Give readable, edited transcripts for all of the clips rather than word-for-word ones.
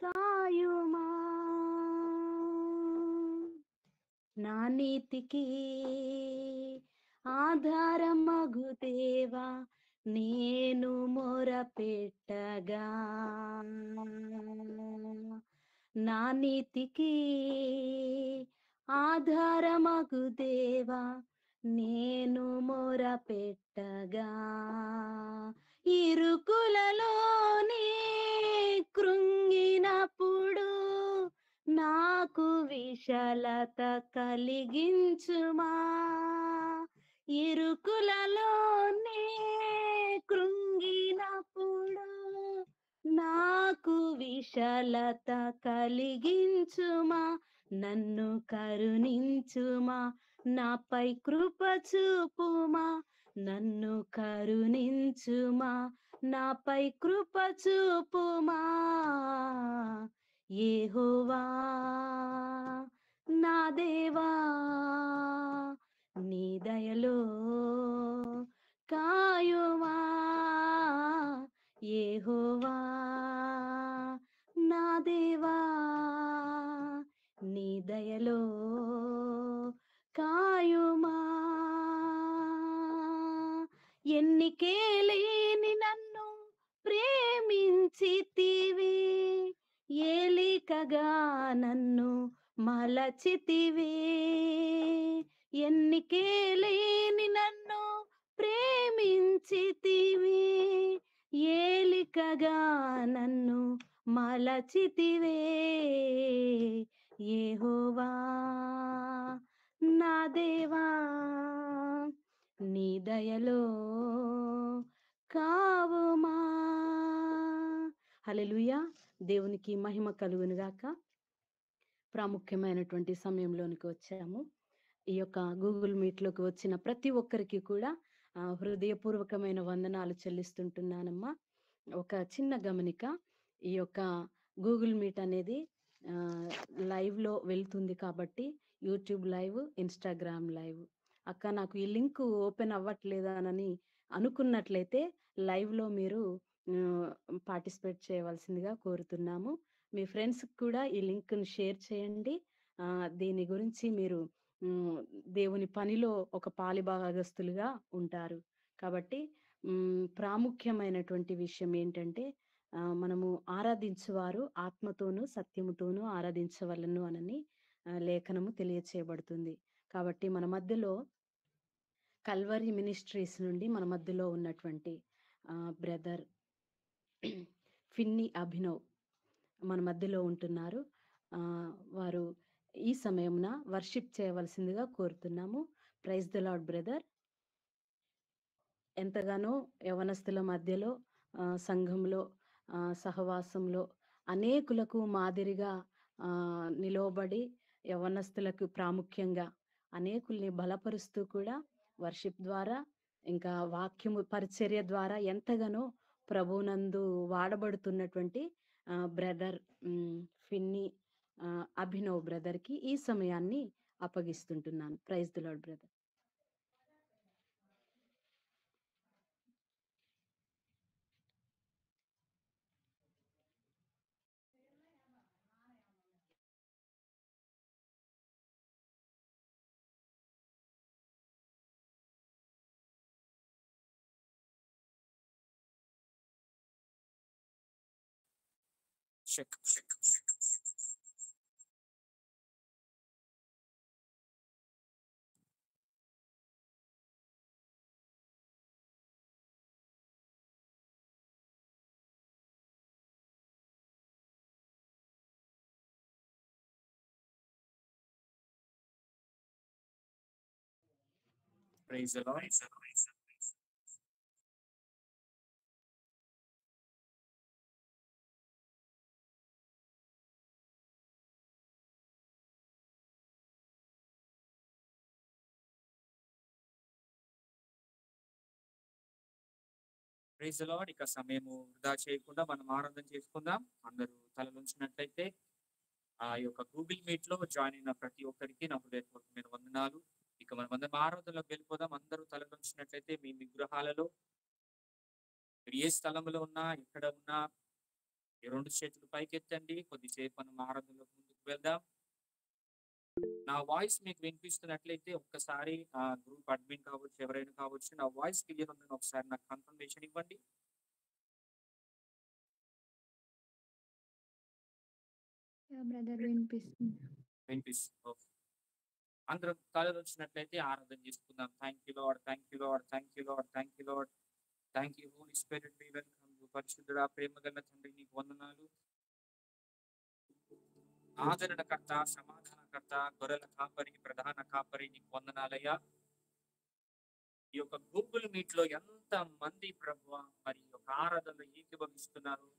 కాయుమా. నా నీతికి ఆధారమగు దేవా నేను మొరపెట్టగా, నా నీతికి ఆధారమగు దేవా నేను మొరపెట్టగా, ఇరుకులలోనే కృంగినప్పుడు నాకు విశాలత కలిగించుమా. ఇరుకులలోనే కృంగినప్పుడు నాకు విశాలత కలిగించుమా. నన్ను కరుణించుమా, నాపై కృప చూపుమా. నన్ను కరుణించుమా, నాపై కృప చూపుమా. యెహోవా నా దేవా నీ దయలో కాయుమా. యెహోవా నా దేవా నీ దయలో కాయుమా. ఎన్నికే లేని నన్ను ప్రేమించితివి, ఏలికగా నన్ను మలచితివి. ఎన్నికే లేని నన్ను ప్రేమించితివి, ఏలికగా నన్ను మలచితివే. యెహోవా నా దేవా నీ దయలో కావుమా. హల్లెలూయా. దేవునికి మహిమ కలుగును గాక. ప్రాముఖ్యమైనటువంటి సమయంలోనికి వచ్చాము. ఈ యొక్క గూగుల్ మీట్ లోకి వచ్చిన ప్రతి ఒక్కరికి కూడా హృదయపూర్వకమైన వందనాలు చెల్లిస్తుంటున్నానమ్మా. ఒక చిన్న గమనిక, ఈ యొక్క గూగుల్ మీట్ అనేది లైవ్ లో వెళ్తుంది కాబట్టి యూట్యూబ్ లైవ్, ఇన్స్టాగ్రామ్ లైవ్. అక్క నాకు ఈ లింక్ ఓపెన్ అవ్వట్లేదానని అనుకున్నట్లయితే లైవ్ లో మీరు పార్టిసిపేట్ చేయవలసిందిగా కోరుతున్నాము. మీ ఫ్రెండ్స్ కూడా ఈ లింక్ ను షేర్ చేయండి. దీని గురించి మీరు దేవుని పనిలో ఒక పాలిభాగస్తులుగా ఉంటారు. కాబట్టి ప్రాముఖ్యమైనటువంటి విషయం ఏంటంటే, మనము ఆరాధించువారు ఆత్మతోనూ సత్యముతోనూ ఆరాధించవలను అనని లేఖనము తెలియచేయబడుతుంది. కాబట్టి మన మధ్యలో కల్వరి మినిస్ట్రీస్ నుండి మన మధ్యలో ఉన్నటువంటి బ్రదర్ ఫిన్నీ అభినవ్ మన మధ్యలో ఉంటున్నారు. వారు ఈ సమయమున వర్షిప్ చేయవలసిందిగా కోరుతున్నాము. Praise the Lord brother. ఎంతగానో యవనస్తుల మధ్యలో, సంఘంలో, సహవాసంలో అనేకులకు మాదిరిగా నిలవబడి యవనస్తులకు ప్రాముఖ్యంగా అనేకుల్ని బలపరుస్తూ కూడా వర్షిప్ ద్వారా ఇంకా వాక్యము పరిచర్య ద్వారా ఎంతగానో ప్రభునందు వాడబడుతున్నటువంటి బ్రదర్ ఫిన్నీ అభినవ్ బ్రదర్ కి ఈ సమయాన్ని అప్పగిస్తుంటున్నాను. Praise the Lord brother. Praise the Lord. Praise the Lord. ఇక సమయము వృధా చేయకుండా మనం ఆరాధన చేసుకుందాం. అందరూ తలలుంచినట్లయితే ఆ యొక్క గూగుల్ మీట్ లో జాయిన్ అయిన ప్రతి ఒక్కరికి నా హృదయపూర్వకమైన వందనాలు. ఇక మనం అందరం ఆరాధనలోకి వెళ్ళిపోదాం. అందరూ తలలుంచినట్లయితే మీ గృహాలలో మీరు ఏ స్థలంలో ఉన్నా, ఎక్కడ ఉన్నా ఈ 2 చేతులు పైకెత్తండి. కొద్దిసేపు మనం ఆరాధనలోకి ముందుకు వెళ్దాం. నా వాయిస్ మీకు వినిపిస్తున్నట్లయితే ఒక్కసారి గ్రూప్ అడ్మిన్ కావచ్చు, ఎవరైనా కావచ్చు, నా వాయిస్ క్లియర్ ఉందని ఒకసారి నాకు కన్ఫర్మేషన్ ఇవ్వండి. బ్రదర్ వినిపిస్తుంది. ఓకే. అందరం కళలు వచ్చినట్లయితే ఆరాధన చేసుకుందాం. Thank you Lord, thank you Lord, thank you Lord, thank you Lord, thank you Holy Spirit. We welcome you. పరిశుద్ధుడా, ప్రేమ గల తండ్రి, నీకు వందనాలు. ఆదరణకర్త, సమాధానకర్త, గొర్రెల కాపరి, ప్రధాన కాపరి, నీకు వందనాలయ్యా. ఈ యొక్క గూగుల్ మీట్ లో ఎంత మంది ప్రభువా మరి ఈ యొక్క ఆరాధనలో ఏకీభవిస్తున్నారు,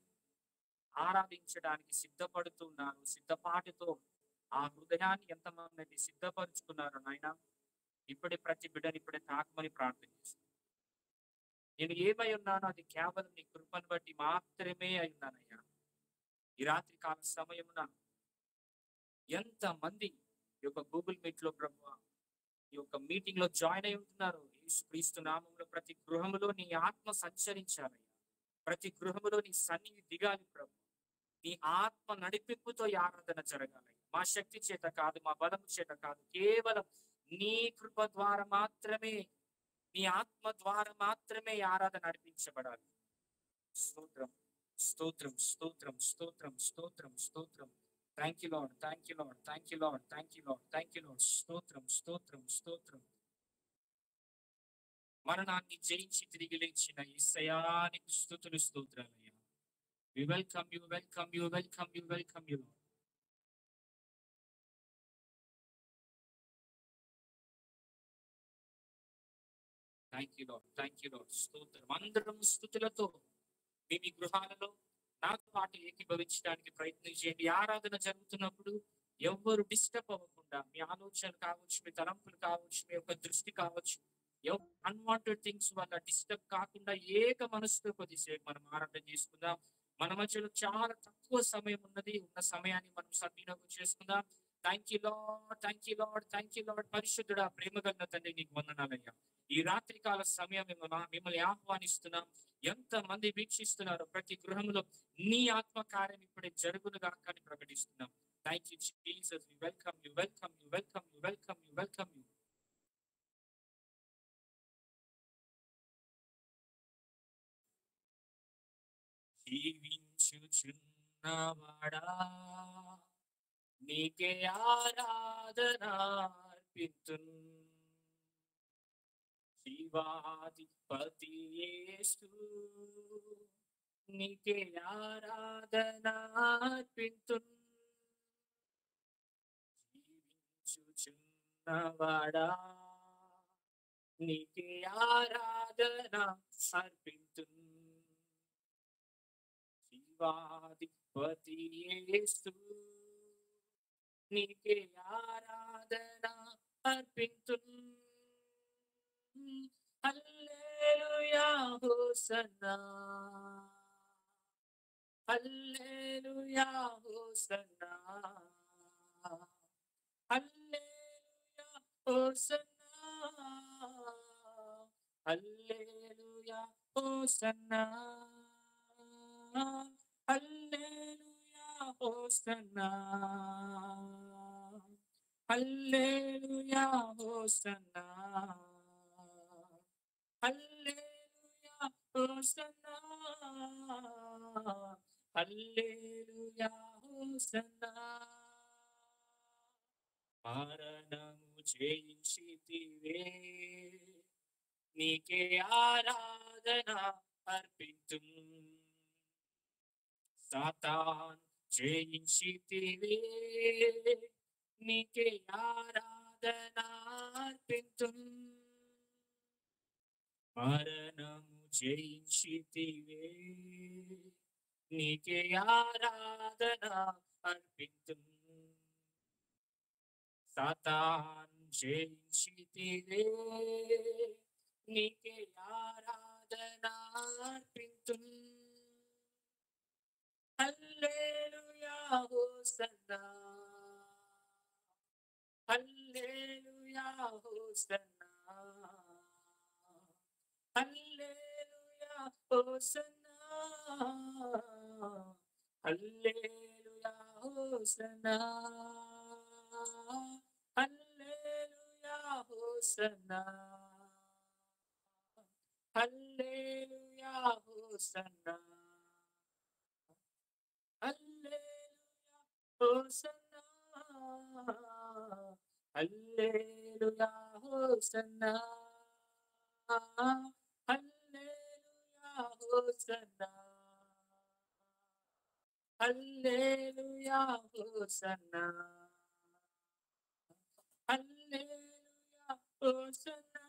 ఆరాధించడానికి సిద్ధపడుతున్నారు. సిద్ధపాటుతో ఆ హృదయాన్ని ఎంతమంది అయితే సిద్ధపరుచుకున్నారు నాయన. ఇప్పుడే ప్రతి బిడ్డని ఇప్పుడే తాకమని ప్రార్థిస్తున్నాను. నేను ఏమై ఉన్నానో అది కేవలం నీ కృపను బట్టి మాత్రమే అయి ఉన్నానయ్యా. ఈ రాత్రి కాల సమయమున ఎంత మంది ఈ యొక్క గూగుల్ మీట్ లో ప్రభువా ఈ యొక్క మీటింగ్ లో జాయిన్ అయి ఉంటున్నారు. యేసుక్రీస్తు నామములో ప్రతి గృహములో నీ ఆత్మ సంచరించాలయ్యా. ప్రతి గృహములో నీ సన్నిధి దిగాలి ప్రభు. నీ ఆత్మ నడిపింపుతో ఈ ఆరాధన జరగాలి. మా శక్తి చేత కాదు, మా బలము చేత కాదు, కేవలం నీ కృప ద్వారా మాత్రమే, నీ ఆత్మ ద్వారా మాత్రమే ఈ ఆరాధన నడిపించబడాలి. స్తోత్రం, స్తోత్రం, స్తోత్రం, స్తోత్రం, స్తోత్రం, స్తోత్రం. Thank you Lord, thank you Lord, thank you Lord, thank you Lord, thank you lord. స్తోత్రం, స్తోత్రం, స్తోత్రం. మరణాన్ని జయించి తిరిగి లేచిన యేసయ్యానికి స్తుతులు, స్తోత్రాలయ్యా. We welcome you, welcome you, welcome you, welcome you, Lord. Thank you, Lord. Thank you, Lord. స్తోత్రం. అందరం స్తుతులతో మీ గృహాలలో నాతో పాటు ఏకీభవించడానికి ప్రయత్నం చేయండి. ఆరాధన జరుగుతున్నప్పుడు ఎవ్వరు డిస్టర్బ్ అవ్వకుండా, మీ ఆలోచనలు కావచ్చు, మీ తలంపులు కావచ్చు, మీ యొక్క దృష్టి కావచ్చు, అన్వాంటెడ్ థింగ్స్ వల్ల డిస్టర్బ్ కాకుండా ఏక మనసుతో కొద్దిసేపు మనం ఆరాధన చేసుకుందాం. మన మధ్యలో చాలా తక్కువ సమయం ఉన్నది. ఉన్న సమయాన్ని మనం సద్వినియోగం చేసుకుందాం. Thank you Lord, thank you Lord, thank you lord. పరిశుద్ధుడా, ప్రేమగల తండ్రి, నీకు వందనాలయ్యా. ఈ రాత్రి కాల సమయం మిమ్మల్ని ఆహ్వానిస్తున్నాం. ఎంత మంది వీక్షిస్తున్నారు, ప్రతి గృహంలో నీ ఆత్మ కార్యం ఇప్పుడే జరుగునుగా అని ప్రకటిస్తున్నాం. Thank you Jesus. We welcome you, welcome you, welcome you, welcome you, welcome you. జీవించుచున్నవాడా, నీకే ఆరాధన అర్పితున్. జీవాధిపతి యేసు, నీకే ఆరాధన అర్పితున్. జీవించుచున్నవాడా, నీకే ఆరాధన అర్పితున్. జీవాధిపతి యేసు, నీకే ఆరాధన అర్పితున్. హల్లెలూయా, హోసన్నా, హల్లెలూయా, హోసన్నా, హల్లెలూయా, హోసన్నా, హల్లెలూయా, హోసన్నా, హల్లెలూయా, హోసన్నా, హల్లెలూయా, హోసన్నా, హల్లెలూయా, హోసన్నా, హల్లెలూయా, హోసన్నా. మరణము జయించితివే, నీకే ఆరాధన అర్పితున్. సాతాన్ జయించితివే, నీకే ఆరాధన అర్పితున్. మరణము జయించితివే, నీకే ఆరాధన అర్పితున్. సాతాన్ జయించితివే, నీకే ఆరాధన అర్పితున్. హల్లెలూయా, హోసన్నా, హల్లెలూయా, హోసన్నా, హల్లెలూయా, హోసన్నా, హల్లెలూయా హోసన్నా, హల్లెలూయా హోసన్నా, హల్లెలూయా హోసన్నా, హల్లెలూయా హోసన్నా, హల్లెలూయా హోసన్నా, హల్లెలూయా హోసన్నా, హల్లెలూయా హోసన్నా, హల్లెలూయా హోసన్నా,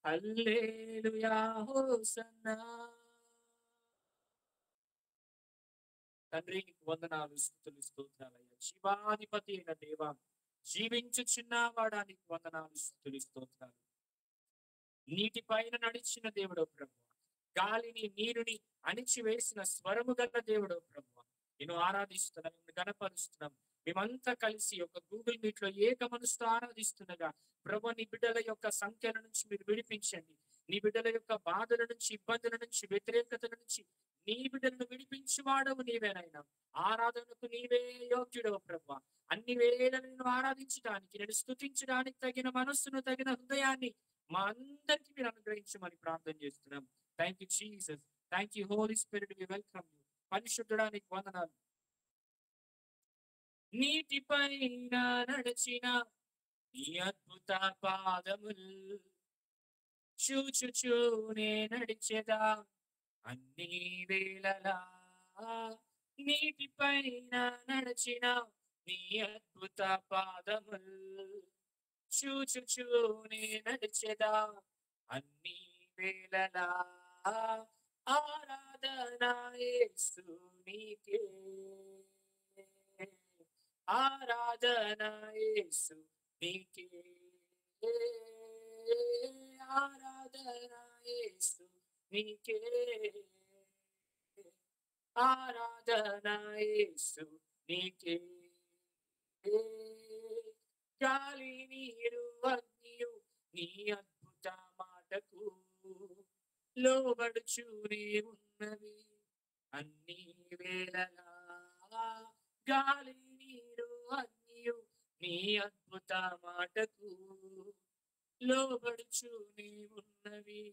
హల్లెలూయా హోసన్నా. తండ్రి నీకు వందనాలు, స్తుతులు, స్తోత్రాలయ్యా. శివాధిపతి అయిన దేవా, జీవించుచున్నవాడానికి వందనాలు, స్తుతులు, స్తోత్రాలు. నీటి పైన నడిచిన దేవుడో ప్రభు, గాలిని నీరుని అణిచివేసిన స్వరము గల దేవుడో ప్రభు, నేను ఆరాధిస్తున్నాం, నిన్ను గణపరుస్తున్నాం. మేమంతా కలిసి ఒక గూగుల్ మీట్ లో ఏక మనసుతో ఆరాధిస్తుండగా ప్రభు, నీ బిడ్డల యొక్క సంఖ్యల నుంచి మీరు విడిపించండి. నీ బిడ్డల యొక్క బాధల నుంచి, ఇబ్బందుల నుంచి, వ్యతిరేకతల నుంచి నీ బిడ్డలను విడిపించువాడవు నీవేనైనా. ఆరాధనకు నీవే యోగ్యుడవు ప్రభు. అన్ని వేళ నేను ఆరాధించడానికి, నేను స్తుతించడానికి తగిన మనస్సును, తగిన హృదయాన్ని మా అందరికి మీరు అనుగ్రహించమని ప్రార్థన చేస్తున్నాం. Thank you Jesus, thank you Holy Spirit, we welcome you. పరిశుద్ధుడానికి వందనాలు. నీటిపైన నడిచిన నీ అద్భుత పాదములు చూచుచూనే నడిచెదా అన్ని వేళలా. నీటిపైన నడిచిన నీ అద్భుత పాదములు చూచుచూనే నడిచెదా అన్ని వేళలా. ఆరాధన యేసు నీకే, ఆరాధన యేసు నీకే, ఆరాధన యేసు నీకే, ఆరాధన యేసు నీకే. గాలి నీరు అగ్నియు నీ అద్భుత మాటకు లోబడుచూనే ఉన్నవి అన్ని వేళలా. గాలి నీరు అగ్నియు నీ అద్భుత మాటకు లోబడుచూనే ఉన్నవి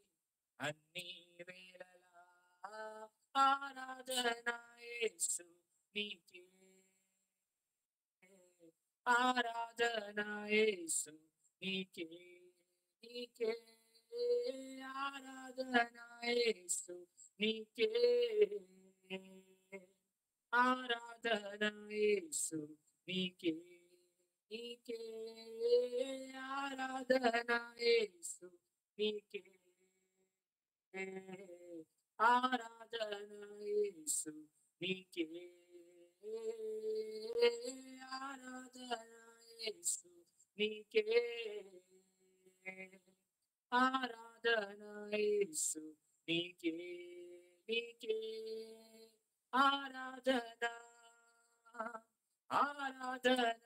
అన్ని వేళలా. ఆరాధన యేసు నీకే, ఆరాధన యేసు నీకే, నీకే, ఆరాధన యేసు నీకే, ఆరాధన యేసు నీకే, నీకే, ఆరాధన యేసు నీకే, ఆరాధన యేసు నీకే, ఆరాధన యేసు నీకే, ఆరాధన యేసు నీకే, నీకే, ఆరాధన, ఆరాధన,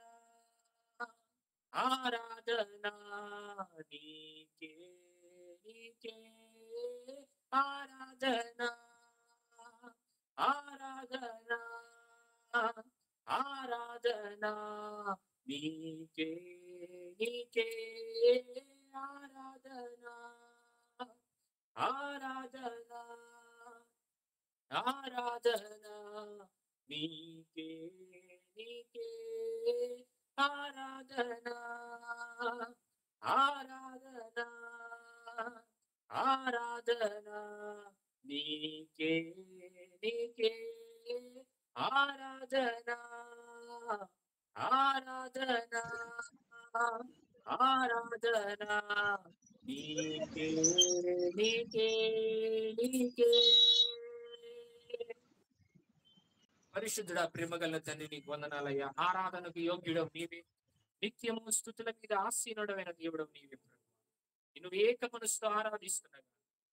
ఆరాధన నీకే, నీకే, ఆరాధన, ఆరాధన, ఆరాధన నీకే, నీకే, ఆరాధన, ఆరాధన, ఆరాధన నీకే, నీకే, ఆరాధన, ఆరాధన, ఆరాధన నీకే, నీకే, ఆరాధన, ఆరాధన, ఆరాధన నీకే, నీకే, నీకే. పరిశుద్ధుడా, ప్రేమగల తండ్రి నీకు వందనాలయ్యా. ఆరాధనకు యోగ్యుడవు నీవే, నిత్యము స్తుతుల మీద ఆసీనుడమైన దేవుడవు నీవే ప్రభు. నిన్ను ఏక మనసుతో ఆరాధిస్తుండగా,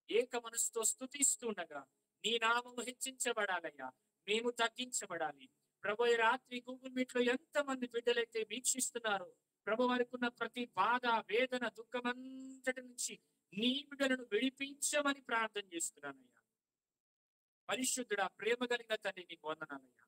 ఏక మనసుతో స్తుతిస్తుండగా నీ నామము హెచ్చించబడాలయ్యా, మేము తగ్గించబడాలి ప్రభు. ఈ రాత్రి గూగుల్ మీట్ లో ఎంత మంది బిడ్డలైతే వీక్షిస్తున్నారో ప్రభు, వారికి ఉన్న ప్రతి బాధ, వేదన, దుఃఖమంతటి నుంచి నీ బిడ్డలను విడిపించమని ప్రార్థన చేస్తున్నానయ్యా. పరిశుద్ధుడా, ప్రేమ కలిగిన తండ్రి నీకు వందనాలయ్యా.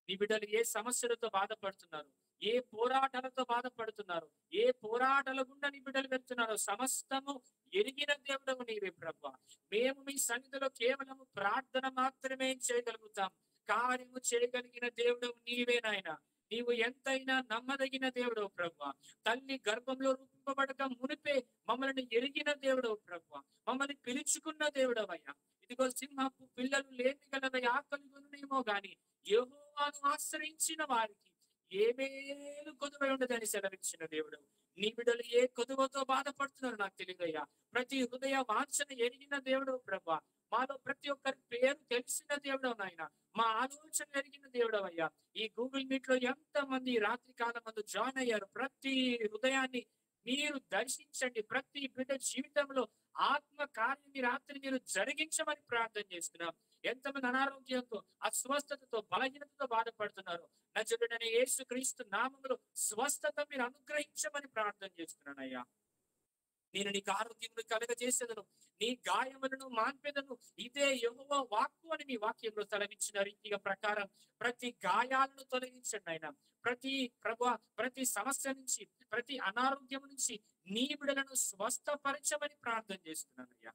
నీ బిడ్డలు ఏ సమస్యలతో బాధపడుతున్నారు, ఏ పోరాటాలతో బాధపడుతున్నారు, ఏ పోరాటాల గుండా నీ బిడ్డలు వెళ్తున్నారో సమస్తము ఎరిగిన దేవుడవు నీవే ప్రభు. మేము మీ సన్నిధిలో కేవలం ప్రార్థన మాత్రమే చేయగలుగుతాం. కార్యము చేయగలిగిన దేవుడవు నీవే నాయన. నీవు ఎంతైనా నమ్మదగిన దేవుడవు ప్రభు. తల్లి గర్భంలో రూపింపబడక మునిపే మమ్మల్ని ఎరిగిన దేవుడవు ప్రభు. మమ్మల్ని పిలుచుకున్న దేవుడవయ్యా. ఇదిగో సింహపు పిల్లలు లేమి గలవై ఆకలిగొనునేమో గాని యెహోవాను ఆశ్రయించిన వారికి ఏ మేలు కొదువై ఉండదని సెలవిచ్చిన దేవుడు. నీ బిడ్డలు ఏ కొదువతో బాధపడుతున్నారో నాకు తెలియదయ్యా. ప్రతి హృదయ వాంఛన ఎరిగిన దేవుడు ప్రభా. మాలో ప్రతి ఒక్కరి పేరు తెలిసిన దేవుడు నాయన. మా ఆలోచన ఎరిగిన దేవుడు అయ్యా. ఈ గూగుల్ మీట్ లో ఎంత మంది రాత్రి కాలం మందు జాయిన్ అయ్యారు. ప్రతి హృదయాన్ని మీరు దర్శించండి. ప్రతి బిడ్డ జీవితంలో ఆత్మ కార్యం ఈ రాత్రి మీరు జరిగించమని ప్రార్థన చేస్తున్నాం. ఎంతమంది అనారోగ్యంతో, అస్వస్థతతో, బలహీనతతో బాధపడుతున్నారు. నజరుడైన యేసుక్రీస్తు నామములో స్వస్థత మీరు అనుగ్రహించమని ప్రార్థన చేస్తున్నానయ్యా. నేను నీకు ఆరోగ్యమును కలగజేసేదను, నీ గాయములను మాన్పెదను, ఇదే యెహోవా వాక్కు అని మీ వాక్యంలో సెలవిచ్చిన రీతిగా ప్రకారం ప్రతి గాయాలను తొలగించండి ఆయన. ప్రతి సమస్య నుంచి, ప్రతి అనారోగ్యం నుంచి నీ బిడ్డలను స్వస్థపరచమని ప్రార్థన చేస్తున్నానయ్యా.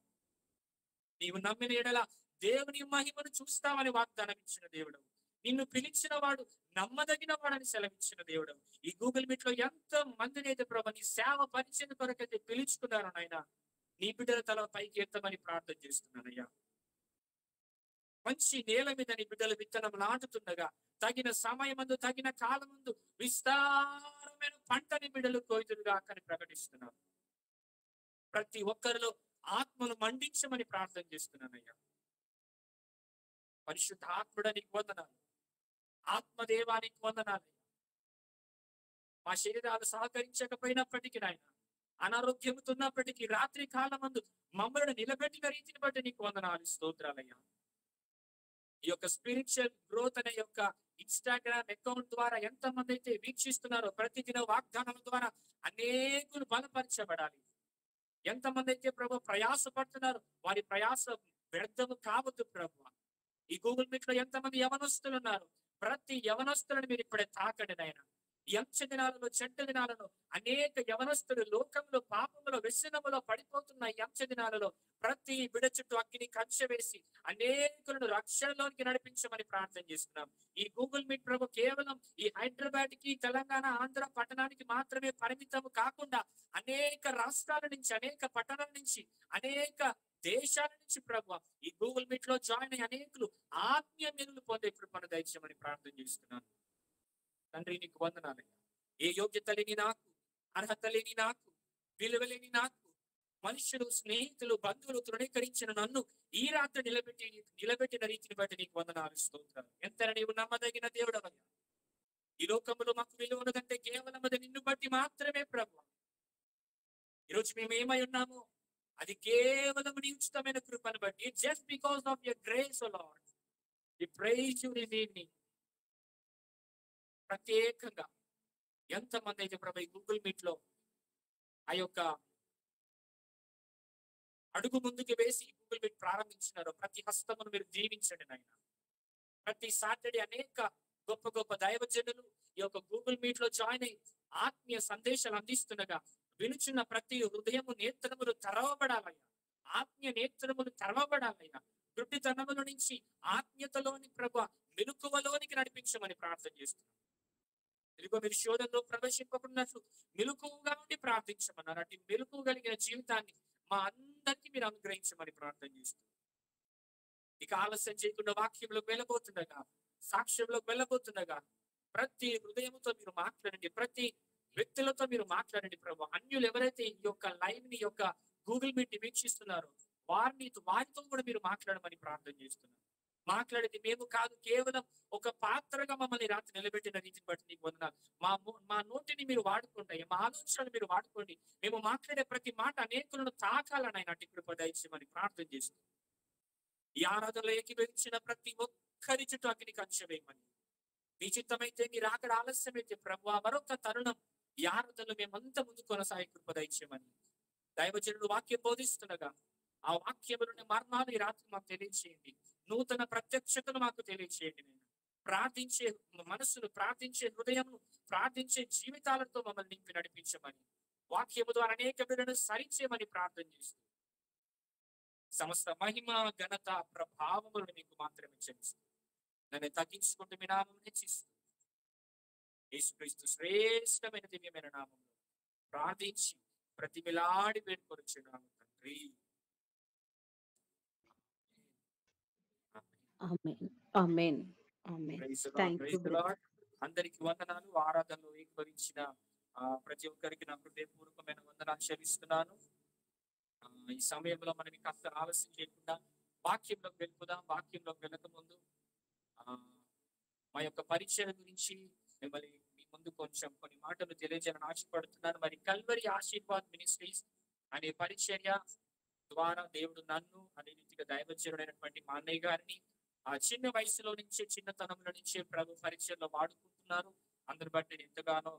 నీవు నమ్మిన ఎడల దేవుని మహిమను చూస్తామని వాగ్దానం ఇచ్చిన దేవుడు. నిన్ను పిలిచిన వాడు నమ్మదగిన వాడని సెలవిచ్చిన దేవుడు. ఈ గూగుల్ మీట్ లో ఎంత మందిని అయితే ప్రభు నీ సేవ పరిచయం కొరకైతే పిలుచుకున్నాను నాయన, నీ బిడ్డల తల పైకి ఎత్తమని ప్రార్థన చేస్తున్నానయ్యా. మంచి నేల మీద నీ బిడ్డల విత్తనం నాటుతుండగా తగిన సమయమందు, తగిన కాలమందు విస్తారమైన పంటని బిడ్డలు కోయితులుగా అక్కని ప్రకటిస్తున్నారు. ప్రతి ఒక్కరిలో ఆత్మను మండించమని ప్రార్థన చేస్తున్నానయ్యా. పరిశుద్ధ ఆత్ముడానికి వందనాలు, ఆత్మదేవానికి వందనాలు. మా శరీరాలు సహకరించకపోయినప్పటికీ నాయన, అనారోగ్యంతో ఉన్నప్పటికీ రాత్రి కాలమందు మమ్మల్ని నిలబెట్టిన రీతిని బట్టి నీకు వందనాలు, స్తోత్రాలయ్యా. ఈ యొక్క స్పిరిచువల్ గ్రోత్ అనే యొక్క ఇన్స్టాగ్రామ్ అకౌంట్ ద్వారా ఎంతమంది అయితే వీక్షిస్తున్నారో, ప్రతిదిన వాగ్దానం ద్వారా అనేకులు బలపరచబడాలి. ఎంతమంది అయితే ప్రభు ప్రయాసపడుతున్నారు, వారి ప్రయాస వ్యర్థము కావద్దు ప్రభు. ఈ గూగుల్ మీట్ లో ఎంతమంది యవనస్తులు ఉన్నారు, ప్రతి యవనస్తులను మీరు ఇప్పుడే తాకండి నాయన. ఈ అంచె దినాలలో, చెడ్డ దినాలలో అనేక యవనస్తులు లోకంలో, పాపములో, వ్యసనములో పడిపోతున్న ఈ అంచె దినాలలో ప్రతి బిడ చుట్టూ అగ్ని కంచె వేసి అనేకులను రక్షణలోనికి నడిపించమని ప్రార్థన చేస్తున్నాం. ఈ గూగుల్ మీట్ ప్రభు కేవలం ఈ హైదరాబాద్ కి, తెలంగాణ, ఆంధ్ర పట్టణానికి మాత్రమే పరిమితము కాకుండా అనేక రాష్ట్రాల నుంచి, అనేక పట్టణాల నుంచి, అనేక దేశాల నుంచి ప్రభు ఈ గూగుల్ మీట్ లో జాయిన్ అయ్యి అనేకులు ఆత్మీయ మెరుగులు పొందే కృపను దయచేయమని ప్రార్థన చేస్తున్నాను. తండ్రి నీకు వందనాలయ్యా. ఏ యోగ్యత లేని నాకు, అర్హత లేని నాకు, విలువలేని నాకు, మనుషులు, స్నేహితులు, బంధువులు తృణీకరించిన నన్ను ఈ రాత్రి నిలబెట్టిన రీతిని బట్టి నీకు వందనాలు, స్తోత్రాలు. ఎంత నీవు నమ్మదగిన దేవుడవయ్యా. ఈ లోకంలో మాకు విలువ ఉన్నదంటే కేవలం అది నిన్ను బట్టి మాత్రమే ప్రభు. ఈరోజు మేము ఏమై ఉన్నామో అది కేవలం నీ ఉచితమైన కృపను బట్టి. Just because of your grace O Lord, we praise you this evening. ప్రత్యేకంగా ఎంతమంది అయితే ప్రభు ఈ గూగుల్ మీట్ లో ఆ యొక్క అడుగు ముందుకు వేసి గూగుల్ మీట్ ప్రారంభించినారో ప్రతి హస్తమును మీరు దీవించండి నాయన. ప్రతి సాటర్డే అనేక గొప్ప గొప్ప దైవజనులు ఈ యొక్క గూగుల్ మీట్ లో జాయిన్ అయ్యి ఆత్మీయ సందేశాలు అందిస్తుండగా వినుచున్న ప్రతి హృదయము నేత్రములు తెరవబడాలయ్యా. ఆత్మీయ నేత్రములు తెరవబడాలయ్యా. గుడ్డితనముల నుంచి ఆత్మీయతలోని ప్రభు మెలకువలోనికి నడిపించమని ప్రార్థన చేస్తున్నాం. ఇదిగో మీరు శోధనలో ప్రవేశింపకున్నట్లు మెలకువగా ఉండి ప్రార్థించమన్నారు. అటు మెలకువ కలిగిన జీవితాన్ని మా అందరికీ మీరు అనుగ్రహించమని ప్రార్థన చేస్తున్నాం. ఇక ఆలస్యం చేయకుండా వాక్యంలోకి వెళ్ళబోతుండగా, సాక్ష్యంలోకి వెళ్ళబోతుండగా ప్రతి హృదయంతో మీరు మాట్లాడండి. ప్రతి వ్యక్తులతో మీరు మాట్లాడండి ప్రభు. అన్యులు ఎవరైతే ఈ యొక్క లైవ్ ని, యొక్క గూగుల్ మీట్ ని వీక్షిస్తున్నారో వారితో కూడా మీరు మాట్లాడమని ప్రార్థన చేస్తున్నారు. మాట్లాడేది మేము కాదు, కేవలం ఒక పాత్రగా మమ్మల్ని రాత్రి నిలబెట్టిన రీతిని బట్టి నీకు వందనాలు. మా నోటిని మీరు వాడుకోండి, మా ఆలోచనలు మీరు వాడుకోండి. మేము మాట్లాడే ప్రతి మాట అనేకులను తాకాలని ఆయన అట్టి కృప దయచేయమని ప్రార్థన చేస్తున్నాం. ఈ ఆరాధనలో ఏకీభవించిన ప్రతి ఒక్కరి చుట్టూ అగ్ని కంచె వేయమని, మీ చిత్తమైతే మీరు అక్కడ ఆలస్యమైతే ప్రభు మరొక తరుణం ఈ ఆరాధనలో మేమంతా ముందు కొనసాగే కృప దయచేయమని దైవజనుడు వాక్యం బోధిస్తుండగా ఆ వాక్యములోని మర్మాలు ఈ రాత్రి మాకు తెలియచేయండి. నూతన ప్రత్యక్షతను మాకు తెలియచేయండి. నేను ప్రార్థించే మనస్సును, ప్రార్థించే హృదయం, ప్రార్థించే జీవితాలతో మమ్మల్ని నింపి నడిపించమని, వాక్యము ద్వారా అనేక బిడ్డలను సరిచేయమని ప్రార్థన చేస్తూ సమస్త మహిమ, ఘనత, ప్రభావములను మీకు మాత్రమే చెల్లిస్తూ నన్ను తగ్గించుకుంటూ మీ నామం హెచ్చిస్తూ యేసుక్రీస్తు శ్రేష్టమైన దివ్యమైన నామంలో ప్రార్థించి ప్రతిమిలాడి వేడుకొనుచున్నాము తండ్రి. ఆమేన్. ఆమేన్. ఆమేన్. Praise the Lord, thank you praise the brother. Lord. అందరికి వందనాలు. ఆరాధనలో ఏకీభవించిన ప్రతి ఒక్కరికి నా హృదయపూర్వకమైన వందనాలు చెల్లిస్తున్నాను. ఈ సమయంలో మనం ఇంకా అస్సలు ఆలస్యం చేయకుండా వాక్యంలోకి వెళ్ళిపోదాం. వాక్యంలోకి వెళ్ళక ముందు మా యొక్క పరిచయం గురించి మిమ్మల్ని మీ ముందు కొంచెం కొన్ని మాటలు తెలియజేయాలని ఆశపడుతున్నాను. మరి కల్వరి ఆశీర్వాద్ మినిస్ట్రీస్ అనే పరిచర్య ద్వారా దేవుడు నన్ను అదే రీతిగా దైవజనుడైనటువంటి మా అన్నయ్య గారిని ఆ చిన్న వయసులో నుంచే, చిన్నతనంలో నుంచే ప్రభు పరిచయంలో వాడుకుంటున్నారు. అందరి బట్టి నేను ఎంతగానో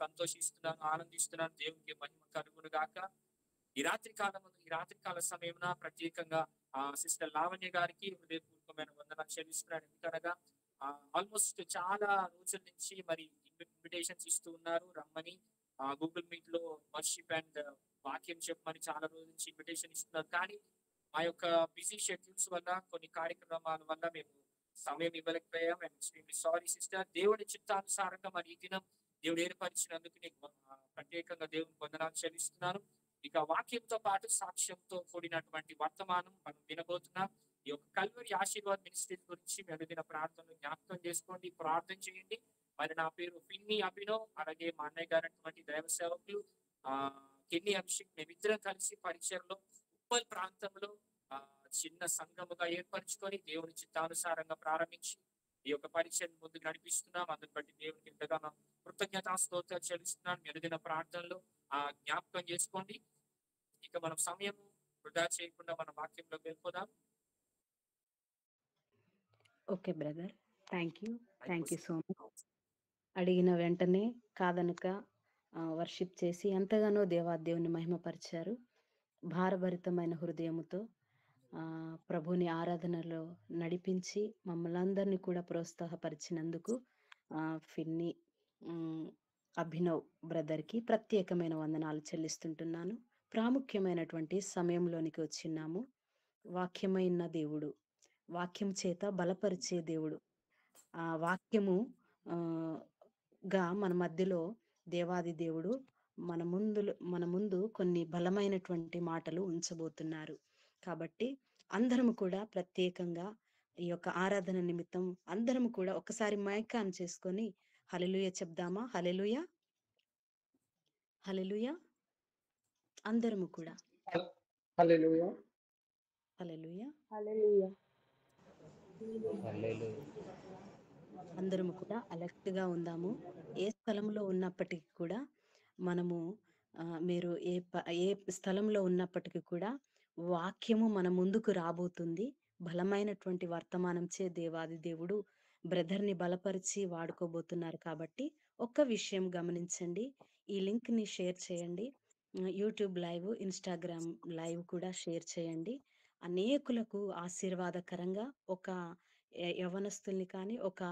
సంతోషిస్తున్నాను, ఆనందిస్తున్నాను. దేవునికి మహిమ కలుగును గాక. ఈ రాత్రికాల సమయమున ప్రత్యేకంగా సిస్టర్ లావణ్య గారికి హృదయపూర్వకమైన వందనాలు చెల్లిస్తున్నాను. ఎందుకనగా ఆల్మోస్ట్ చాలా రోజుల నుంచి మరి ఇన్విటేషన్స్ ఇస్తూ ఉన్నారు రమ్మని. గూగుల్ మీట్ లో వర్షిప్ అండ్ వాక్యం చెప్పమని చాలా రోజుల నుంచి ఇన్విటేషన్ ఇస్తున్నారు. కానీ మా యొక్క బిజీ షెడ్యూల్స్ వల్ల, కొన్ని కార్యక్రమాల వల్ల మేము సమయం ఇవ్వలేకపోయాం. I'm extremely sorry sister. దేవుడి చిత్తానుసారంగా మరి ఈ దినం దేవుడు ఏర్పరిచినందుకు నీకు ప్రత్యేకంగా దేవుని వందనాలు చెల్లిస్తున్నాను. ఇక వాక్యంతో పాటు సాక్ష్యంతో కూడినటువంటి వర్తమానం మనం వినబోతున్నాం. ఈ యొక్క కల్వరి ఆశీర్వాద్ మినిస్ట్రీ గురించి మెరుగిన ప్రార్థనలు జ్ఞాపకం చేసుకోండి, ప్రార్థన చేయండి. మరి నా పేరు ఫిన్ని అభినవ్, అలాగే మా అన్నయ్య గారైనటువంటి దైవ సేవకులు కెన్ని అభిషేక్, మేమిద్దరం కలిసి పరిచయంలో ఉప్పల్ ప్రాంతంలో చిన్న సంఘముగా ఏర్పరచుకొని దేవుని చిత్తానుసారంగా ప్రారంభించి ఈ యొక్క పరిచయం ముందుకు నడిపిస్తున్నాం. అందుని బట్టి దేవునికి ఎంతగానో కృతజ్ఞతాస్తోత్రాలు చెల్లిస్తున్నాను. మెరుగిన ప్రార్థనలు జ్ఞాపకం చేసుకోండి. ఇక మనం సమయం వృధా చేయకుండా మన వాక్యంలోకి వెళ్ళిపోదాం. Okay brother, thank you so much. అడిగిన వెంటనే కాదనక వర్షిప్ చేసి ఎంతగానో దేవాదేవుని మహిమపరిచారు. భారభరితమైన హృదయముతో ప్రభుని ఆరాధనలో నడిపించి మమ్మల్ని అందరినీ కూడా ప్రోత్సాహపరిచినందుకు ఫిన్ని అభినవ్ బ్రదర్కి ప్రత్యేకమైన వందనాలు చెల్లిస్తుంటున్నాను. ప్రాముఖ్యమైనటువంటి సమయంలోనికి వచ్చినాము. వాక్యమైన దేవుడు, వాక్యం చేత బలపరిచే దేవుడు, ఆ వాక్యము గా మన మధ్యలో దేవాది దేవుడు మన ముందు కొన్ని బలమైనటువంటి మాటలు ఉంచబోతున్నారు. కాబట్టి అందరము కూడా ప్రత్యేకంగా ఈ యొక్క ఆరాధన నిమిత్తం అందరము కూడా ఒకసారి మైక్ ఆన్ చేసుకొని హల్లెలూయా చెప్దామా? హల్లెలూయా, హల్లెలూయా. అందరము కూడా హల్లెలూయా, హల్లెలూయా, హల్లెలూయా, అందరము కూడా అలర్ట్ గా ఉందాము. ఏ స్థలంలో ఉన్నప్పటికీ కూడా మనము మీరు ఏ స్థలంలో ఉన్నప్పటికీ కూడా వాక్యము మన ముందుకు రాబోతుంది. బలమైనటువంటి వర్తమానం చే దేవాది దేవుడు బ్రదర్ని బలపరిచి వాడుకోబోతున్నారు. కాబట్టి ఒక్క విషయం గమనించండి, ఈ లింక్ ని షేర్ చేయండి. యూట్యూబ్ లైవ్, ఇన్స్టాగ్రామ్ లైవ్ కూడా షేర్ చేయండి. అనేకులకు ఆశీర్వాదకరంగా ఒక యవనస్తుల్ని కానీ, ఒక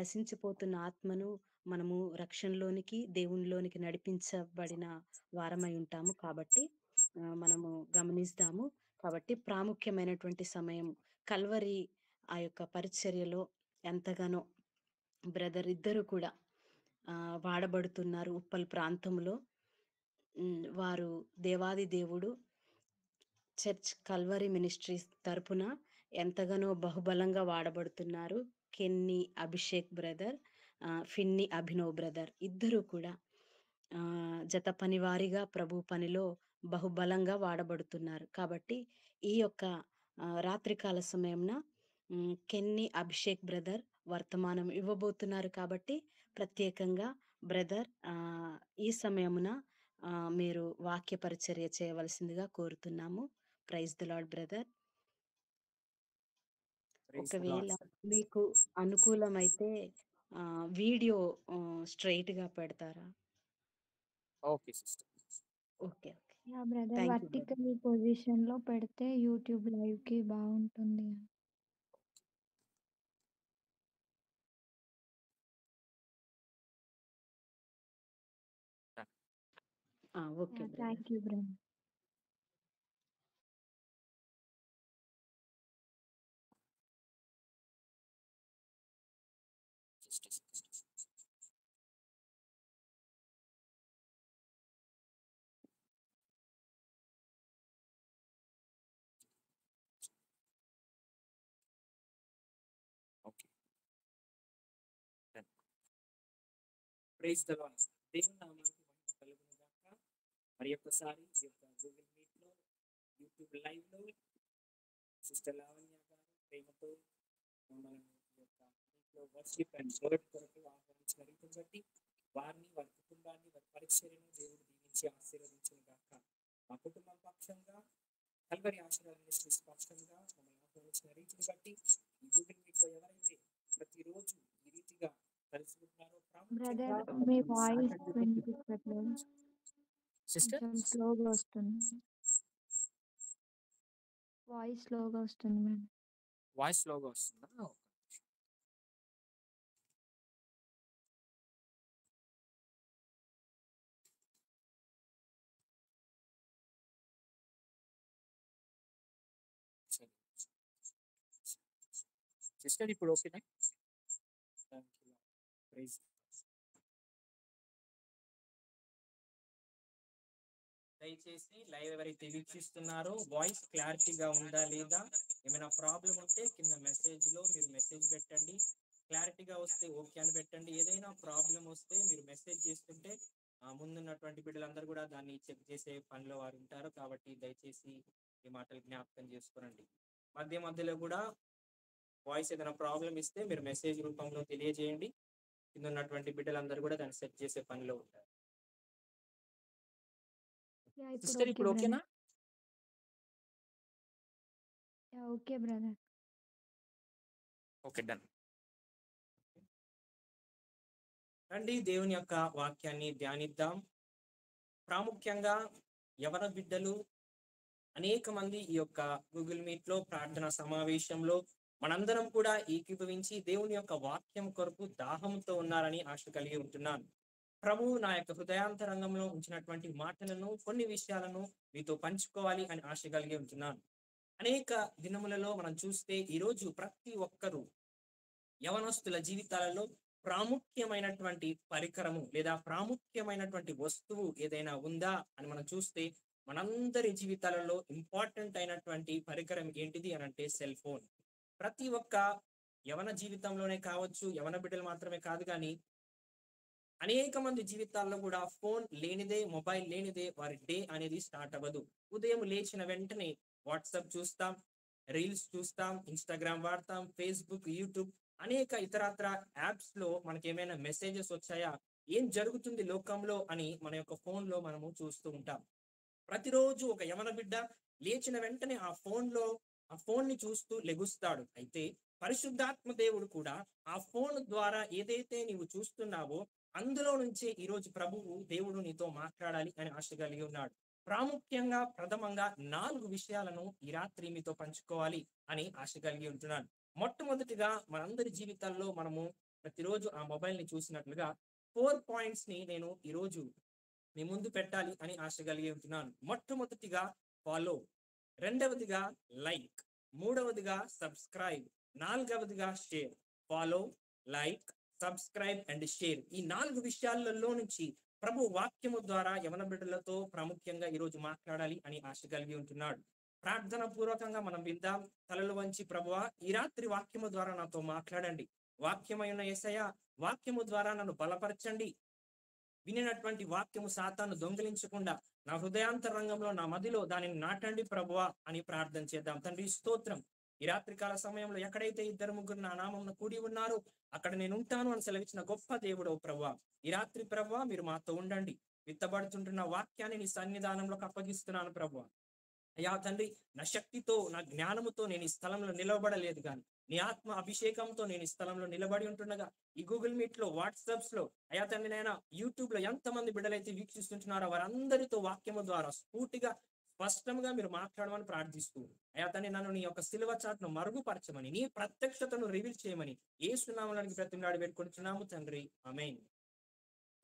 నశించిపోతున్న ఆత్మను మనము రక్షణలోనికి, దేవునిలోనికి నడిపించబడిన వారమై ఉంటాము. కాబట్టి మనము గమనిస్తాము. కాబట్టి ప్రాముఖ్యమైనటువంటి సమయం కల్వరి ఆ యొక్క పరిచర్యలో ఎంతగానో బ్రదర్ ఇద్దరు కూడా వాడబడుతున్నారు. ఉప్పల్ ప్రాంతంలో వారు దేవాది దేవుడు చర్చ్ కల్వరి మినిస్ట్రీస్ తరపున ఎంతగానో బహుబలంగా వాడబడుతున్నారు. Kenni Abhishek brother, Finny Abhinav brother ఇద్దరు కూడా జత పనివారిగా ప్రభు పనిలో బహుబలంగా వాడబడుతున్నారు. కాబట్టి ఈ యొక్క రాత్రికాల సమయంన కెన్ని అభిషేక్ బ్రదర్ వర్తమానం ఇవ్వబోతున్నారు. కాబట్టి ప్రత్యేకంగా బ్రదర్ ఈ సమయమున మీరు వాక్య పరిచర్య చేయవలసిందిగా కోరుతున్నాము. Praise the Lord brother. ఒకవేళ మీకు అనుకూలమైతే వీడియో స్ట్రైట్ గా పెడతారా? Okay sister. Okay. Yeah brother thank you brother. Vertical పొజిషన్‌లో పెడితే యూట్యూబ్ లైవ్‌కి బావుంటుంది. Okay yeah! Brother. Thank you brother. Just a second. Okay. Done. Praise the Lord. దేవుని నామానికి మహిమ కలుగును గాక. మరి ఒక్కసారి ఈ యొక్క గూగుల్ మీట్ లో యూట్యూబ్ లైవ్ లో సిస్టర్ లావణ్య గారు ప్రేమతో మమ్మల్ని ఈ యొక్క మీట్లో వర్షిప్ అండ్ వర్డ్ కొరకు ఆహ్వానించిన రీతిని బట్టి వారిని, వారి కుటుంబాన్ని, వారి పరిచర్యను దేవుడు దీవించి ఆశీర్వదించును గాక. మా కుటుంబం పక్షంగా కల్వరి ఆశీర్వాద మినిస్ట్రీస్ పక్షంగా మమ్మల్ని ఆహ్వానించిన రీతిని బట్టి ఈ గూగుల్ మీట్ లో ఎవరైతే ప్రతిరోజు ఈ రీతిగా కలుసుకుంటున్నారో ప్రాముఖ్యంగా బ్రదర్ మీ వాయిస్ సాటర్డే వినిపించట్లేదు. సిస్టర్ కొంచెం స్లోగా వస్తుంది. వాయిస్ స్లోగా వస్తుంది మేడం. వాయిస్ స్లోగా వస్తుందా? సరే సిస్టర్ ఇప్పుడు ఓకేనా? Thank you. ప్రైజ్. దయచేసి లైవ్ ఎవరైతే వీక్షిస్తున్నారో వాయిస్ క్లారిటీగా ఉందా లేదా, ఏమైనా ప్రాబ్లం ఉంటే కింద మెసేజ్ లో మీరు మెసేజ్ పెట్టండి. క్లారిటీగా వస్తే ఓకే అని పెట్టండి. ఏదైనా ప్రాబ్లం వస్తే మీరు మెసేజ్ చేస్తుంటే ముందున్నటువంటి బిడ్డలందరూ కూడా దాన్ని చెక్ చేసే పనిలో వారు ఉంటారు. కాబట్టి దయచేసి ఈ మాటలు జ్ఞాపకం చేసుకోనండి. మధ్య మధ్యలో కూడా వాయిస్ ఏదైనా ప్రాబ్లం ఇస్తే మీరు మెసేజ్ రూపంలో తెలియజేయండి. కింద ఉన్నటువంటి బిడ్డలందరూ కూడా దాన్ని సెట్ చేసే పనిలో ఉంటారు. యాహ్! సిస్టర్ ఓకే ఇప్పుడు బ్రదర్. ఓకేనా? Yeah! Okay brother. Okay done. రండి దేవుని యొక్క వాక్యాన్ని ధ్యానిద్దాం. ప్రాముఖ్యంగా యవన బిడ్డలు అనేక మంది ఈ యొక్క గూగుల్ మీట్ లో ప్రార్థన సమావేశంలో మనందరం కూడా ఏకీభవించి దేవుని యొక్క వాక్యం కొరకు దాహంతో ఉన్నారని ఆశ కలిగి ఉంటున్నాను. ప్రభువు నా యొక్క హృదయాంతరంగంలో ఉంచినటువంటి మాటలను, కొన్ని విషయాలను మీతో పంచుకోవాలి అని ఆశ కలిగి ఉంటున్నాను. అనేక దినములలో మనం చూస్తే ఈరోజు ప్రతి ఒక్కరూ యవనస్తుల జీవితాలలో ప్రాముఖ్యమైనటువంటి పరికరము లేదా ప్రాముఖ్యమైనటువంటి వస్తువు ఏదైనా ఉందా అని మనం చూస్తే మనందరి జీవితాలలో ఇంపార్టెంట్ అయినటువంటి పరికరం ఏంటిది అని అంటే సెల్ ఫోన్. ప్రతి ఒక్క యవన జీవితంలోనే కావచ్చు, యవన బిడ్డలు మాత్రమే కాదు కానీ అనేక మంది జీవితాల్లో కూడా ఫోన్ లేనిదే, మొబైల్ లేనిదే వారి డే అనేది స్టార్ట్ అవ్వదు. ఉదయం లేచిన వెంటనే వాట్సాప్ చూస్తాం, రీల్స్ చూస్తాం, ఇన్స్టాగ్రామ్ వాడతాం, ఫేస్బుక్, యూట్యూబ్ అనేక ఇతరత్ర యాప్స్ లో మనకి ఏమైనా మెసేజెస్ వచ్చాయా, ఏం జరుగుతుంది లోకంలో అని మన యొక్క ఫోన్ లో మనము చూస్తూ ఉంటాం. ప్రతిరోజు ఒక యవన బిడ్డ లేచిన వెంటనే ఆ ఫోన్ ని చూస్తూ లెగుస్తాడు. అయితే పరిశుద్ధాత్మ దేవుడు కూడా ఆ ఫోన్ ద్వారా ఏదైతే నీవు చూస్తున్నావో అందులో నుంచే ఈరోజు ప్రభువు దేవుడు నీతో మాట్లాడాలి అని ఆశ కలిగి ఉన్నాడు. ప్రాముఖ్యంగా ప్రథమంగా 4 విషయాలను ఈ రాత్రి మీతో పంచుకోవాలి అని ఆశ కలిగి ఉంటున్నాను. మొట్టమొదటిగా మనందరి జీవితాల్లో మనము ప్రతిరోజు ఆ మొబైల్ ని చూసినట్లుగా 4 పాయింట్స్ ని నేను ఈరోజు మీ ముందు పెట్టాలి అని ఆశ కలిగి ఉంటున్నాను. మొట్టమొదటిగా ఫాలో, రెండవదిగా లైక్, మూడవదిగా సబ్స్క్రైబ్, నాలుగవదిగా share. Follow, like, subscribe and share. ఈ 4 విషయాలలో నుంచి ప్రభు వాక్యము ద్వారా యవన బిడ్డలతో ప్రాముఖ్యంగా ఈరోజు మాట్లాడాలి అని ఆశ కలిగి ఉంటున్నాడు. ప్రార్థన పూర్వకంగా మనం విందాం. తలలు వంచి ప్రభువా ఈ రాత్రి వాక్యము ద్వారా నాతో మాట్లాడండి. వాక్యమైన యేసయ్య వాక్యము ద్వారా నన్ను బలపరచండి. వినినటువంటి వాక్యము సాతాను దొంగిలించకుండా నా హృదయాంతరంగంలో, నా మదిలో దానిని నాటండి ప్రభువా అని ప్రార్థన చేద్దాం. తండ్రి స్తోత్రం. ఈ రాత్రికాల సమయంలో ఎక్కడైతే 2-3 నా నామమున కూడి ఉన్నారో అక్కడ నేను ఉంటాను అని సెలవిచ్చిన గొప్ప దేవుడు ప్రభువా, ఈ రాత్రి ప్రభువా మీరు మాతో ఉండండి. విత్తబడుతుంటున్న వాక్యాన్ని నీ సన్నిధానంలోకి అప్పగిస్తున్నాను ప్రభువా. అయ్యా తండ్రి, నా శక్తితో నా జ్ఞానముతో నేను ఈ స్థలంలో నిలబడలేదు, కానీ నీ ఆత్మ అభిషేకంతో నేను ఈ స్థలంలో నిలబడి ఉంటుండగా ఈ గూగుల్ మీట్ లో, వాట్సాప్స్ లో, అయ్యా తండ్రి నాయన యూట్యూబ్ లో ఎంతమంది బిడ్డలైతే వీక్షిస్తుంటున్నారో వారందరితో వాక్యము ద్వారా స్ఫూర్తిగా స్పష్టంగా మీరు మాట్లాడమని ప్రార్థిస్తూ, అయ్యా తండ్రి నన్ను నీ యొక్క సిలువ చాటును మరుగుపరచమని, నీ ప్రత్యక్షతను రివీల్ చేయమని యేసునామములో బ్రతిమలాడి పెట్టుకుంటున్నాము తండ్రి, ఆమేన్.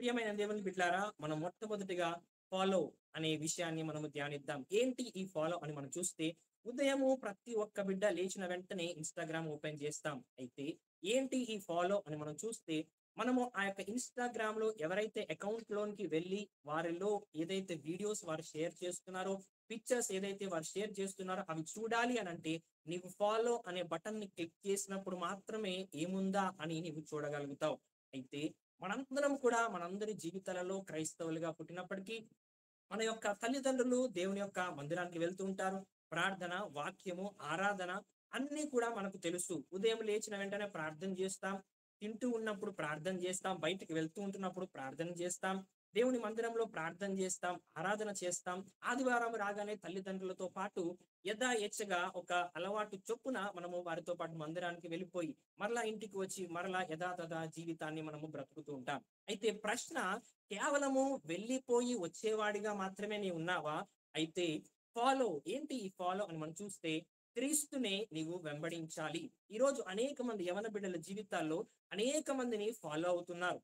ప్రియమైన దేవుని బిడ్డలారా, మనం మొట్టమొదటిగా ఫాలో అనే విషయాన్ని మనము ధ్యానిద్దాం. ఏంటి ఈ ఫాలో అని మనం చూస్తే, ఉదయము ప్రతి ఒక్క బిడ్డ లేచిన వెంటనే ఇన్స్టాగ్రామ్ ఓపెన్ చేస్తాం. అయితే ఏంటి ఈ ఫాలో అని మనం చూస్తే, మనము ఆ యొక్క ఇన్స్టాగ్రామ్ లో ఎవరైతే అకౌంట్ లోనికి వెళ్ళి వారిలో ఏదైతే వీడియోస్ వారు షేర్ చేస్తున్నారో, పిక్చర్స్ ఏదైతే వారు షేర్ చేస్తున్నారో అవి చూడాలి అని అంటే నీవు ఫాలో అనే బటన్ ని క్లిక్ చేసినప్పుడు మాత్రమే ఏముందా అని నీవు చూడగలుగుతావు. అయితే మనందరం కూడా మనందరి జీవితాలలో క్రైస్తవులుగా పుట్టినప్పటికీ మన యొక్క తల్లిదండ్రులు దేవుని యొక్క మందిరానికి వెళ్తూ ఉంటారు. ప్రార్థన, వాక్యము, ఆరాధన అన్ని కూడా మనకు తెలుసు. ఉదయం లేచిన వెంటనే ప్రార్థన చేస్తాం, తింటూ ఉన్నప్పుడు ప్రార్థన చేస్తాం, బయటికి వెళ్తూ ఉంటున్నప్పుడు ప్రార్థన చేస్తాం, దేవుని మందిరంలో ప్రార్థన చేస్తాం, ఆరాధన చేస్తాం. ఆదివారం రాగానే తల్లిదండ్రులతో పాటు యథాయేచ్ఛగా ఒక అలవాటు చొప్పున మనము వారితో పాటు మందిరానికి వెళ్ళిపోయి మరలా ఇంటికి వచ్చి మరలా యథాతథ జీవితాన్ని మనము బ్రతుకుతూ ఉంటాం. అయితే ప్రశ్న, కేవలము వెళ్ళిపోయి వచ్చేవాడిగా మాత్రమే నీవు ఉన్నావా? అయితే ఫాలో ఏంటి ఈ ఫాలో అని మనం చూస్తే, క్రీస్తునే నీవు వెంబడించాలి. ఈరోజు అనేక మంది యవన బిడ్డల జీవితాల్లో అనేక మందిని ఫాలో అవుతున్నారు.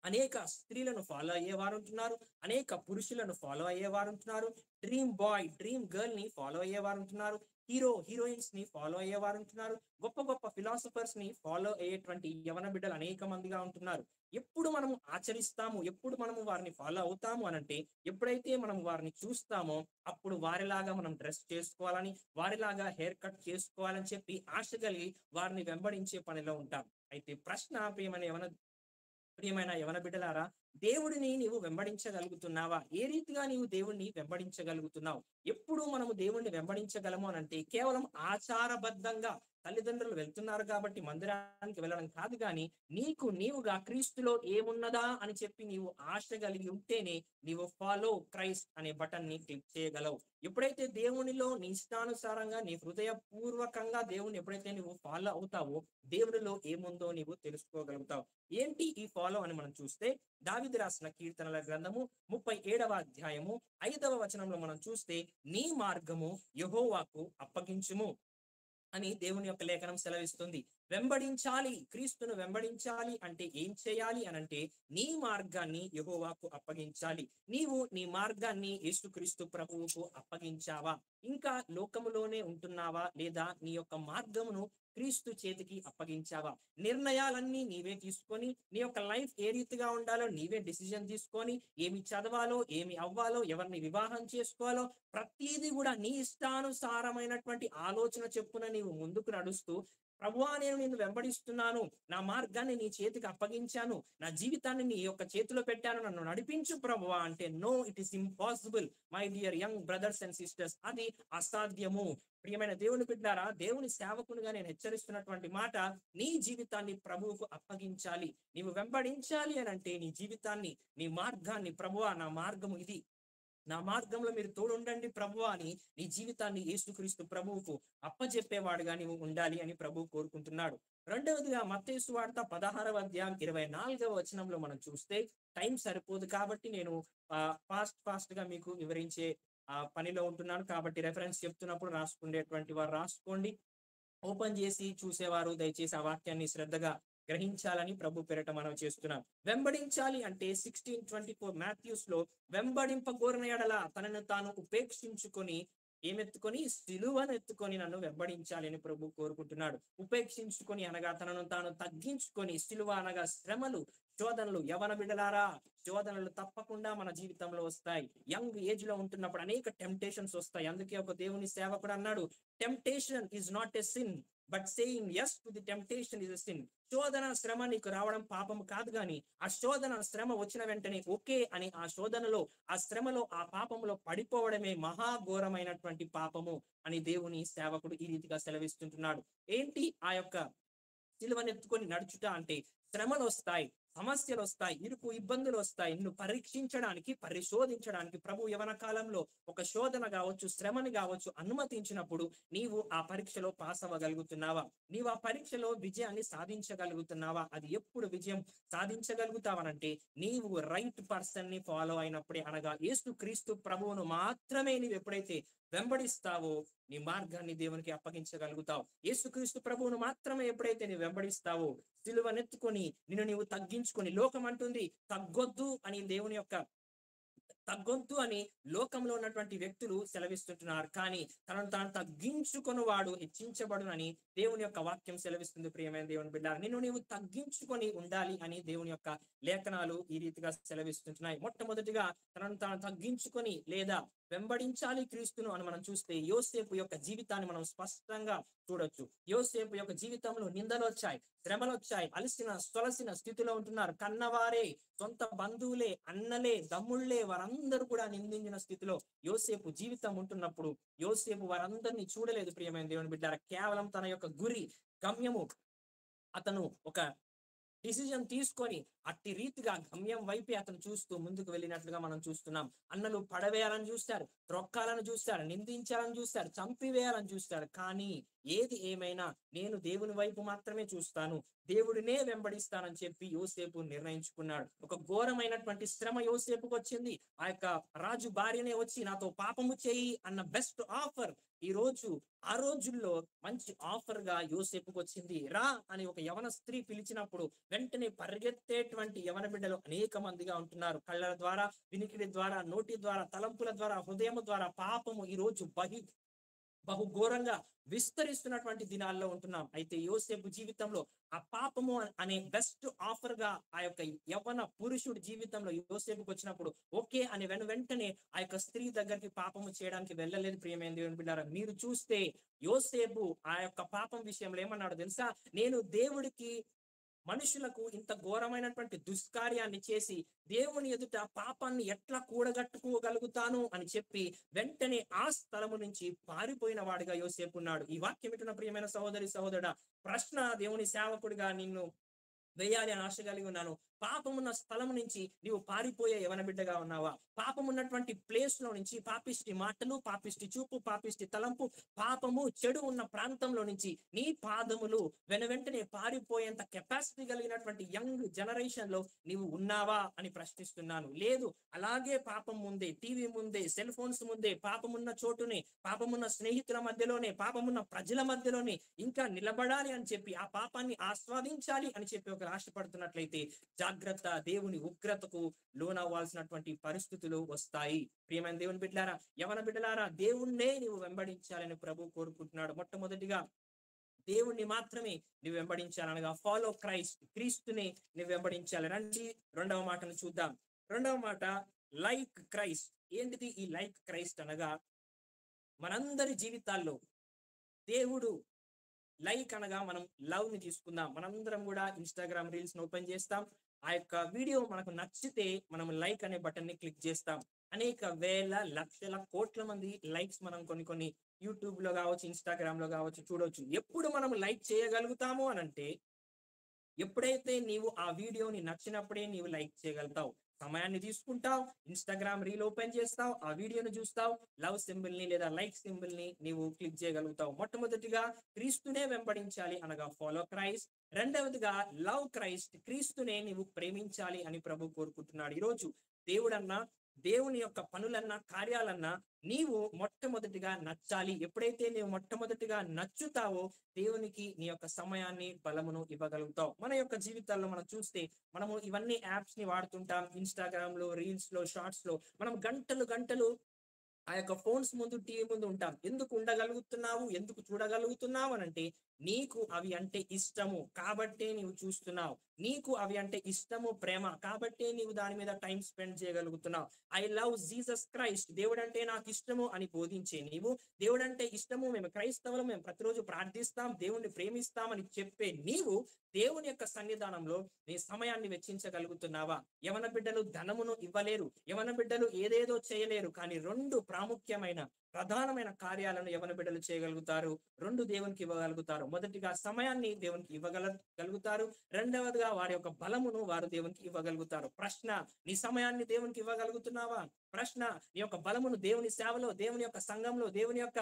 అనేక స్త్రీలను ఫాలో అయ్యేవారు ఉంటున్నారు, అనేక పురుషులను ఫాలో అయ్యేవారు ఉంటున్నారు, డ్రీమ్ బాయ్, డ్రీమ్ గర్ల్ ని ఫాలో అయ్యేవారు ఉంటున్నారు, హీరోయిన్స్ ని ఫాలో అయ్యేవారు ఉంటున్నారు, గొప్ప గొప్ప ఫిలాసఫర్స్ ని ఫాలో అయ్యేటువంటి యవన బిడ్డలు అనేక మందిగా ఉంటున్నారు. ఎప్పుడు మనము ఆచరిస్తాము, ఎప్పుడు మనము వారిని ఫాలో అవుతాము అనంటే, ఎప్పుడైతే మనం వారిని చూస్తామో అప్పుడు వారిలాగా మనం డ్రెస్ చేసుకోవాలని, వారిలాగా హెయిర్ కట్ చేసుకోవాలని చెప్పి ఆశ కలిగి వారిని వెంబడించే పనిలో ఉంటాం. అయితే ప్రశ్న, ప్రియమైన యవన బిడ్డలారా, దేవుడిని నీవు వెంబడించగలుగుతున్నావా? ఏ రీతిగా నీవు దేవుణ్ణి వెంబడించగలుగుతున్నావు? ఎప్పుడు మనము దేవుణ్ణి వెంబడించగలము అనంటే కేవలం ఆచారబద్ధంగా తల్లిదండ్రులు వెళ్తున్నారు కాబట్టి మందిరానికి వెళ్ళడం కాదు, కానీ నీవుగా క్రీస్తులో ఏమున్నదా అని చెప్పి నీవు ఆశ కలిగి ఉంటేనే నీవు ఫాలో క్రైస్ట్ అనే బటన్ ని క్లిక్ చేయగలవు. ఎప్పుడైతే దేవునిలో నీ ఇష్టానుసారంగా నీ హృదయపూర్వకంగా దేవుని ఎప్పుడైతే నువ్వు ఫాలో అవుతావో, దేవునిలో ఏముందో నీవు తెలుసుకోగలుగుతావు. ఏంటి ఈ ఫాలో అని మనం చూస్తే, దావీదు రాసిన కీర్తనల గ్రంథము 37వ అధ్యాయము 5వ వచనంలో మనం చూస్తే, నీ మార్గము యెహోవాకు అప్పగించుము అని దేవుని యొక్క లేఖనం సెలవిస్తుంది. వెంబడించాలి, క్రీస్తును వెంబడించాలి అంటే ఏం చేయాలి అనంటే నీ మార్గాన్ని యెహోవాకు అప్పగించాలి. నీవు నీ మార్గాన్ని యేసుక్రీస్తు ప్రభువుకు అప్పగించావా? ఇంకా లోకములోనే ఉంటున్నావా? లేదా నీ యొక్క మార్గమును క్రీస్తు చేతికి అప్పగించావా? నిర్ణయాలన్నీ నీవే తీసుకొని, నీ యొక్క లైఫ్ ఏ రీతిగా ఉండాలో నీవే డిసిజన్ తీసుకొని, ఏమి చదవాలో, ఏమి అవ్వాలో, ఎవరిని వివాహం చేసుకోవాలో ప్రతిదీ కూడా నీ ఇష్టానుసారమైనటువంటి ఆలోచన చెప్పున నీవు ముందుకు నడుస్తూ, ప్రభువా నేను నిన్ను వెంబడిస్తున్నాను, నా మార్గాన్ని నీ చేతికి అప్పగించాను, నా జీవితాన్ని నీ యొక్క చేతిలో పెట్టాను, నన్ను నడిపించు ప్రభువా అంటే, no, it is impossible my dear young brothers and sisters. అది అసాధ్యము. ప్రియమైన దేవుని బిడ్డారా, దేవుని సేవకునిగా నేను హెచ్చరిస్తున్నటువంటి మాట, నీ జీవితాన్ని ప్రభువుకు అప్పగించాలి. నీవు వెంబడించాలి అని అంటే నీ జీవితాన్ని, నీ మార్గాన్ని, ప్రభువా నా మార్గము ఇది, నా మార్గంలో మీరు తోడుండండి ప్రభువా అని నీ జీవితాన్ని యేసుక్రీస్తు ప్రభువుకు అప్పజెప్పేవాడుగా నీవు ఉండాలి అని ప్రభువు కోరుకుంటున్నాడు. రెండవదిగా మత్తయి సువార్త 16వ అధ్యాయం 24వ వచనంలో మనం చూస్తే, టైం సరిపోదు కాబట్టి నేను ఫాస్ట్ గా మీకు వివరించే పనిలో ఉంటున్నాను. కాబట్టి రెఫరెన్స్ చెప్తున్నప్పుడు రాసుకునేటువంటి వారు రాసుకోండి. ఓపెన్ చేసి చూసేవారు దయచేసి ఆ వాక్యాన్ని శ్రద్ధగా గ్రహించాలని ప్రభు పేరట మనం చేస్తున్నాం. వెంబడించాలి అంటే 16:24 మాథ్యూస్ లో, వెంబడింపగోరిన యెడల తనను తాను ఉపేక్షించుకొని, ఏమెత్తుకొని, సిలువను ఎత్తుకొని నన్ను వెంబడించాలి అని ప్రభు కోరుకుంటున్నాడు. ఉపేక్షించుకొని అనగా తనను తాను తగ్గించుకొని, సిలువ అనగా శ్రమలు, శోధనలు. యవన బిడ్డలారా, శోధనలు తప్పకుండా మన జీవితంలో వస్తాయి. యంగ్ ఏజ్ లో ఉంటున్నప్పుడు అనేక టెంప్టేషన్స్ వస్తాయి. అందుకే ఒక దేవుని సేవకుడు అన్నాడు, temptation is not a sin, but saying yes to the temptation is a sin. శోధన, శ్రమ నీకు రావడం పాపము కాదు, గాని ఆ శోధన, శ్రమ వచ్చిన వెంటనే ఓకే అని ఆ శోధనలో, ఆ శ్రమలో, ఆ పాపములో పడిపోవడమే మహాఘోరమైనటువంటి పాపము అని దేవుని సేవకుడు ఈ రీతిగా సెలవిస్తుంటున్నాడు. ఏంటి ఆ యొక్క సిలువనెత్తుకొని నడుచుట అంటే, శ్రమలు వస్తాయి, సమస్యలు వస్తాయి, ఇరుకు ఇబ్బందులు వస్తాయి. నిన్ను పరీక్షించడానికి, పరిశోధించడానికి ప్రభు యవన కాలంలో ఒక శోధన కావచ్చు, శ్రమని కావచ్చు అనుమతించినప్పుడు నీవు ఆ పరీక్షలో పాస్ అవ్వగలుగుతున్నావా? నీవు ఆ పరీక్షలో విజయాన్ని సాధించగలుగుతున్నావా? అది ఎప్పుడు విజయం సాధించగలుగుతావనంటే నీవు రైట్ పర్సన్ ని ఫాలో అయినప్పుడే, అనగా యేసు క్రీస్తు ప్రభువును మాత్రమే నీవు ఎప్పుడైతే వెంబడిస్తావో నీ మార్గాన్ని దేవునికి అప్పగించగలుగుతావు. యేసుక్రీస్తు ప్రభువును మాత్రమే ఎప్పుడైతే నీవు వెంబడిస్తావో, సిలువనెత్తుకొని నిన్ను నీవు తగ్గించుకొని, లోకం అంటుంది తగ్గొద్దు అని, దేవుని యొక్క తగ్గొద్దు అని లోకంలో ఉన్నటువంటి వ్యక్తులు సెలవిస్తుంటున్నారు. కానీ తనను తాను తగ్గించుకొని వాడు హెచ్చించబడునని దేవుని యొక్క వాక్యం సెలవిస్తుంది. ప్రియమైన దేవుని బిడ్డ, నిన్ను నీవు తగ్గించుకొని ఉండాలి అని దేవుని యొక్క లేఖనాలు ఈ రీతిగా సెలవిస్తుంటున్నాయి. మొట్టమొదటిగా తనను తాను తగ్గించుకొని లేదా వెంబడించాలి క్రీస్తును అని మనం చూస్తే యోసేపు యొక్క జీవితాన్ని మనం స్పష్టంగా చూడొచ్చు. యోసేపు యొక్క జీవితంలో నిందలు వచ్చాయి, శ్రమలు వచ్చాయి, అలసిన సొలసిన స్థితిలో ఉంటున్నారు. కన్నవారే, సొంత బంధువులే, అన్నలే, దమ్ముళ్లే వారందరూ కూడా నిందించిన స్థితిలో యోసేపు జీవితం ఉంటున్నప్పుడు యోసేపు వారందరినీ చూడలేదు. ప్రియమైన దేవుని బిడ్డారా, కేవలం తన యొక్క గురి, గమ్యము, అతను ఒక డిసిజన్ తీసుకొని అట్టి రీతిగా గమ్యం వైపే అతను చూస్తూ ముందుకు వెళ్ళినట్లుగా మనం చూస్తున్నాం. అన్నలు పడవేయాలని చూస్తారు, త్రొక్కాలని చూస్తారు, నిందించాలని చూస్తారు, చంపివేయాలని చూస్తారు. కానీ ఏది ఏమైనా నేను దేవుని వైపు మాత్రమే చూస్తాను, దేవుడినే వెంబడిస్తానని చెప్పి యోసేపు నిర్ణయించుకున్నాడు. ఒక ఘోరమైనటువంటి శ్రమ యోసేపుకు వచ్చింది. ఆ యొక్క రాజు భార్యనే వచ్చి నాతో పాపము చేయి అన్న బెస్ట్ ఆఫర్ ఈ రోజు ఆ రోజుల్లో మంచి ఆఫర్ గా యోసేపుకు వచ్చింది. రా అని ఒక యవన స్త్రీ పిలిచినప్పుడు వెంటనే పరిగెత్తేటువంటి యవన బిడ్డలు అనేక మందిగా ఉంటున్నారు. కళ్ళ ద్వారా, వినికిడి ద్వారా, నోటి ద్వారా, తలంపుల ద్వారా, హృదయం ద్వారా పాపము ఈ రోజు బహు ఘోరంగా విస్తరిస్తున్నటువంటి దినాల్లో ఉంటున్నాం. అయితే యోసేపు జీవితంలో ఆ పాపము అనే బెస్ట్ ఆఫర్ గా ఆ యొక్క యవ్వన పురుషుడి జీవితంలో యోసేపుకి వచ్చినప్పుడు ఓకే అని వెంటనే ఆ యొక్క స్త్రీ దగ్గరికి పాపము చేయడానికి వెళ్ళలేదు. ప్రియమైన దేవుని బిడ్డారా, మీరు చూస్తే యోసేపు ఆ యొక్క పాపం విషయంలో ఏమన్నాడు తెలుసా? నేను దేవుడికి, మనుషులకు ఇంత ఘోరమైనటువంటి దుష్కార్యాన్ని చేసి దేవుని ఎదుట పాపాన్ని ఎట్లా కూడగట్టుకోగలుగుతాను అని చెప్పి వెంటనే ఆ స్థలము నుంచి పారిపోయిన వాడిగా యోసేపు ఉన్నాడు. ఈ వాక్యం వింటున్న ప్రియమైన సహోదరి సహోదరుడా, ప్రశ్న దేవుని సేవకుడిగా నిన్ను వేయాలి అని ఆశ కలిగి ఉన్నాను. పాపమున్న స్థలం నుంచి నీవు పారిపోయే యవన బిడ్డగా ఉన్నావా? పాపమున్నటువంటి ప్లేస్ లో నుంచి, పాపిష్టి మాటలు, పాపిష్టి చూపు, పాపిష్టి తలంపు, పాపము, చెడు ఉన్న ప్రాంతంలో నుంచి నీ పాదములు వెంటనే పారిపోయేంత కెపాసిటీ కలిగినటువంటి యంగ్ జనరేషన్ లో నీవు ఉన్నావా అని ప్రశ్నిస్తున్నాను. లేదు, అలాగే పాపం ముందే, టీవీ ముందే, సెల్ ఫోన్స్ ముందే, పాపమున్న చోటునే, పాపమున్న స్నేహితుల మధ్యలోనే, పాపమున్న ప్రజల మధ్యలోనే ఇంకా నిలబడాలి అని చెప్పి, ఆ పాపాన్ని ఆస్వాదించాలి అని చెప్పి ఒక ఆశపడుతున్నట్లయితే జాగ్రత్త, దేవుని ఉగ్రతకు లోనవ్వాల్సినటువంటి పరిస్థితులు వస్తాయి. ప్రియమైన దేవుని బిడ్డలారా, యవన బిడ్డలారా, దేవుణ్ణే నీవు వెంబడించాలని ప్రభు కోరుకుంటున్నాడు. మొట్టమొదటిగా దేవుణ్ణి మాత్రమే నువ్వు వెంబడించాలనగా ఫాలో క్రైస్ట్, క్రీస్తుని నువ్వు వెంబడించాలి. రండి రెండవ మాటను చూద్దాం. రెండవ మాట లైక్ క్రైస్ట్. ఏంటిది ఈ లైక్ క్రైస్ట్ అనగా? మనందరి జీవితాల్లో దేవుడు లైక్ అనగా మనం లవ్ ని తీసుకుందాం. మనందరం కూడా ఇన్స్టాగ్రామ్ రీల్స్ ని ఓపెన్ చేస్తాం. ఆ యొక్క వీడియో మనకు నచ్చితే మనం లైక్ అనే బటన్ ని క్లిక్ చేస్తాం. అనేక వేల, లక్షల, కోట్ల మంది లైక్స్ మనం కొన్ని యూట్యూబ్ లో కావచ్చు, ఇన్స్టాగ్రామ్ లో కావచ్చు చూడవచ్చు. ఎప్పుడు మనం లైక్ చేయగలుగుతాము అనంటే ఎప్పుడైతే నీవు ఆ వీడియోని నచ్చినప్పుడే నీవు లైక్ చేయగలుగుతావు. సమయాన్ని తీసుకుంటావు, ఇన్స్టాగ్రామ్ రీల్ ఓపెన్ చేస్తావు, ఆ వీడియోని చూస్తావు, లవ్ సింబల్ ని లేదా లైక్ సింబల్ ని నీవు క్లిక్ చేయగలుగుతావు. మొట్టమొదటిగా క్రీస్తునే వెంబడించాలి అనగా ఫాలో క్రైస్ట్. రెండవదిగా లవ్ క్రైస్ట్, క్రీస్తునే నీవు ప్రేమించాలి అని ప్రభు కోరుకుంటున్నాడు. ఈరోజు దేవుడన్నా, దేవుని యొక్క పనులన్నా, కార్యాలన్నా నీవు మొట్టమొదటిగా నచ్చాలి. ఎప్పుడైతే నీవు మొట్టమొదటిగా నచ్చుతావో దేవునికి నీ యొక్క సమయాన్ని, బలమును ఇవ్వగలుగుతావు. మన యొక్క జీవితాల్లో మనం చూస్తే మనము ఇవన్నీ యాప్స్ ని వాడుతుంటాం. ఇన్స్టాగ్రామ్ లో, రీల్స్ లో, షార్ట్స్ లో మనం గంటలు ఆ యొక్క ఫోన్స్ ముందు, టీవీ ముందు ఉంటాం. ఎందుకు ఉండగలుగుతున్నావు, ఎందుకు చూడగలుగుతున్నావు అనంటే నీకు అవి అంటే ఇష్టము కాబట్టే నీవు చూస్తున్నావు. నీకు అవి అంటే ఇష్టము, ప్రేమ కాబట్టే నీవు దాని మీద టైం స్పెండ్ చేయగలుగుతున్నావు. ఐ లవ్ జీసస్ క్రైస్ట్, దేవుడంటే నాకు ఇష్టము అని బోధించే నీవు, దేవుడంటే ఇష్టము, మేము క్రైస్తవులు, మేము ప్రతిరోజు ప్రార్థిస్తాం, దేవుణ్ణి ప్రేమిస్తామని చెప్పే నీవు దేవుని యొక్క సన్నిధానంలో నీ సమయాన్ని వెచ్చించగలుగుతున్నావా? యవన బిడ్డలు ధనమును ఇవ్వలేరు, యవన బిడ్డలు ఏదేదో చేయలేరు. కానీ రెండు ప్రాముఖ్యమైన ప్రధానమైన కార్యాలను యవన బిడ్డలు చేయగలుగుతారు. 2 దేవునికి ఇవ్వగలుగుతారు. మొదటిగా సమయాన్ని దేవునికి ఇవ్వగలుగుతారు. రెండవదిగా వారి యొక్క బలమును వారు దేవునికి ఇవ్వగలుగుతారు. ప్రశ్న, నీ సమయాన్ని దేవునికి ఇవ్వగలుగుతున్నావా? ప్రశ్న, నీ యొక్క బలమును దేవుని సేవలో, దేవుని యొక్క సంఘంలో, దేవుని యొక్క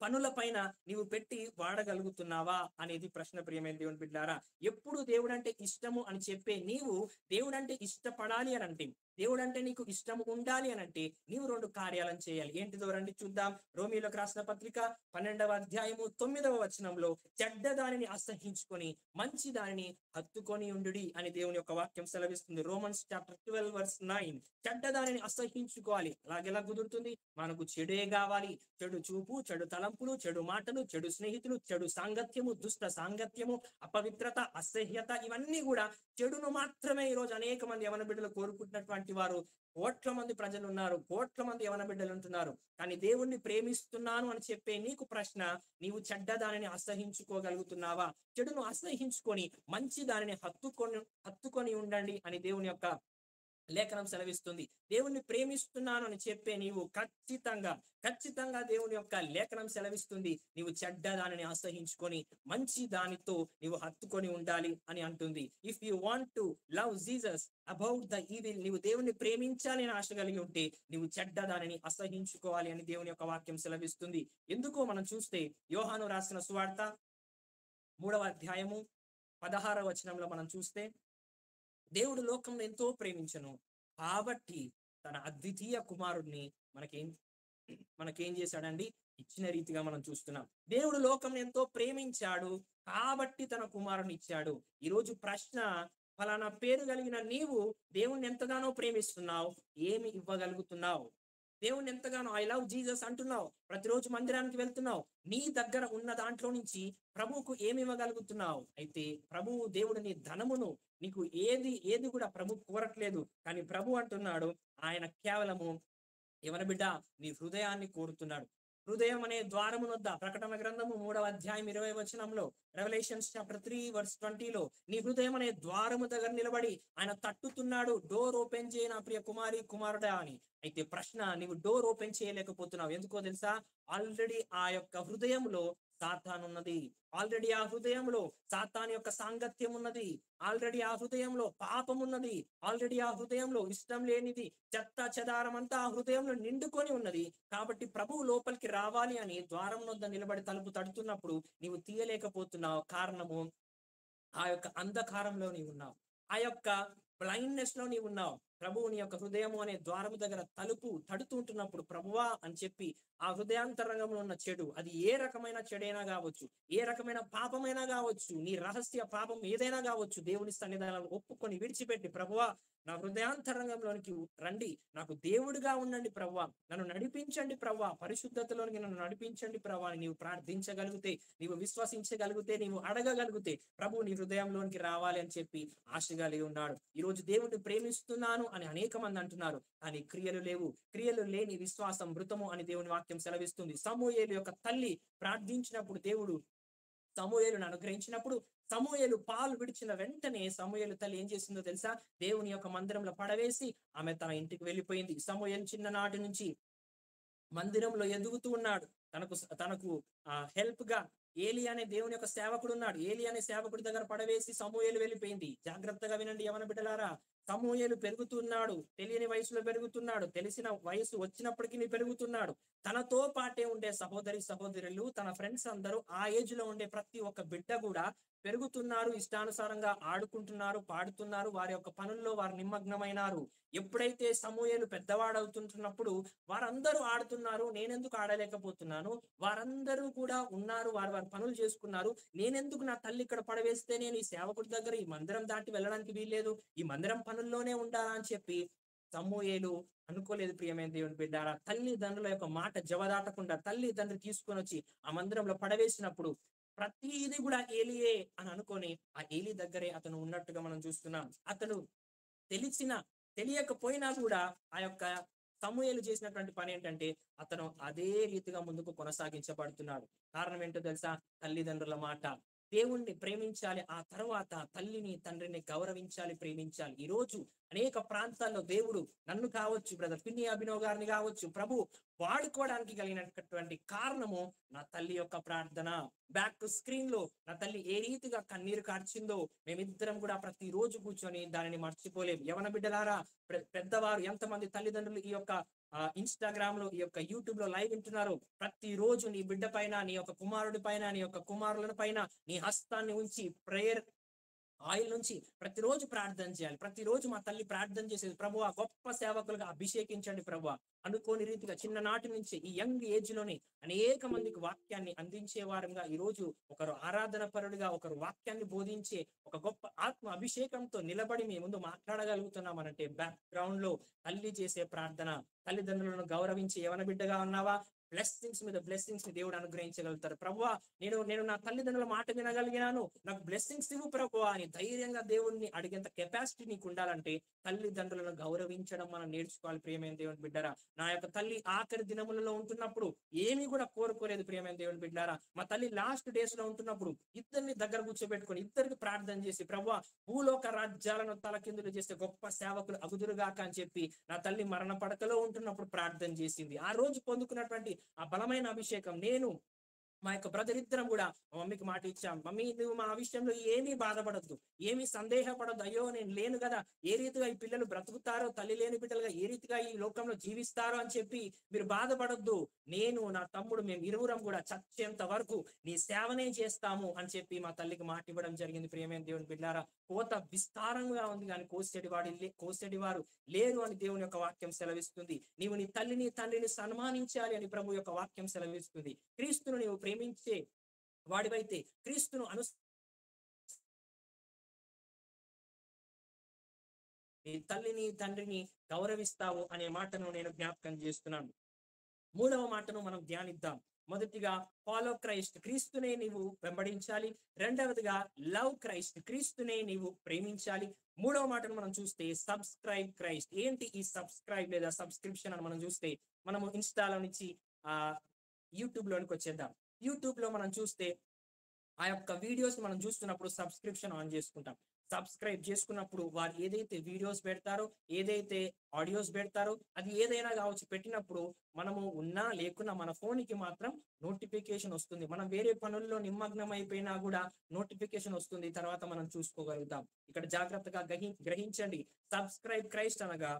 పనుల పైన నీవు పెట్టి వాడగలుగుతున్నావా అనేది ప్రశ్న. ప్రియమైన దేవుని బిడ్డారా, ఎప్పుడు దేవుడంటే ఇష్టము అని చెప్పే నీవు దేవుడంటే ఇష్టపడాలి అని అంటే, దేవుడంటే నీకు ఇష్టము ఉండాలి అని అంటే నీవు 2 కార్యాలను చేయాలి. ఏంటిదో రండి చూద్దాం. రోమీయులకు రాసిన పత్రిక 12వ అధ్యాయము 9వ వచనంలో చెడ్డ దానిని అసహించుకొని మంచి దానిని హత్తుకొని ఉండుడి అని దేవుని యొక్క వాక్యం సెలవిస్తుంది. Romans chapter 12 verse 9. చెడ్డ దానిని అసహించుకోవాలి. అలాగెలా కుదురుతుంది? మనకు చెడే కావాలి. చెడు చూపు, చెడు తలంపులు, చెడు మాటలు, చెడు స్నేహితులు, చెడు సాంగత్యము, దుష్ట సాంగత్యము, అపవిత్రత, అసహ్యత, ఇవన్నీ కూడా చెడును మాత్రమే ఈరోజు అనేక మంది యవన బిడ్డలు కోరుకుంటున్నటువంటి వారు కోట్ల మంది ప్రజలు ఉన్నారు. కోట్ల మంది యవన బిడ్డలు ఉంటున్నారు. కానీ దేవుణ్ణి ప్రేమిస్తున్నాను అని చెప్పే నీకు ప్రశ్న, నీవు చెడ్డ దానిని అసహించుకోగలుగుతున్నావా? చెడును అసహించుకొని మంచి దానిని హత్తుకొని ఉండండి అని దేవుని యొక్క లేఖనం సెలవిస్తుంది. దేవుణ్ణి ప్రేమిస్తున్నాను అని చెప్పే నీవు ఖచ్చితంగా దేవుని యొక్క లేఖనం సెలవిస్తుంది, నీవు చెడ్డ దానిని అసహించుకొని మంచి దానితో నీవు హత్తుకొని ఉండాలి అని అంటుంది. If you want to love Jesus about the evil, నీవు దేవుణ్ణి ప్రేమించాలి అని ఆశ కలిగి ఉంటే నీవు చెడ్డ దానిని అసహించుకోవాలి అని దేవుని యొక్క వాక్యం సెలవిస్తుంది. ఎందుకో మనం చూస్తే యోహాను రాసిన సువార్త 3వ అధ్యాయము 16వ వచనంలో మనం చూస్తే, దేవుడు లోకంలో ఎంతో ప్రేమించను కాబట్టి తన అద్వితీయ కుమారుడిని మనకేం చేశాడండి? ఇచ్చిన రీతిగా మనం చూస్తున్నాం. దేవుడు లోకం ఎంతో ప్రేమించాడు కాబట్టి తన కుమారుని ఇచ్చాడు. ఈరోజు ప్రశ్న, ఫలానా పేరు కలిగిన నీవు దేవుణ్ణి ఎంతగానో ప్రేమిస్తున్నావు, ఏమి ఇవ్వగలుగుతున్నావు? దేవుణ్ణి ఎంతగానో ఐ లవ్ జీసస్ అంటున్నావు, ప్రతిరోజు మందిరానికి వెళ్తున్నావు, నీ దగ్గర ఉన్న దాంట్లో నుంచి ప్రభువుకు ఏమి ఇవ్వగలుగుతున్నావు? అయితే ప్రభువు దేవుడు నీ ధనమును, నీకు ఏది కూడా ప్రభు కోరట్లేదు. కానీ ప్రభు అంటున్నాడు, ఆయన కేవలము యవన బిడ్డ నీ హృదయాన్ని కోరుతున్నాడు. హృదయం అనే ద్వారము వద్ద, ప్రకటన గ్రంథము 3వ అధ్యాయం 20వ వచనంలో, రెవల్యూషన్స్ చాప్టర్ 3 వర్స్ 20లో, నీ హృదయం అనే ద్వారము దగ్గర నిలబడి ఆయన తట్టుతున్నాడు, డోర్ ఓపెన్ చేయి నా ప్రియ కుమారి కుమారుడా అని. అయితే ప్రశ్న, నీవు డోర్ ఓపెన్ చేయలేకపోతున్నావు. ఎందుకో తెలుసా? ఆల్రెడీ ఆ యొక్క హృదయంలో సాతాను ఉన్నది. ఆల్రెడీ ఆ హృదయంలో సాతాను యొక్క సాంగత్యం ఉన్నది. ఆల్రెడీ ఆ హృదయంలో పాపం ఉన్నది. ఆల్రెడీ ఆ హృదయంలో ఇష్టం లేనిది, చెత్త చెదారం అంతా ఆ హృదయంలో నిండుకొని ఉన్నది. కాబట్టి ప్రభువు లోపలికి రావాలి అని ద్వారం వద్ద నిలబడి తలుపు తడుతున్నప్పుడు నీవు తీయలేకపోతున్నావు. కారణము, ఆ యొక్క అంధకారంలో నీవు ఉన్నావు, ఆ యొక్క బ్లైండ్నెస్ లో నీవు ఉన్నావు. ప్రభువు నీ యొక్క హృదయము అనే ద్వారము దగ్గర తలుపు తడుతుంటున్నప్పుడు ప్రభువా అని చెప్పి ఆ హృదయాంతరంగంలో ఉన్న చెడు, అది ఏ రకమైన చెడైనా కావచ్చు, ఏ రకమైన పాపమైనా కావచ్చు, నీ రహస్య పాపం ఏదైనా కావచ్చు, దేవుని సన్నిధానాలు ఒప్పుకొని విడిచిపెట్టి, ప్రభువా నా హృదయాంతరంగంలోనికి రండి, నాకు దేవుడిగా ఉండండి ప్రభువా, నన్ను నడిపించండి ప్రభువా, పరిశుద్ధతలోనికి నన్ను నడిపించండి ప్రభువా అని నీవు ప్రార్థించగలిగితే, నీవు విశ్వసించగలిగితే, నీవు అడగగలిగితే ప్రభు నీ హృదయంలోనికి రావాలి అని చెప్పి ఆశ కలిగి ఉన్నాడు. ఈరోజు దేవుడిని ప్రేమిస్తున్నాను అని అనేక మంది అంటున్నారు, కానీ క్రియలు లేవు. క్రియలు లేని విశ్వాసం మృతము అని దేవుని వాక్యం సెలవిస్తుంది. సమూయేలు యొక్క తల్లి ప్రార్థించినప్పుడు, దేవుడు సమూయేలును అనుగ్రహించినప్పుడు, సమూయేలు పాలు విడిచిన వెంటనే సమూయేలు తల్లి ఏం చేసిందో తెలుసా? దేవుని యొక్క మందిరంలో పడవేసి ఆమె తన ఇంటికి వెళ్ళిపోయింది. సమూయేలు చిన్ననాటి నుంచి మందిరంలో ఎదుగుతూ ఉన్నాడు. తనకు హెల్ప్ గా ఏలి అనే దేవుని యొక్క సేవకుడు ఉన్నాడు. ఏలి అనే సేవకుడి దగ్గర పడవేసి సమూయేలు వెళ్ళిపోయింది. జాగ్రత్తగా వినండి యవన బిడ్డలారా, సమూయేలు పెరుగుతున్నాడు, తెలియని వయసులో పెరుగుతున్నాడు, తెలిసిన వయసు వచ్చినప్పటికీ పెరుగుతున్నాడు. తనతో పాటే ఉండే సహోదరులు, తన ఫ్రెండ్స్ అందరూ, ఆ ఏజ్ లో ఉండే ప్రతి ఒక్క బిడ్డ కూడా పెరుగుతున్నారు, ఇష్టానుసారంగా ఆడుకుంటున్నారు, పాడుతున్నారు, వారి యొక్క పనుల్లో వారు నిమగ్నమైనారు. ఎప్పుడైతే సమూయేలు పెద్దవాడవుతుంటున్నప్పుడు వారందరూ ఆడుతున్నారు, నేనెందుకు ఆడలేకపోతున్నాను? వారందరూ కూడా ఉన్నారు, వారి పనులు చేసుకున్నారు, నేనెందుకు నా తల్లి ఇక్కడ పడవేస్తే నేను ఈ సేవకుడి దగ్గర ఈ మందిరం దాటి వెళ్ళడానికి వీల్లేదు, ఈ మందిరం పనుల్లోనే ఉండాలా అని చెప్పి సమూయేలు అనుకోలేదు. ప్రియమైన దేవుని బిడ్డారా, తల్లిదండ్రుల యొక్క మాట జవదాటకుండా తల్లిదండ్రులు తీసుకొని వచ్చి ఆ మందిరంలో పడవేసినప్పుడు ప్రతిదీ కూడా ఏలియే అని అనుకొని ఆ ఏలి దగ్గరే అతను ఉన్నట్టుగా మనం చూస్తున్నాం. అతను తెలియకపోయినా కూడా ఆ యొక్క సమూయేలు చేసినటువంటి పని ఏంటంటే, అతను అదే రీతిగా ముందుకు కొనసాగించబడుతున్నాడు. కారణం ఏంటో తెలుసా? తల్లిదండ్రుల మాట. దేవుణ్ణి ప్రేమించాలి, ఆ తర్వాత తల్లిని తండ్రిని గౌరవించాలి, ప్రేమించాలి. ఈ రోజు అనేక ప్రాంతాల్లో దేవుడు నన్ను కావచ్చు, బ్రదర్ పిన్ని అభినవ్ గారిని కావచ్చు, ప్రభు వాడుకోవడానికి కలిగినటువంటి కారణము నా తల్లి యొక్క ప్రార్థన. బ్యాక్ టు స్క్రీన్ లో నా తల్లి ఏ రీతిగా కన్నీరు కార్చిందో మేమిద్దరం కూడా ప్రతిరోజు కూర్చొని దానిని మర్చిపోలేం. యవన బిడ్డలారా, పెద్దవారు ఎంతమంది తల్లిదండ్రులు ఈ యొక్క ఇన్స్టాగ్రామ్ లో, ఈ యొక్క యూట్యూబ్ లో లైవ్ వింటున్నారు, ప్రతిరోజు నీ బిడ్డ పైన, నీ యొక్క కుమారుడి పైన, నీ యొక్క కుమారుల పైన నీ హస్తాన్ని ఉంచి ప్రేయర్ ఆయిల్ నుంచి ప్రతిరోజు ప్రార్థన చేయాలి. ప్రతిరోజు మా తల్లి ప్రార్థన చేసేది, ప్రభువా గొప్ప సేవకులుగా అభిషేకించండి ప్రభువా. అనుకోని రీతిగా చిన్ననాటి నుంచి ఈ యంగ్ ఏజ్ లోనే అనేక మందికి వాక్యాన్ని అందించే వారంగా ఈ రోజు ఒకరు ఆరాధన పరుడుగా, ఒకరు వాక్యాన్ని బోధించే ఒక గొప్ప ఆత్మ అభిషేకంతో నిలబడి మీ ముందు మాట్లాడగలుగుతున్నామనంటే బ్యాక్గ్రౌండ్ లో తల్లి చేసే ప్రార్థన. తల్లిదండ్రులను గౌరవించి యవన బిడ్డగా ఉన్నావా, బ్లెస్సింగ్స్ మీద బ్లెస్సింగ్స్ ని దేవుడు అనుగ్రహించగలుగుతారు. ప్రభువా నేను నా తల్లిదండ్రుల మాట వినగలిగినాను, నాకు బ్లెస్సింగ్స్ ఇవ్వు ప్రభువా అని ధైర్యంగా దేవుడిని అడిగేంత కెపాసిటీ నీకు ఉండాలంటే తల్లిదండ్రులను గౌరవించడం మనం నేర్చుకోవాలి. ప్రియమైన దేవుని బిడ్డారా, నా యొక్క తల్లి ఆఖరి దినములలో ఉంటున్నప్పుడు ఏమీ కూడా కోరుకోలేదు. ప్రియమైన దేవుని బిడ్డారా, మా తల్లి లాస్ట్ డేస్ లో ఉంటున్నప్పుడు ఇద్దరిని దగ్గర కూర్చోబెట్టుకొని ఇద్దరికి ప్రార్థన చేసి, ప్రభువా భూలోక రాజ్యాలను తలకిందులు చేస్తే గొప్ప సేవకులు అగుదురుగాక అని చెప్పి నా తల్లి మరణ పడకలో ఉంటున్నప్పుడు ప్రార్థన చేసింది. ఆ రోజు పొందుకున్నటువంటి ఆ బలమైన అభిషేకం నేను, మా యొక్క బ్రదర్ ఇద్దరం కూడా మా మమ్మీకి మాట ఇచ్చాం, మమ్మీ నువ్వు మా విషయంలో ఏమీ బాధపడద్దు, ఏమీ సందేహపడద్దు, అయ్యో నేను లేను కదా, ఏ రీతిగా ఈ పిల్లలు బ్రతుకుతారో, తల్లి లేని బిడ్డలుగా ఏ రీతిగా ఈ లోకంలో జీవిస్తారో అని చెప్పి మీరు బాధపడద్దు, నేను నా తమ్ముడు మేము ఇరువురం కూడా చచ్చేంత వరకు నీ సేవనే చేస్తాము అని చెప్పి మా తల్లికి మాట ఇవ్వడం జరిగింది. ప్రియమైన దేవుని బిడ్డారా, కోత విస్తారంగా ఉంది కానీ కోసేటివారు లేరు అని దేవుని యొక్క వాక్యం సెలవిస్తుంది. నీవు నీ తల్లిని తండ్రిని సన్మానించాలి అని ప్రభు యొక్క వాక్యం సెలవిస్తుంది. క్రీస్తును నీవు ప్రేమించే వాడివైతే, క్రీస్తును నీ తల్లిని తండ్రిని గౌరవిస్తావు అనే మాటను నేను జ్ఞాపకం చేస్తున్నాను. మూడవ మాటను మనం ధ్యానిద్దాం. మొదటిగా ఫాలో క్రైస్ట్, క్రీస్తునే నీవు వెంబడించాలి. రెండవదిగా లవ్ క్రైస్ట్, క్రీస్తునే నీవు ప్రేమించాలి. మూడవ మాటను మనం చూస్తే సబ్స్క్రైబ్ క్రైస్ట్. ఏంటి ఈ సబ్స్క్రైబ్ లేదా సబ్స్క్రిప్షన్ అని మనం చూస్తే, మనము ఇన్స్టాలో నుంచి యూట్యూబ్ లోనికి వచ్చేద్దాం. యూట్యూబ్ లో మనం చూస్తే ఆ యొక్క వీడియోస్ మనం చూస్తున్నప్పుడు సబ్స్క్రిప్షన్ ఆన్ చేసుకుంటాం. సబ్స్క్రైబ్ చేసుకున్నప్పుడు వారు ఏదైతే వీడియోస్ పెడతారో, ఏదైతే ఆడియోస్ పెడతారో, అది ఏదైనా కావచ్చు, పెట్టినప్పుడు మనము ఉన్నా లేకున్నా మన ఫోన్కి మాత్రం నోటిఫికేషన్ వస్తుంది. మనం వేరే పనుల్లో నిమగ్నం అయిపోయినా కూడా నోటిఫికేషన్ వస్తుంది, తర్వాత మనం చూసుకోగలుగుతాం. ఇక్కడ జాగ్రత్తగా గ్రహించండి. సబ్స్క్రైబ్ క్రైస్ట్ అనగా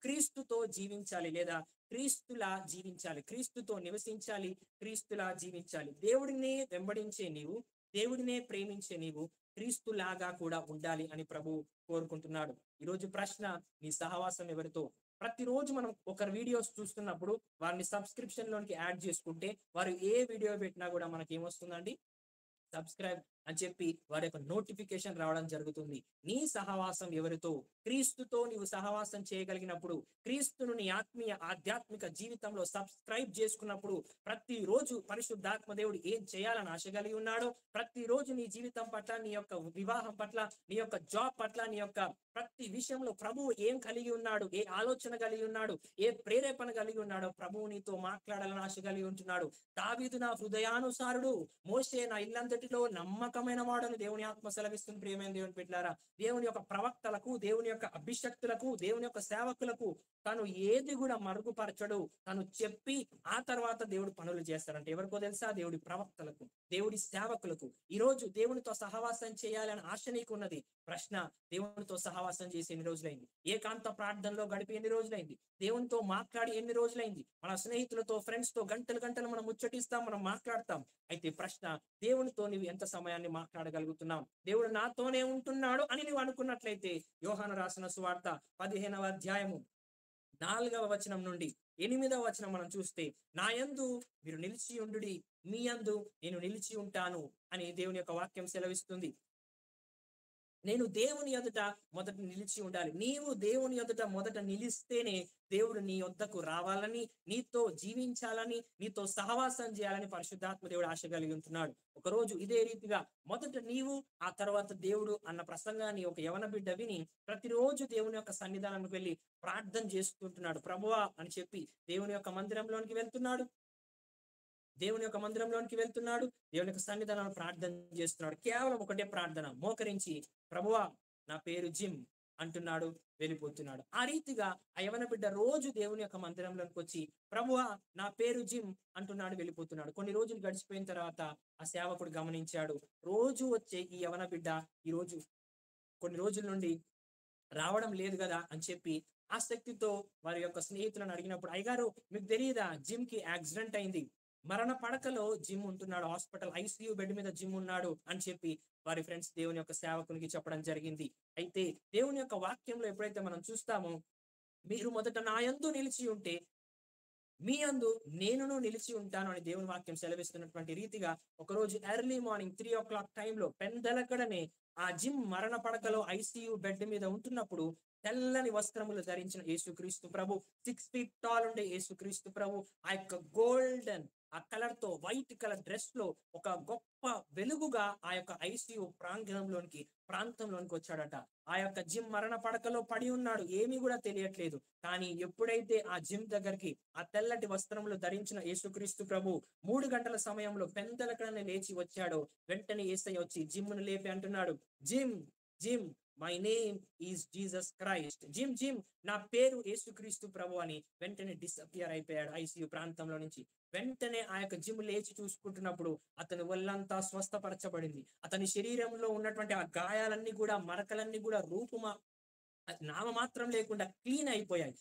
క్రీస్తుతో జీవించాలి లేదా క్రీస్తులా జీవించాలి, క్రీస్తుతో నివసించాలి, క్రీస్తులా జీవించాలి. దేవుడినే వెంబడించే నీవు, దేవుడినే ప్రేమించే నీవు క్రీస్తులాగా కూడా ఉండాలి అని ప్రభు కోరుకుంటున్నాడు. ఈరోజు ప్రశ్న, నీ సహవాసం ఎవరితో? ప్రతిరోజు మనం ఒకరి వీడియోస్ చూస్తున్నప్పుడు వారిని సబ్స్క్రిప్షన్ లోనికి యాడ్ చేసుకుంటే వారు ఏ వీడియో పెట్టినా కూడా మనకి ఏమొస్తుందండి? సబ్స్క్రైబ్ అని చెప్పి వారి యొక్క నోటిఫికేషన్ రావడం జరుగుతుంది. నీ సహవాసం ఎవరితో? క్రీస్తుతో నీవు సహవాసం చేయగలిగినప్పుడు, క్రీస్తును నీ ఆధ్యాత్మిక జీవితంలో సబ్స్క్రైబ్ చేసుకున్నప్పుడు, ప్రతిరోజు పరిశుద్ధాత్మ దేవుడు ఏం చేయాలని ఆశ కలిగి ఉన్నాడో, ప్రతిరోజు నీ జీవితం పట్ల, నీ యొక్క వివాహం పట్ల, నీ యొక్క జాబ్ పట్ల, నీ యొక్క ప్రతి విషయంలో ప్రభువు ఏం కలిగి ఉన్నాడు, ఏ ఆలోచన కలిగి ఉన్నాడు, ఏ ప్రేరేపణ కలిగి ఉన్నాడో ప్రభువు నీతో మాట్లాడాలని ఆశ కలిగి ఉంటున్నాడు. దావీదు నా హృదయానుసారుడు, మోషే నా ఇల్లంతటిలో నమ్మకమైన వాడని దేవుని ఆత్మ సెలవిస్తుంది. ప్రియమైన దేవుని బిడ్డలారా, దేవుని యొక్క ప్రవక్తలకు, దేవుని యొక్క అభిషక్తులకు, దేవుని యొక్క సేవకులకు తను ఏది కూడా మరుగుపరచడు. తను చెప్పి ఆ తర్వాత దేవుడు పనులు చేస్తాడంటే ఎవరికో తెలుసా? దేవుడి ప్రవక్తలకు, దేవుడి సేవకులకు. ఈ రోజు దేవునితో సహవాసం చేయాలని ఆశ నీకున్నది. ప్రశ్న, దేవునితో సహవాసం చేసి ఎన్ని రోజులైంది? ఏకాంత ప్రార్థనలో గడిపి ఎన్ని రోజులైంది? దేవునితో మాట్లాడి ఎన్ని రోజులైంది? మన స్నేహితులతో, ఫ్రెండ్స్ తో గంటలు మనం ముచ్చటిస్తాం, మనం మాట్లాడతాం. అయితే ప్రశ్న, దేవునితో నీవు ఎంత సమయాన్ని మాట్లాడగలుగుతున్నావు? దేవుడు నాతోనే ఉంటున్నాడు అని నువ్వు అనుకున్నట్లయితే యోహాను రాసిన సువార్త 15వ అధ్యాయము 4వ వచనం నుండి 8వ వచనం మనం చూస్తే, నా యందు మీరు నిలిచి ఉండుడి, మీ యందు నేను నిలిచి ఉంటాను అని దేవుని యొక్క వాక్యం సెలవిస్తుంది. నేను దేవుని ఎదుట మొదట నిలిచి ఉండాలి. నీవు దేవుని ఎదుట మొదట నిలిస్తేనే దేవుడు నీ వద్దకు రావాలని, నీతో జీవించాలని, నీతో సహవాసం చేయాలని పరిశుద్ధాత్మ దేవుడు ఆశ కలిగి ఉంటున్నాడు. ఒకరోజు ఇదే రీతిగా మొదట నీవు, ఆ తర్వాత దేవుడు అన్న ప్రసంగాన్ని ఒక యవన బిడ్డ విని ప్రతిరోజు దేవుని యొక్క సన్నిధానానికి వెళ్ళి ప్రార్థన చేసుకుంటున్నాడు. ప్రభువా అని చెప్పి దేవుని యొక్క మందిరంలోనికి వెళ్తున్నాడు, దేవుని యొక్క సన్నిధానాన్ని ప్రార్థన చేస్తున్నాడు. కేవలం ఒకటే ప్రార్థన, మోకరించి ప్రభువా నా పేరు జిమ్ అంటున్నాడు, వెళ్ళిపోతున్నాడు. ఆ రీతిగా ఆ యవన బిడ్డ రోజు దేవుని యొక్క మందిరంలోకి వచ్చి ప్రభువా నా పేరు జిమ్ అంటున్నాడు, వెళ్ళిపోతున్నాడు. కొన్ని రోజులు గడిచిపోయిన తర్వాత ఆ సేవకుడు గమనించాడు, రోజు వచ్చే ఈ యవన బిడ్డ ఈ రోజు కొన్ని రోజుల నుండి రావడం లేదు కదా అని చెప్పి ఆసక్తితో వారి యొక్క స్నేహితులను అడిగినప్పుడు, అయ్యగారు మీకు తెలియదా జిమ్ కి యాక్సిడెంట్ అయింది, మరణ పడకలో జిమ్ ఉంటున్నాడు, హాస్పిటల్ ఐసీయూ బెడ్ మీద జిమ్ ఉన్నాడు అని చెప్పి వారి ఫ్రెండ్స్ దేవుని యొక్క సేవకునికి చెప్పడం జరిగింది. అయితే దేవుని యొక్క వాక్యంలో ఎప్పుడైతే మనం చూస్తామో, మీరు మొదట నా యందు నిలిచి ఉంటే మీ యందు నేనును నిలిచి ఉంటాను అని దేవుని వాక్యం సెలవిస్తున్నటువంటి రీతిగా ఒకరోజు ఎర్లీ మార్నింగ్ 3 o'clock టైంలో పెందలకడనే ఆ జిమ్ మరణ పడకలో ఐసీయూ బెడ్ మీద ఉంటున్నప్పుడు తెల్లని వస్త్రములు ధరించిన యేసుక్రీస్తు ప్రభు, 6 feet టాల్ ఉండే యేసుక్రీస్తు ప్రభు ఆ యొక్క గోల్డెన్ ఆ కలర్ తో వైట్ కలర్ డ్రెస్ లో ఒక గొప్ప వెలుగుగా ఆ యొక్క ఐసీయూ ప్రాంతంలోనికి వచ్చాడట. ఆ యొక్క జిమ్ మరణ పడకలో పడి ఉన్నాడు, ఏమీ కూడా తెలియట్లేదు. కానీ ఎప్పుడైతే ఆ జిమ్ దగ్గరికి ఆ తెల్లటి వస్త్రములు ధరించిన యేసుక్రీస్తు ప్రభు 3 గంటల సమయంలో పెందలకడనే లేచి వచ్చాడో, వెంటనే యేసయ్య వచ్చి జిమ్ను లేపి అంటున్నాడు, gym gym my name is Jesus Christ, gym gym నా పేరు యేసుక్రీస్తు ప్రభు అని వెంటనే డిసపియర్ అయిపోయాడు ఐసీయూ ప్రాంతంలో నుంచి. వెంటనే ఆ యొక్క జిమ్ లేచి చూసుకుంటున్నప్పుడు అతని ఒళ్ళంతా స్వస్థపరచబడింది. అతని శరీరంలో ఉన్నటువంటి ఆ గాయాలన్నీ కూడా, మరకలన్నీ కూడా నామమాత్రం లేకుండా క్లీన్ అయిపోయాయి.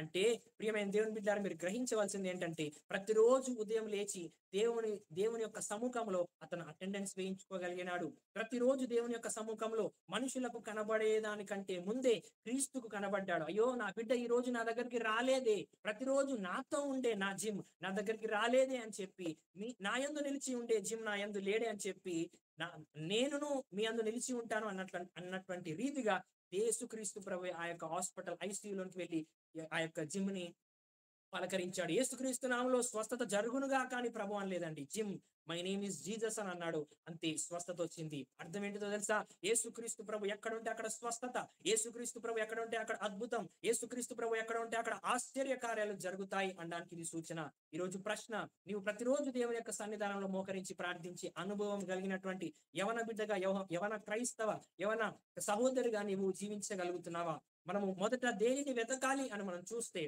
అంటే ప్రియమైన దేవుని బిడ్డలారా, మీరు గ్రహించవలసింది ఏంటంటే ప్రతిరోజు ఉదయం లేచి దేవుని యొక్క సముఖంలో అతను అటెండెన్స్ వేయించుకోగలిగినాడు. ప్రతిరోజు దేవుని యొక్క సముఖంలో మనుషులకు కనబడేదానికంటే ముందే క్రీస్తుకు కనబడ్డాడు. అయ్యో నా బిడ్డ ఈ రోజు నా దగ్గరికి రాలేదే, ప్రతిరోజు నాతో ఉండే నా జిమ్ నా దగ్గరికి రాలేదే అని చెప్పి, నా యందు నిలిచి ఉండే జిమ్ నా యందు లేడే అని చెప్పి, నేనును మీ యందు నిలిచి ఉంటాను అన్నటువంటి రీతిగా యేసుక్రీస్తు ప్రభు ఆ యొక్క హాస్పిటల్ ఐసీయూలోకి వెళ్ళి ఆ యొక్క జిమ్ ని పలకరించాడు. యేసుక్రీస్తు నామములో స్వస్థత జరుగునుగా కానీ ప్రభు అని లేదండి, gym my name is Jesus అని అన్నాడు, అంతే స్వస్థత వచ్చింది. అర్థం ఏంటిదో తెలుసా? యేసుక్రీస్తు ప్రభు ఎక్కడ ఉంటే అక్కడ స్వస్థత, యేసుక్రీస్తు ప్రభు ఎక్కడ ఉంటే అక్కడ అద్భుతం, యేసుక్రీస్తు ప్రభు ఎక్కడ ఉంటే అక్కడ ఆశ్చర్య కార్యాలు జరుగుతాయి అనడానికి ఇది సూచన. ఈ రోజు ప్రశ్న, నీవు ప్రతిరోజు దేవుని యొక్క సన్నిధానంలో మోకరించి ప్రార్థించి అనుభవం కలిగినటువంటి యవన బిడ్డగా, యవన క్రైస్తవ యవన సహోదరిగా నీవు జీవించగలుగుతున్నావా? మనము మొదట దేనిని వెతకాలి అని మనం చూస్తే,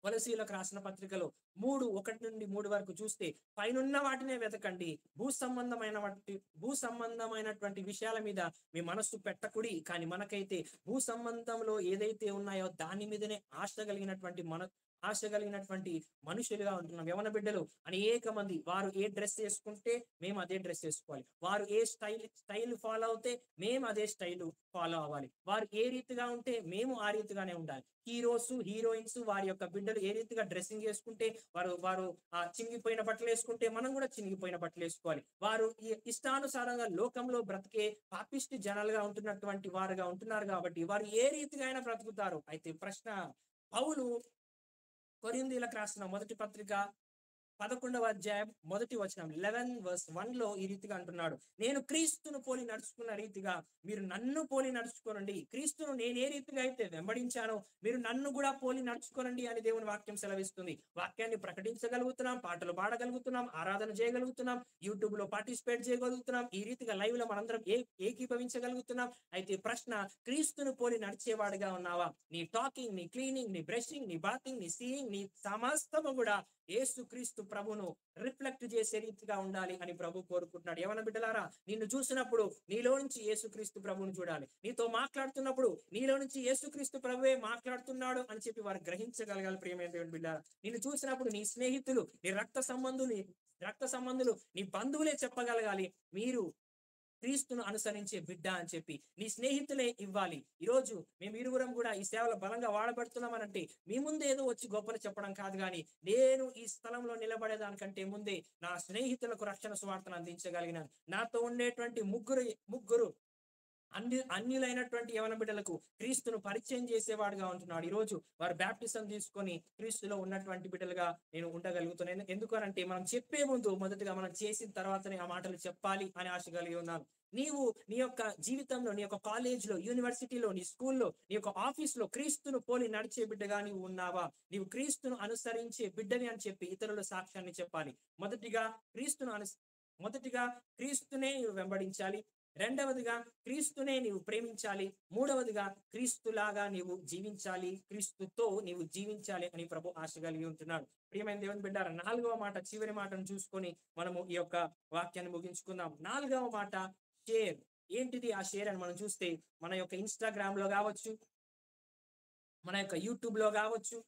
కొలసీయులకు రాసిన పత్రికలో 3:1-3 వరకు చూస్తే, పైనున్న వాటినే వెతకండి, భూ సంబంధమైనటువంటి విషయాల మీద మీ మనస్సు పెట్టకుడి, కానీ మనకైతే భూ సంబంధంలో ఏదైతే ఉన్నాయో దాని మీదనే ఆశ కలిగినటువంటి మనుషులుగా ఉంటున్నాం. యవన బిడ్డలు అనేక మంది, వారు ఏ డ్రెస్ వేసుకుంటే మేము అదే డ్రెస్ వేసుకోవాలి, వారు ఏ స్టైల్ ఫాలో అవుతే మేము అదే స్టైల్ ఫాలో అవ్వాలి, వారు ఏ రీతిగా ఉంటే మేము ఆ రీతిగానే ఉండాలి. హీరోయిన్స్ వారి యొక్క బిడ్డలు ఏ రీతిగా డ్రెస్సింగ్ చేసుకుంటే, వారు ఆ చినిగిపోయిన బట్టలు వేసుకుంటే మనం కూడా చినిగిపోయిన బట్టలు వేసుకోవాలి. వారు ఈ ఇష్టానుసారంగా లోకంలో బ్రతికే పాపిష్టి జనాలుగా ఉంటున్నటువంటి వారుగా ఉంటున్నారు కాబట్టి వారు ఏ రీతిగా అయినా బ్రతుకుతారు. అయితే ప్రశ్న, పౌలు కొరింథీయులకు రాసిన మొదటి పత్రిక 11వ అధ్యాయం 1వ వచనం 11:1 ఈ రీతిగా అంటున్నాడు, నేను క్రీస్తును పోలి నడుచుకున్న రీతిగా మీరు నన్ను పోలి నడుచుకోనండి. క్రీస్తును నేను ఏ రీతిగా అయితే వెంబడించానో మీరు నన్ను కూడా పోలి నడుచుకోనండి అని దేవుని వాక్యం సెలవిస్తుంది. వాక్యాన్ని ప్రకటించగలుగుతున్నాం, పాటలు పాడగలుగుతున్నాం, ఆరాధన చేయగలుగుతున్నాం, యూట్యూబ్ లో పార్టిసిపేట్ చేయగలుగుతున్నాం, ఈ రీతిగా లైవ్ లో మనందరం ఏకీభవించగలుగుతున్నాం. అయితే ప్రశ్న, క్రీస్తును పోలి నడిచేవాడిగా ఉన్నావా? నీ టాకింగ్, నీ క్లీనింగ్, నీ బ్రషింగ్, నీ బాతింగ్, నీ సీయింగ్, నీ సమస్తము కూడా యేసుక్రీస్తు ప్రభును రిఫ్లెక్ట్ చేసే రీతిగా ఉండాలి అని ప్రభు కోరుకుంటున్నాడు. యవన బిడ్డలారా, నిన్ను చూసినప్పుడు నీలో నుంచి యేసుక్రీస్తు ప్రభుని చూడాలి. నీతో మాట్లాడుతున్నప్పుడు నీలో నుంచి యేసుక్రీస్తు ప్రభువే మాట్లాడుతున్నాడు అని చెప్పి వారు గ్రహించగలగాలి. ప్రియమైన దేవుని బిడ్డలారా, నిన్ను చూసినప్పుడు నీ స్నేహితులు, నీ రక్త సంబంధులు, నీ బంధువులే చెప్పగలగాలి, మీరు క్రీస్తును అనుసరించే బిడ్డ అని చెప్పి నీ స్నేహితులే ఇవ్వాలి. ఈరోజు మేము ఇరువురం కూడా ఈ సేవలో బలంగా వాడబడుతున్నామనంటే మీ ముందు ఏదో వచ్చి గొప్పలు చెప్పడం కాదు, కానీ నేను ఈ స్థలంలో నిలబడేదానికంటే ముందే నా స్నేహితులకు రక్షణ సువార్తను అందించగలిగినాను. నాతో ఉండేటువంటి ముగ్గురు అన్యులైనటువంటి యవన బిడ్డలకు క్రీస్తును పరిచయం చేసేవాడుగా ఉంటున్నాడు. ఈ రోజు వారు బ్యాప్టిజం తీసుకొని క్రీస్తులో ఉన్నటువంటి బిడ్డలుగా నేను ఉండగలుగుతున్నాను. ఎందుకనంటే మనం చెప్పే ముందు మొదటిగా మనం చేసిన తర్వాతనే ఆ మాటలు చెప్పాలి అని ఆశ కలిగి ఉన్నాను. నీవు నీ యొక్క జీవితంలో, నీ యొక్క కాలేజ్ లో, యూనివర్సిటీలో, నీ స్కూల్లో, నీ యొక్క ఆఫీస్ లో క్రీస్తును పోలి నడిచే బిడ్డగా నీవు ఉన్నావా? నీవు క్రీస్తును అనుసరించే బిడ్డని అని చెప్పి ఇతరుల సాక్ష్యాన్ని చెప్పాలి. మొదటిగా క్రీస్తునే వెంబడించాలి. రెండవదిగా క్రీస్తునే నీవు ప్రేమించాలి. మూడవదిగా క్రీస్తులాగా నీవు జీవించాలి, క్రీస్తుతో నీవు జీవించాలి అని ప్రభు ఆశ కలిగి ఉంటున్నాడు. ప్రియమైన దేవుని బిడ్డారా, 4వ మాట, చివరి మాటను చూసుకొని మనము ఈ యొక్క వాక్యాన్ని ముగించుకుందాం. 4వ మాట షేర్. ఏంటిది ఆ షేర్ అని మనం చూస్తే, మన యొక్క ఇన్స్టాగ్రామ్ లో కావచ్చు, మన యొక్క యూట్యూబ్ లో కావచ్చు,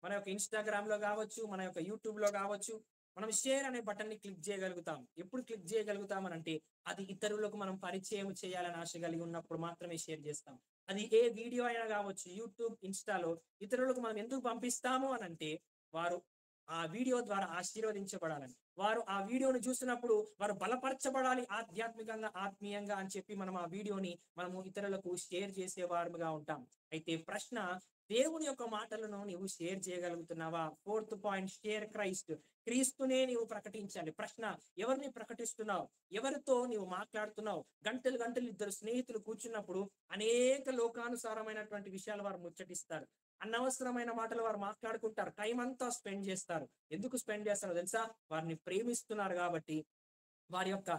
మన యొక్క ఇన్స్టాగ్రామ్ లో కావచ్చు, మన యొక్క యూట్యూబ్ లో కావచ్చు, మనం షేర్ అనే బటన్ ని క్లిక్ చేయగలుగుతాం. ఎప్పుడు క్లిక్ చేయగలుగుతాం అని అంటే, అది ఇతరులకు మనం పరిచయం చేయాలని ఆశ కలిగి ఉన్నప్పుడు మాత్రమే షేర్ చేస్తాం. అది ఏ వీడియో అయినా కావచ్చు. యూట్యూబ్, ఇన్స్టాలో ఇతరులకు మనం ఎందుకు పంపిస్తాము అని అంటే, వారు ఆ వీడియో ద్వారా ఆశీర్వదించబడాలని, వారు ఆ వీడియోను చూసినప్పుడు వారు బలపరచబడాలి ఆధ్యాత్మికంగా, ఆత్మీయంగా అని చెప్పి మనం ఆ వీడియోని మనము ఇతరులకు షేర్ చేసేవారుగా ఉంటాం. అయితే ప్రశ్న, దేవుని యొక్క మాటలను నీవు షేర్ చేయగలుగుతున్నావా? 4th point, share Christ. క్రీస్తునే నీవు ప్రకటించాలి. ప్రశ్న, ఎవరిని ప్రకటిస్తున్నావు? ఎవరితో నీవు మాట్లాడుతున్నావు? గంటలు గంటలు ఇద్దరు స్నేహితులు కూర్చున్నప్పుడు అనేక లోకానుసారమైనటువంటి విషయాలు వారు ముచ్చటిస్తారు. అనవసరమైన మాటలు వారు మాట్లాడుకుంటారు. టైం అంతా స్పెండ్ చేస్తారు. ఎందుకు స్పెండ్ చేస్తారో తెలుసా? వారిని ప్రేమిస్తున్నారు కాబట్టి వారి యొక్క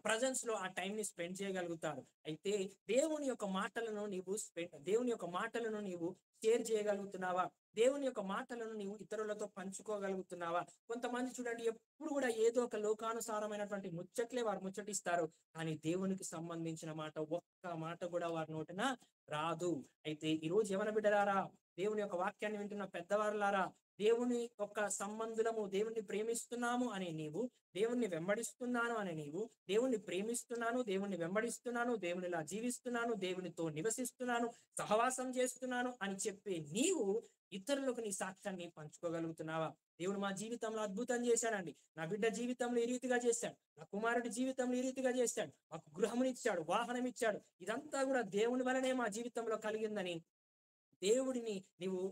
ప్రజెన్స్ లో ఆ టైం ని స్పెండ్ చేయగలుగుతారు. అయితే దేవుని యొక్క మాటలను నీవు షేర్ చేయగలుగుతున్నావా? దేవుని యొక్క మాటలను నీవు ఇతరులతో పంచుకోగలుగుతున్నావా? కొంతమంది చూడండి, ఎప్పుడు కూడా ఏదో ఒక లోకానుసారమైనటువంటి ముచ్చట్లే వారు ముచ్చటిస్తారు, కానీ దేవునికి సంబంధించిన మాట, ఒక్క మాట కూడా వారి నోటిన రాదు. అయితే ఈ రోజు యవన బిడ్డలారా, దేవుని యొక్క వాక్యాన్ని వింటున్న పెద్దవారులారా, దేవుని యొక్క సంబంధులము, దేవుణ్ణి ప్రేమిస్తున్నాము అనే నీవు, దేవుణ్ణి వెంబడిస్తున్నాను అనే నీవు, దేవుణ్ణి ప్రేమిస్తున్నాను, దేవుణ్ణి వెంబడిస్తున్నాను, దేవునిలా జీవిస్తున్నాను, దేవునితో నివసిస్తున్నాను, సహవాసం చేస్తున్నాను అని చెప్పే నీవు ఇతరులకు నీ సాక్ష్యాన్ని పంచుకోగలుగుతున్నావా? దేవుడు మా జీవితంలో అద్భుతం చేశాడండి, నా బిడ్డ జీవితంలో ఈ రీతిగా చేశాడు, నా కుమారుడి జీవితంలో ఈ రీతిగా చేశాడు, మాకు గృహమునిచ్చాడు, వాహనం ఇచ్చాడు, ఇదంతా కూడా దేవుని వలనే మా జీవితంలో కలిగిందని దేవుడిని నీవు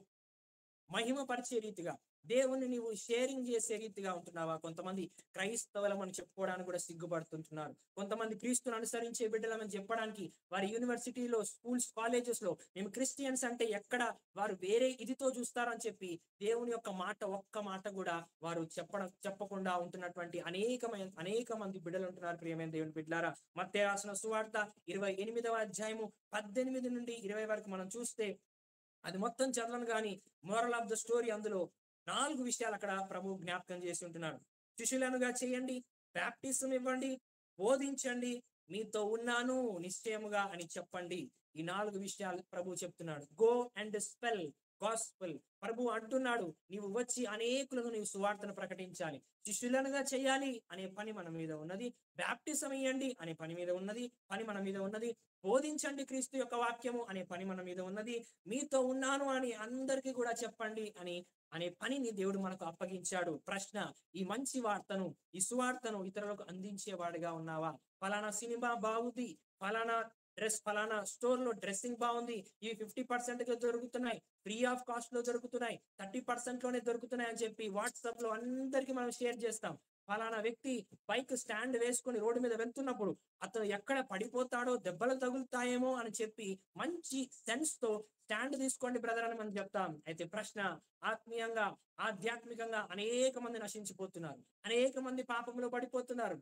మహిమపరిచే రీతిగా, దేవుణ్ణి నీవు షేరింగ్ చేసే రీతిగా ఉంటున్నావా? కొంతమంది క్రైస్తవులమని చెప్పుకోవడానికి కూడా సిగ్గుపడుతుంటున్నారు. కొంతమంది క్రీస్తును అనుసరించే బిడ్డలమని చెప్పడానికి వారి యూనివర్సిటీలో, స్కూల్స్, కాలేజెస్ లో మేము క్రిస్టియన్స్ అంటే ఎక్కడ వారు వేరే ఇదితో చూస్తారని చెప్పి దేవుని యొక్క మాట, ఒక్క మాట కూడా వారు చెప్పకుండా ఉంటున్నటువంటి అనేక మంది బిడ్డలు ఉంటున్నారు. ప్రియమైన దేవుని బిడ్డలారా, మత్తయి రాసిన సువార్త 28వ అధ్యాయము 18 నుండి 20 వరకు మనం చూస్తే, అది మొత్తం చదవను కానీ మోరల్ ఆఫ్ ద స్టోరీ, అందులో 4 విషయాలు అక్కడ ప్రభు జ్ఞాపకం చేసి ఉంటున్నాడు. శిష్యులనుగా చేయండి, బాప్టిజం ఇవ్వండి, బోధించండి, మీతో ఉన్నాను నిశ్చయముగా అని చెప్పండి. ఈ 4 విషయాలు ప్రభు చెప్తున్నాడు. Go and spell gospel. ప్రభు అంటున్నాడు, నీవు వచ్చి అనేకులను నీవు సువార్తను ప్రకటించాలి. శిష్యులనుగా చేయాలి అనే పని మన మీద ఉన్నది. బాప్టిజం ఇయ్యండి అనే పని మన మీద ఉన్నది. బోధించండి క్రీస్తు యొక్క వాక్యము అనే పని మన మీద ఉన్నది. మీతో ఉన్నాను అని అందరికీ కూడా చెప్పండి అనే పనిని దేవుడు మనకు అప్పగించాడు. ప్రశ్న, ఈ మంచి వార్తను, ఈ సువార్తను ఇతరులకు అందించేవాడిగా ఉన్నావా? ఫలానా సినిమా బాగుంది, ఫలానా డ్రెస్, ఫలానా స్టోర్ లో డ్రెస్సింగ్ బాగుంది, ఇవి 50% దొరుకుతున్నాయి, ఫ్రీ ఆఫ్ కాస్ట్ లో దొరుకుతున్నాయి, 30% లోనే దొరుకుతున్నాయి అని చెప్పి వాట్సాప్ లో అందరికీ మనం షేర్ చేస్తాం. ఫలానా వ్యక్తి బైక్ స్టాండ్ వేసుకొని రోడ్డు మీద వెళ్తున్నప్పుడు అతను ఎక్కడ పడిపోతాడో, దెబ్బలు తగులుతాయేమో అని చెప్పి మంచి సెన్స్ తో స్టాండ్ తీసుకోండి బ్రదర్ అని మనం చెప్తాం. అయితే ప్రశ్న, ఆత్మీయంగా, ఆధ్యాత్మికంగా అనేక మంది నశించిపోతున్నారు, అనేక మంది పాపంలో పడిపోతున్నారు,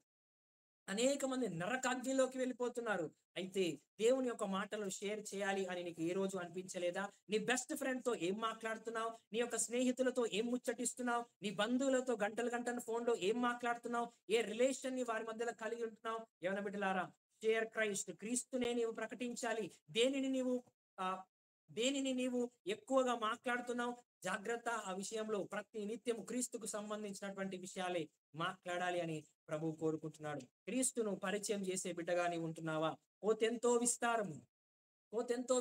అనేక మంది నరకాగ్నిలోకి వెళ్ళిపోతున్నారు. అయితే దేవుని యొక్క మాటలు షేర్ చేయాలి అని నీకు ఏ రోజు అనిపించలేదా? నీ బెస్ట్ ఫ్రెండ్ తో ఏం మాట్లాడుతున్నావు? నీ యొక్క స్నేహితులతో ఏం ముచ్చటిస్తున్నావు? నీ బంధువులతో గంటలు ఫోన్ లో ఏం మాట్లాడుతున్నావు? ఏ రిలేషన్ ని వారి మధ్యలో కలిగి ఉంటున్నావు? యవన బిడ్డలారా, షేర్ క్రైస్ట్. క్రీస్తునే నీవు ప్రకటించాలి. దేనిని నీవు ఎక్కువగా మాట్లాడుతున్నావు? జాగ్రత్త, ఆ విషయంలో ప్రతి నిత్యం క్రీస్తుకు సంబంధించినటువంటి విషయాలే మాట్లాడాలి అని ప్రభు కోరుకుంటున్నాడు. క్రీస్తును పరిచయం చేసే బిడ్డగా నీవు ఉంటున్నావా? కోతెంతో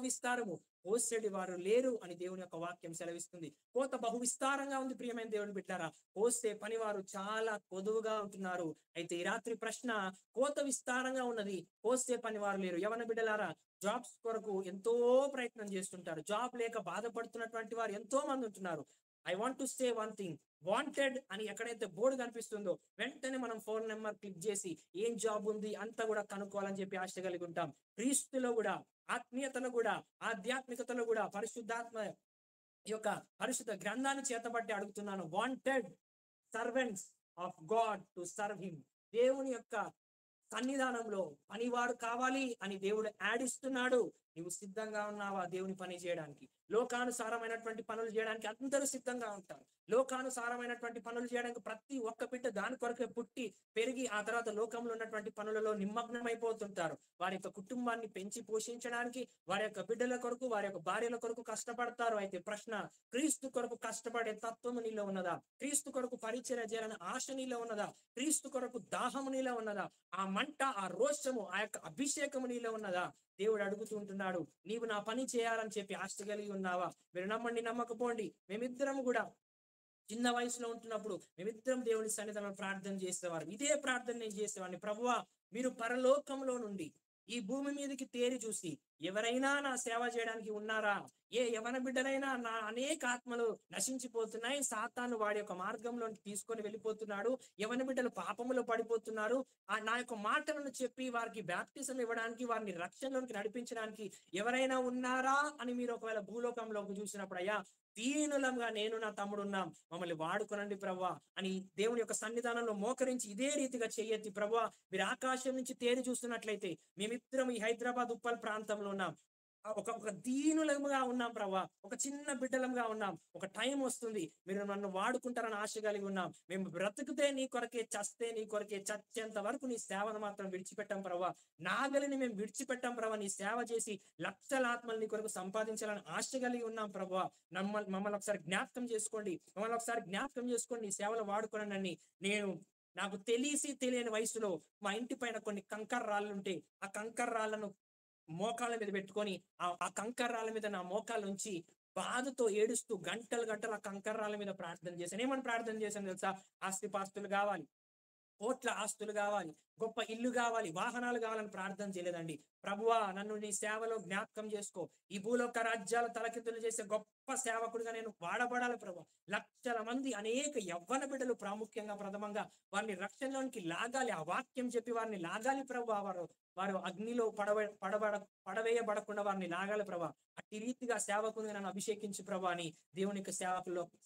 విస్తారము, కోసేటి వారు లేరు అని దేవుని యొక్క వాక్యం సెలవిస్తుంది. కోత బహు విస్తారంగా ఉంది. ప్రియమైన దేవుని బిడ్డారా, కోసే పనివారు చాలా కొదువుగా ఉంటున్నారు. అయితే ఈ రాత్రి ప్రశ్న, కోత విస్తారంగా ఉన్నది, కోసే పనివారు లేరు. యవన బిడ్డలారా, జాబ్స్ కొరకు ఎంతో ప్రయత్నం చేస్తుంటారు. జాబ్ లేక బాధపడుతున్నటువంటి వారు ఎంతో మంది ఉంటున్నారు. I want to say one thing, wanted అని ఎక్కడైతే బోర్డు కనిపిస్తుందో వెంటనే మనం ఫోన్ నెంబర్ క్లిక్ చేసి ఏం జాబ్ ఉంది అంతా కూడా కనుక్కోవాలని చెప్పి ఆశ కలిగి ఉంటాం. క్రీస్తులో కూడా, ఆత్మీయతలో కూడా, ఆధ్యాత్మికతలో కూడా పరిశుద్ధాత్మ యొక్క పరిశుద్ధ గ్రంథాన్ని చేతబట్టి అడుగుతున్నాను. Wanted servants of God to serve him. దేవుని యొక్క సన్నిధానంలో పనివాడు కావాలి అని దేవుడు ఆడిస్తున్నాడు. నువ్వు సిద్ధంగా ఉన్నావా దేవుని పని చేయడానికి? లోకానుసారమైనటువంటి పనులు చేయడానికి అందరూ సిద్ధంగా ఉంటారు. లోకానుసారమైనటువంటి పనులు చేయడానికి ప్రతి ఒక్క బిడ్డ దాని కొరకే పుట్టి పెరిగి ఆ తర్వాత లోకంలో ఉన్నటువంటి పనులలో నిమగ్నమైపోతుంటారు. వారి యొక్క కుటుంబాన్ని పెంచి పోషించడానికి, వారి యొక్క బిడ్డల కొరకు, వారి యొక్క భార్యల కొరకు కష్టపడతారు. అయితే ప్రశ్న, క్రీస్తు కొరకు కష్టపడే తత్వము నీలో ఉన్నదా? క్రీస్తు కొరకు పరిచర్య చేయాలని ఆశ నీలో ఉన్నదా? క్రీస్తు కొరకు దాహము నీలో ఉన్నదా? ఆ మంట, ఆ రోషము, ఆ యొక్క అభిషేకము నీలో ఉన్నదా? దేవుడు అడుగుతుంటున్నాడు. నీవు నా పని చేయాలని చెప్పి ఆశ కలిగి ఉన్నావా? మీరు నమ్మండి, నమ్మకపోండి, మేమిద్దరం కూడా చిన్న వయసులో ఉంటున్నప్పుడు మేమిద్దరం దేవుని సన్నిధిలో ప్రార్థన చేసేవారు. ఇదే ప్రార్థన నేను చేసేవాడిని. ప్రభువా, మీరు పరలోకంలో నుండి ఈ భూమి మీదకి తేరి చూసి ఎవరైనా నా సేవ చేయడానికి ఉన్నారా? ఏ యవన బిడ్డలైనా, నా అనేక ఆత్మలు నశించిపోతున్నాయి, సాతాను వాడి యొక్క మార్గంలో తీసుకొని వెళ్ళిపోతున్నాడు, యవన బిడ్డలు పాపములో పడిపోతున్నారు, నా యొక్క మాటలను చెప్పి వారికి బ్యాప్టిజం ఇవ్వడానికి, వారిని రక్షణలోకి నడిపించడానికి ఎవరైనా ఉన్నారా అని మీరు ఒకవేళ భూలోకంలోకి చూసినప్పుడు, అయ్యా దీనులంగా నేను నా తమ్ముడు ఉన్నాం, మమ్మల్ని వాడుకొనండి ప్రభువా అని దేవుని యొక్క సన్నిధానంలో మోకరించి ఇదే రీతిగా చెయ్యెత్తి, ప్రభువా మీరు ఆకాశం నుంచి తేరి చూస్తున్నట్లయితే మేమిద్దరం ఈ హైదరాబాద్ ఉప్పల్ ప్రాంతంలో ఉన్నాం, ఒక దీనులంగా ఉన్నాం ప్రభా, ఒక చిన్న బిడ్డలంగా ఉన్నాం, ఒక టైం వస్తుంది మీరు నన్ను వాడుకుంటారని ఆశ కలిగి ఉన్నాం, మేము బ్రతుకుతే నీ కొరకే, చస్తే నీ కొరకే, చచ్చేంత వరకు నీ సేవను మాత్రం విడిచిపెట్టాం ప్రభా, నాగలిని మేము విడిచిపెట్టాం ప్రభా, నీ సేవ చేసి లక్షల ఆత్మలు నీ కొరకు సంపాదించాలని ఆశ కలిగి ఉన్నాం ప్రభా. మమ్మల్ని ఒకసారి జ్ఞాపకం చేసుకోండి, నీ సేవలు వాడుకోనని. నాకు తెలియని వయసులో మా ఇంటి పైన కొన్ని కంకర రాళ్ళు ఉంటే ఆ కంకర రాళ్లను మోకాళ్ళ మీద పెట్టుకొని ఆ కంకర్రాల మీద నా మోకాళ్ళ నుంచి బాధతో ఏడుస్తూ గంటలు ఆ కంకర్రాల మీద ప్రార్థన చేశాను. ఏమని ప్రార్థన చేశాను తెలుసా? ఆస్తిపాస్తులు కావాలి, కోట్ల ఆస్తులు కావాలి, గొప్ప ఇల్లు కావాలి, వాహనాలు కావాలని ప్రార్థన చేయలేదండి. ప్రభువా నన్ను నీ సేవలో జ్ఞాపకం చేసుకో, ఈ భూలోక రాజ్యాల తలకిందులు చేసే గొప్ప సేవకుడిగా నేను వాడబడాలి ప్రభు. లక్షల మంది అనేక యవ్వన బిడ్డలు ప్రాముఖ్యంగా ప్రథమంగా వారిని రక్షణలోనికి లాగాలి, ఆ వాక్యం చెప్పి వారిని లాగాలి ప్రభు. వారు అగ్నిలో పడవేయబడకుండా వారిని లాగాలి ప్రభా. అట్టి రీతిగా సేవకుని నన్ను అభిషేకించి ప్రభా అని దేవుని యొక్క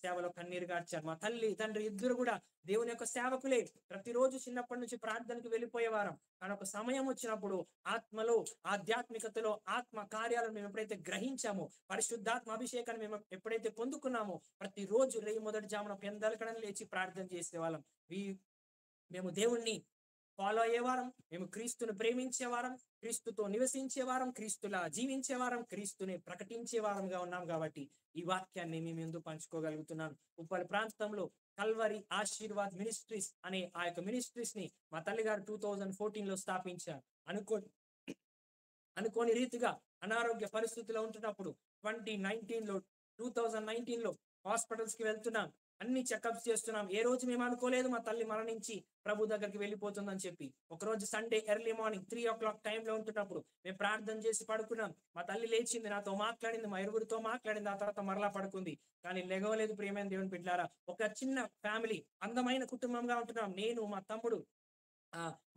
సేవలో కన్నీరు గార్చారు. మా తల్లి తండ్రి ఇద్దరు కూడా దేవుని యొక్క సేవకులే. ప్రతిరోజు చిన్నప్పటి నుంచి ప్రార్థనకు వెళ్ళిపోయేవారం. కానీ ఒక సమయం వచ్చినప్పుడు ఆత్మలో, ఆధ్యాత్మికతలో, ఆత్మ కార్యాలను మేము ఎప్పుడైతే గ్రహించామో, పరిశుద్ధాత్మ అభిషేకాన్ని మేము ఎప్పుడైతే పొందుకున్నామో, ప్రతిరోజు మొదటి జామున పెందలకడని లేచి ప్రార్థన చేసేవాళ్ళం. మేము దేవుణ్ణి ఫాలో అయ్యేవారం, మేము క్రీస్తును ప్రేమించేవారం, క్రీస్తుతో నివసించేవారం, క్రీస్తులా జీవించేవారం, క్రీస్తుని ప్రకటించేవారంగా ఉన్నాం. కాబట్టి ఈ వాక్యాన్ని మేము ఎందుకు పంచుకోగలుగుతున్నాను. ఉప్పల్ ప్రాంతంలో కల్వరి ఆశీర్వాద్ మినిస్ట్రీస్ అనే ఆ యొక్క మినిస్ట్రీస్ ని మా తల్లిగారు 2014లో స్థాపించారు. అనుకోని రీతిగా అనారోగ్య పరిస్థితిలో ఉంటున్నప్పుడు 2019లో హాస్పిటల్స్ కి వెళ్తున్నాం, అన్ని చెకప్స్ చేస్తున్నాం. ఏ రోజు మేము అనుకోలేదు మా తల్లి మరణించి ప్రభు దగ్గరికి వెళ్ళిపోతుందని చెప్పి. ఒకరోజు సండే ఎర్లీ మార్నింగ్ 3 o'clock టైంలో ఉంటున్నప్పుడు మేము ప్రార్థన చేసి పడుకున్నాం. మా తల్లి లేచింది, నాతో మాట్లాడింది, మా ఇరుగురితో మాట్లాడింది, ఆ తర్వాత మరలా పడుకుంది. కానీ లెగవలేదు. ప్రియమైన దేవుని బిడ్డలారా, ఒక చిన్న ఫ్యామిలీ, అందమైన కుటుంబంగా ఉంటున్నాం. నేను, మా తమ్ముడు,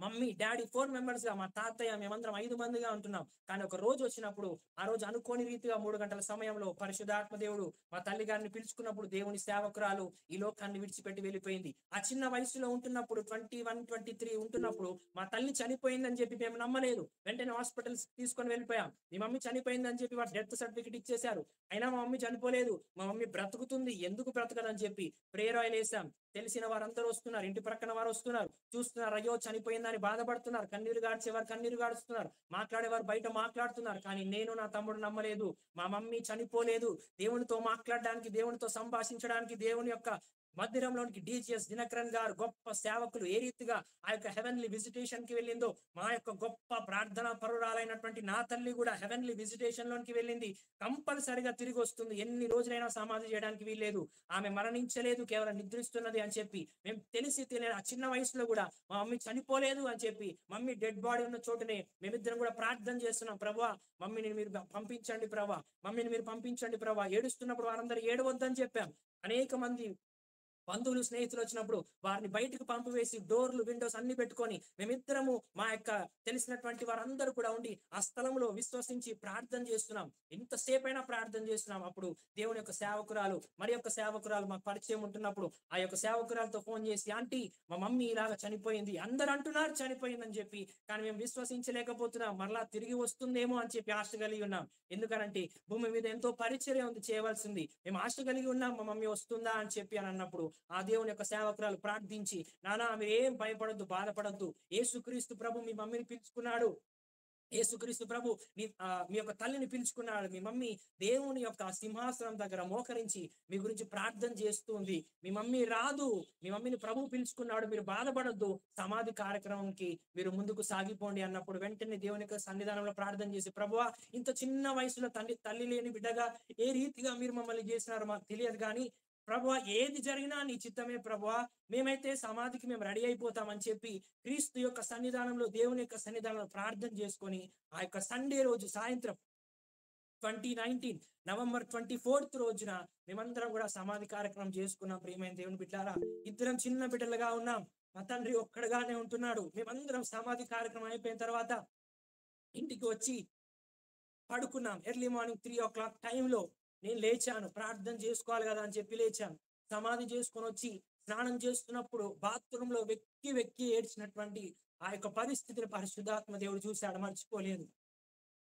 మమ్మీ, డాడీ 4 members గా, మా తాతయ్య, మేమందరం 5 మందిగా ఉంటున్నాం. కానీ ఒక రోజు వచ్చినప్పుడు, ఆ రోజు అనుకోని రీతిగా 3 గంటల సమయంలో పరిశుద్ధాత్మ దేవుడు మా తల్లి గారిని పిలుచుకున్నప్పుడు దేవుని సేవకురాలు ఈ లోకాన్ని విడిచిపెట్టి వెళ్ళిపోయింది. ఆ చిన్న వయసులో ఉంటున్నప్పుడు 21, 23 ఉంటున్నప్పుడు మా తల్లి చనిపోయిందని చెప్పి మేము నమ్మలేదు. వెంటనే హాస్పిటల్స్ తీసుకొని వెళ్ళిపోయాం. మీ మమ్మీ చనిపోయిందని చెప్పి వారు డెత్ సర్టిఫికెట్ ఇచ్చేశారు. అయినా మా మమ్మీ చనిపోలేదు, మా మమ్మీ బ్రతుకుతుంది, ఎందుకు బ్రతకదని చెప్పి ప్రేయర్ ఆయిల్ వేసాం. తెలిసిన వారందరూ వస్తున్నారు, ఇంటి ప్రక్కన వారు వస్తున్నారు, చూస్తున్నారు, అయ్యో చనిపోయిందని బాధపడుతున్నారు, కన్నీరు గాడ్చేవారు కన్నీరు గాడుస్తున్నారు, మాట్లాడేవారు బయట మాట్లాడుతున్నారు. కానీ నేను, నా తమ్ముడు నమ్మలేదు. మా మమ్మీ చనిపోలేదు. దేవునితో మాట్లాడడానికి, దేవునితో సంభాషించడానికి, దేవుని యొక్క మందిరంలోనికి డిజిఎస్ దినకరన్ గారు గొప్ప సేవకులు ఏ రీతిగా ఆ యొక్క హెవెన్లీ విజిటేషన్ కి వెళ్ళిందో, మా యొక్క గొప్ప ప్రార్థనా పరురాలైనటువంటి నా తల్లి కూడా హెవెన్లీ విజిటేషన్ లోనికి వెళ్ళింది. కంపల్సరిగా తిరిగి వస్తుంది. ఎన్ని రోజులైనా సమాధి చేయడానికి వీల్లేదు. ఆమె మరణించలేదు, కేవలం నిద్రిస్తున్నది అని చెప్పి మేము తెలిసి ఆ చిన్న వయసులో కూడా మా మమ్మీ చనిపోలేదు అని చెప్పి మమ్మీ డెడ్ బాడీ ఉన్న చోటనే మేమిద్దరం కూడా ప్రార్థన చేస్తున్నాం. ప్రభువా మమ్మీని మీరు పంపించండి ప్రభా, మమ్మీని మీరు పంపించండి ప్రభా. ఏడుస్తున్నప్పుడు వారందరూ ఏడవద్దని చెప్పాం. అనేక మంది బంధువులు స్నేహితులు వచ్చినప్పుడు వారిని బయటకు పంపివేసి డోర్లు విండోస్ అన్ని పెట్టుకొని మేమిద్దరము మా యొక్క తెలిసినటువంటి వారందరూ కూడా ఉండి ఆ స్థలంలో విశ్వసించి ప్రార్థన చేస్తున్నాం. ఎంతసేపైనా ప్రార్థన చేస్తున్నాం. అప్పుడు దేవుని యొక్క సేవకురాలు మాకు పరిచయం ఉంటున్నప్పుడు ఆ యొక్క సేవకురాలతో ఫోన్ చేసి, ఆంటీ మా మమ్మీ ఇలాగ చనిపోయింది, అందరు అంటున్నారు చనిపోయిందని చెప్పి, కానీ మేము విశ్వసించలేకపోతున్నాం, మరలా తిరిగి వస్తుందేమో అని చెప్పి ఆశ కలిగి ఉన్నాం. ఎందుకనంటే భూమి మీద ఎంతో పరిచర్య ఉంది చేయవలసింది, మేము ఆశ కలిగి ఉన్నాం మా మమ్మీ వస్తుందా అని చెప్పి అని అన్నప్పుడు ఆ దేవుని యొక్క సేవకురాలు ప్రార్థించి, నానా మీరు ఏం భయపడద్దు, బాధపడద్దు, యేసుక్రీస్తు ప్రభు మీ మమ్మీని పిలుచుకున్నాడు, యేసుక్రీస్తు ప్రభు మీ యొక్క తల్లిని పిలుచుకున్నాడు, మీ మమ్మీ దేవుని యొక్క సింహాసనం దగ్గర మోకరించి మీ గురించి ప్రార్థన చేస్తుంది, మీ మమ్మీ రాదు, మీ మమ్మీని ప్రభు పిలుచుకున్నాడు, మీరు బాధపడద్దు, సమాధి కార్యక్రమంకి మీరు ముందుకు సాగిపోండి అన్నప్పుడు వెంటనే దేవుని యొక్క సన్నిధానంలో ప్రార్థన చేసి, ప్రభువా ఇంత చిన్న వయసులో తల్లి లేని బిడ్డగా ఏ రీతిగా మీరు మమ్మల్ని చేసినారో మాకు తెలియదు, కానీ ప్రభువా ఏది జరిగినా నీ చిత్తమే ప్రభువా, మేమైతే సమాధికి మేము రెడీ అయిపోతామని చెప్పి క్రీస్తు యొక్క సన్నిధానంలో దేవుని యొక్క సన్నిధానంలో ప్రార్థన చేసుకొని ఆ యొక్క సండే రోజు సాయంత్రం 2019 నవంబర్ 24th రోజున మేమందరం కూడా సమాధి కార్యక్రమం చేసుకున్నాం. ప్రియమైన దేవుని బిడ్డలారా, ఇద్దరం చిన్న బిడ్డలుగా ఉన్నాం, మా తండ్రి ఒక్కడుగానే ఉంటున్నాడు. మేమందరం సమాధి కార్యక్రమం అయిపోయిన తర్వాత ఇంటికి వచ్చి పడుకున్నాం. ఎర్లీ మార్నింగ్ 3 o'clock టైంలో నేను లేచాను, ప్రార్థన చేసుకోవాలి కదా అని చెప్పి లేచాను. సమాధి చేసుకొని వచ్చి స్నానం చేస్తున్నప్పుడు బాత్రూమ్ లో వెక్కి ఏడ్చినటువంటి ఆ యొక్క పరిస్థితిని పరిశుద్ధాత్మ దేవుడు చూశాడు, మర్చిపోలేదు.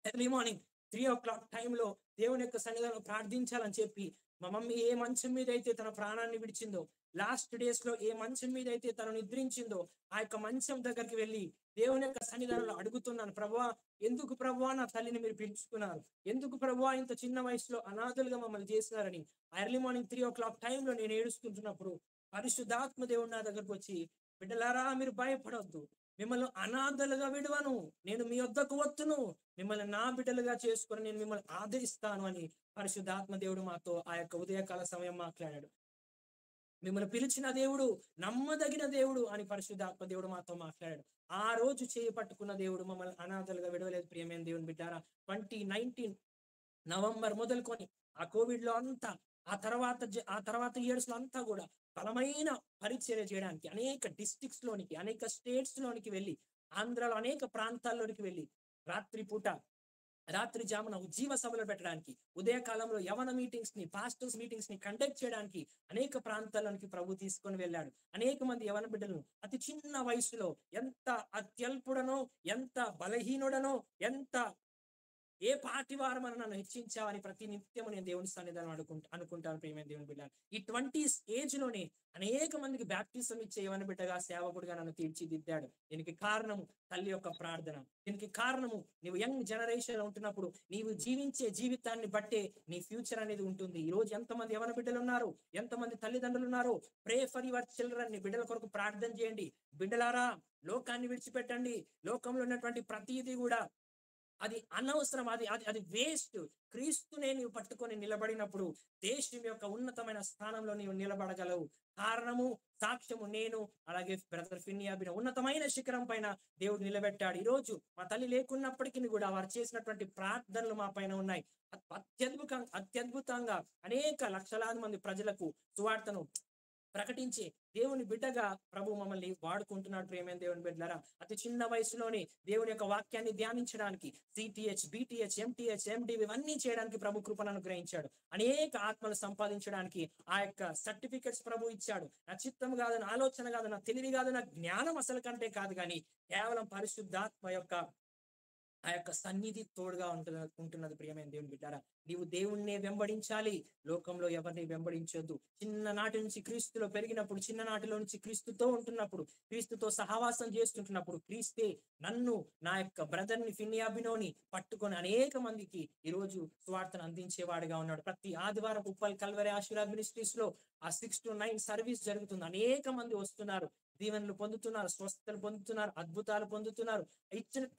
ఎర్లీ మార్నింగ్ 3 o'clock టైంలో దేవుని యొక్క సన్నిధానంలో ప్రార్థించాలని చెప్పి మా మమ్మీ ఏ మంచం మీద అయితే తన ప్రాణాన్ని విడిచిందో, లాస్ట్ డేస్ లో ఏ మంచం మీద అయితే తను నిద్రించిందో ఆ యొక్క మంచం దగ్గరికి వెళ్ళి దేవుని యొక్క సన్నిధానంలో అడుగుతున్నాను, ప్రభువా ఎందుకు ప్రభువా నా తల్లిని మీరు పిలుచుకున్నారు, ఎందుకు ప్రభువా ఇంత చిన్న వయసులో అనాథలుగా మమ్మల్ని చేసినారని. ఎర్లీ మార్నింగ్ 3 o'clock టైంలో నేను ఏడుస్తుంటున్నప్పుడు పరిశుద్ధాత్మ దేవుడు నా దగ్గరకు వచ్చి, బిడ్డలారా మీరు భయపడొద్దు, మిమ్మల్ని అనాథలుగా విడవను, నేను మీ వద్దకు వత్తును, మిమ్మల్ని నా బిడ్డలుగా చేసుకొని నేను మిమ్మల్ని ఆదరిస్తాను అని పరిశుద్ధాత్మ దేవుడు మాతో ఆ యొక్క ఉదయకాల సమయం మాట్లాడాడు. మిమ్మల్ని పిలిచిన దేవుడు నమ్మదగిన దేవుడు అని పరిశుద్ధాత్మ దేవుడు మాతో మాట్లాడాడు. ఆ రోజు చేయి పట్టుకున్న దేవుడు మమ్మల్ని అనాథలుగా విడవలేదు. ప్రియమైన దేవుని బిడ్డారా, 2019 నవంబర్ మొదలుకొని ఆ కోవిడ్ లో అంతా ఆ తర్వాత ఇయర్స్ లో అంతా కూడా బలమైన పరిచర్య చేయడానికి అనేక డిస్ట్రిక్ట్స్ లోనికి, అనేక స్టేట్స్ లోనికి వెళ్ళి, ఆంధ్రాలో అనేక ప్రాంతాల్లోనికి వెళ్ళి రాత్రి జామున ఉజ్జీవ సభలు పెట్టడానికి, ఉదయకాలంలో యవన మీటింగ్స్ ని, పాస్టర్స్ మీటింగ్స్ ని కండక్ట్ చేయడానికి అనేక ప్రాంతాల్లోనికి ప్రభు తీసుకొని వెళ్ళాడు. అనేక మంది యవన బిడ్డలను అతి చిన్న వయసులో ఎంత అత్యల్పుడనో, ఎంత బలహీనుడనో, ఎంత ఏ పాటి వారు మనం నన్ను హెచ్చించావని ప్రతి నిత్యము నేను దేవుని సన్నిధానం అనుకుంటాను. ప్రియమైన దేవుని బిడ్డ, ఈ 20s ఏజ్ లోనే అనేక మందికి బ్యాప్టిజం ఇచ్చే యవన బిడ్డగా, సేవకుడిగా నన్ను తీర్చిదిద్దాడు. దీనికి కారణము తల్లి యొక్క ప్రార్థన. దీనికి కారణము నీవు యంగ్ జనరేషన్ ఉంటున్నప్పుడు నీవు జీవించే జీవితాన్ని బట్టే నీ ఫ్యూచర్ అనేది ఉంటుంది. ఈ రోజు ఎంతమంది యవన బిడ్డలు ఉన్నారు, ఎంతమంది తల్లిదండ్రులు ఉన్నారు. ప్రే ఫర్ యువర్ చిల్డ్రన్, నీ బిడ్డల కొరకు ప్రార్థన చేయండి. బిడ్డలారా లోకాన్ని విడిచిపెట్టండి. లోకంలో ఉన్నటువంటి ప్రతిదీ కూడా అది అనవసరం, అది వేస్ట్. క్రీస్తునే నీవు పట్టుకొని నిలబడినప్పుడు దేశం యొక్క ఉన్నతమైన స్థానంలో నీవు నిలబడగలవు. కారణము, సాక్ష్యము నేను, అలాగే బ్రదర్ ఫిన్యాబిన ఉన్నతమైన శిఖరం పైన దేవుడు నిలబెట్టాడు. ఈ రోజు మా తల్లి లేకున్నప్పటికీ కూడా వారు చేసినటువంటి ప్రార్థనలు మా పైన ఉన్నాయి. అత్యద్భుతంగా అనేక లక్షలాది మంది ప్రజలకు సువార్తను ప్రకటించి దేవుని బిడ్డగా ప్రభు మమ్మల్ని వాడుకుంటున్నాడు. ప్రియమైన దేవుని బిడ్డలారా, అతి చిన్న వయసులోనే దేవుని యొక్క వాక్యాన్ని ధ్యానించడానికి CTH, BTH, MTH, MDV ఇవన్నీ చేయడానికి ప్రభు కృపను అనుగ్రహించాడు. అనేక ఆత్మలు సంపాదించడానికి ఆ యొక్క సర్టిఫికెట్స్ ప్రభు ఇచ్చాడు. నా చిత్తం కాదు, నా ఆలోచన కాదు, నా తెలివి కాదు, నా జ్ఞానం అసలు కంటే కాదు, కానీ కేవలం పరిశుద్ధాత్మ యొక్క ఆ యొక్క సన్నిధి తోడుగా ఉంటున్నది. ప్రియమైన దేవుని బిడ్డారా, నీవు దేవుణ్ణే వెంబడించాలి, లోకంలో ఎవరిని వెంబడించొద్దు. చిన్ననాటి నుంచి క్రీస్తులో పెరిగినప్పుడు, చిన్ననాటిలో నుంచి క్రీస్తుతో ఉంటున్నప్పుడు, క్రీస్తుతో సహవాసం చేస్తుంటున్నప్పుడు, క్రీస్తే నన్ను, నా యొక్క బ్రదర్ని ఫిన్యాబినోని పట్టుకొని అనేక మందికి ఈ రోజు సువార్తను అందించేవాడుగా ఉన్నాడు. ప్రతి ఆదివారం ఉప్పల్ కల్వరి ఆశీర్వాద్ మినిస్ట్రీస్ లో ఆ 6 to 9 సర్వీస్ జరుగుతుంది. అనేక మంది వస్తున్నారు, దీవెనలు పొందుతున్నారు, స్వస్థతలు పొందుతున్నారు, అద్భుతాలు పొందుతున్నారు.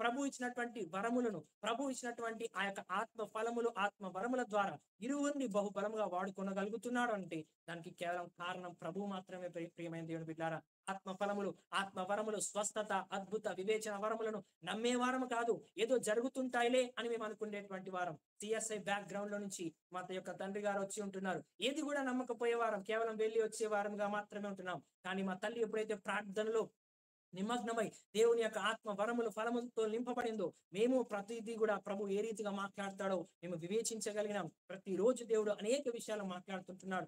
ప్రభు ఇచ్చినటువంటి వరములను, ప్రభు ఇచ్చినటువంటి ఆ యొక్క ఆత్మ ఫలములు, ఆత్మ వరముల ద్వారా ఇరువురిని బహుబలముగా వాడుకొనగలుగుతున్నాడు అంటే దానికి కేవలం కారణం ప్రభు మాత్రమే. ప్రియమైన దేవుని బిడ్డారా, ఆత్మ ఫలములు, ఆత్మ వరములు, స్వస్థత, అద్భుత వివేచన వరములను నమ్మే వారము కాదు, ఏదో జరుగుతుంటాయిలే అని మేము అనుకునేటువంటి వారం. సిఎస్ఐ బ్యాక్గ్రౌండ్ లో నుంచి మా యొక్క తండ్రి గారు వచ్చి ఉంటున్నారు. ఏది కూడా నమ్మకపోయే వారం, కేవలం వెళ్ళి వచ్చే వారంగా మాత్రమే ఉంటున్నాం. కానీ మా తల్లి ఎప్పుడైతే ప్రార్థనలో నిమగ్నమై దేవుని యొక్క ఆత్మ వరములు ఫలములతో నింపబడిందో, మేము ప్రతిదీ కూడా ప్రభు ఏ రీతిగా మాట్లాడతాడో మేము వివేచించగలిగినాం. ప్రతిరోజు దేవుడు అనేక విషయాలు మాట్లాడుతుంటున్నాడు,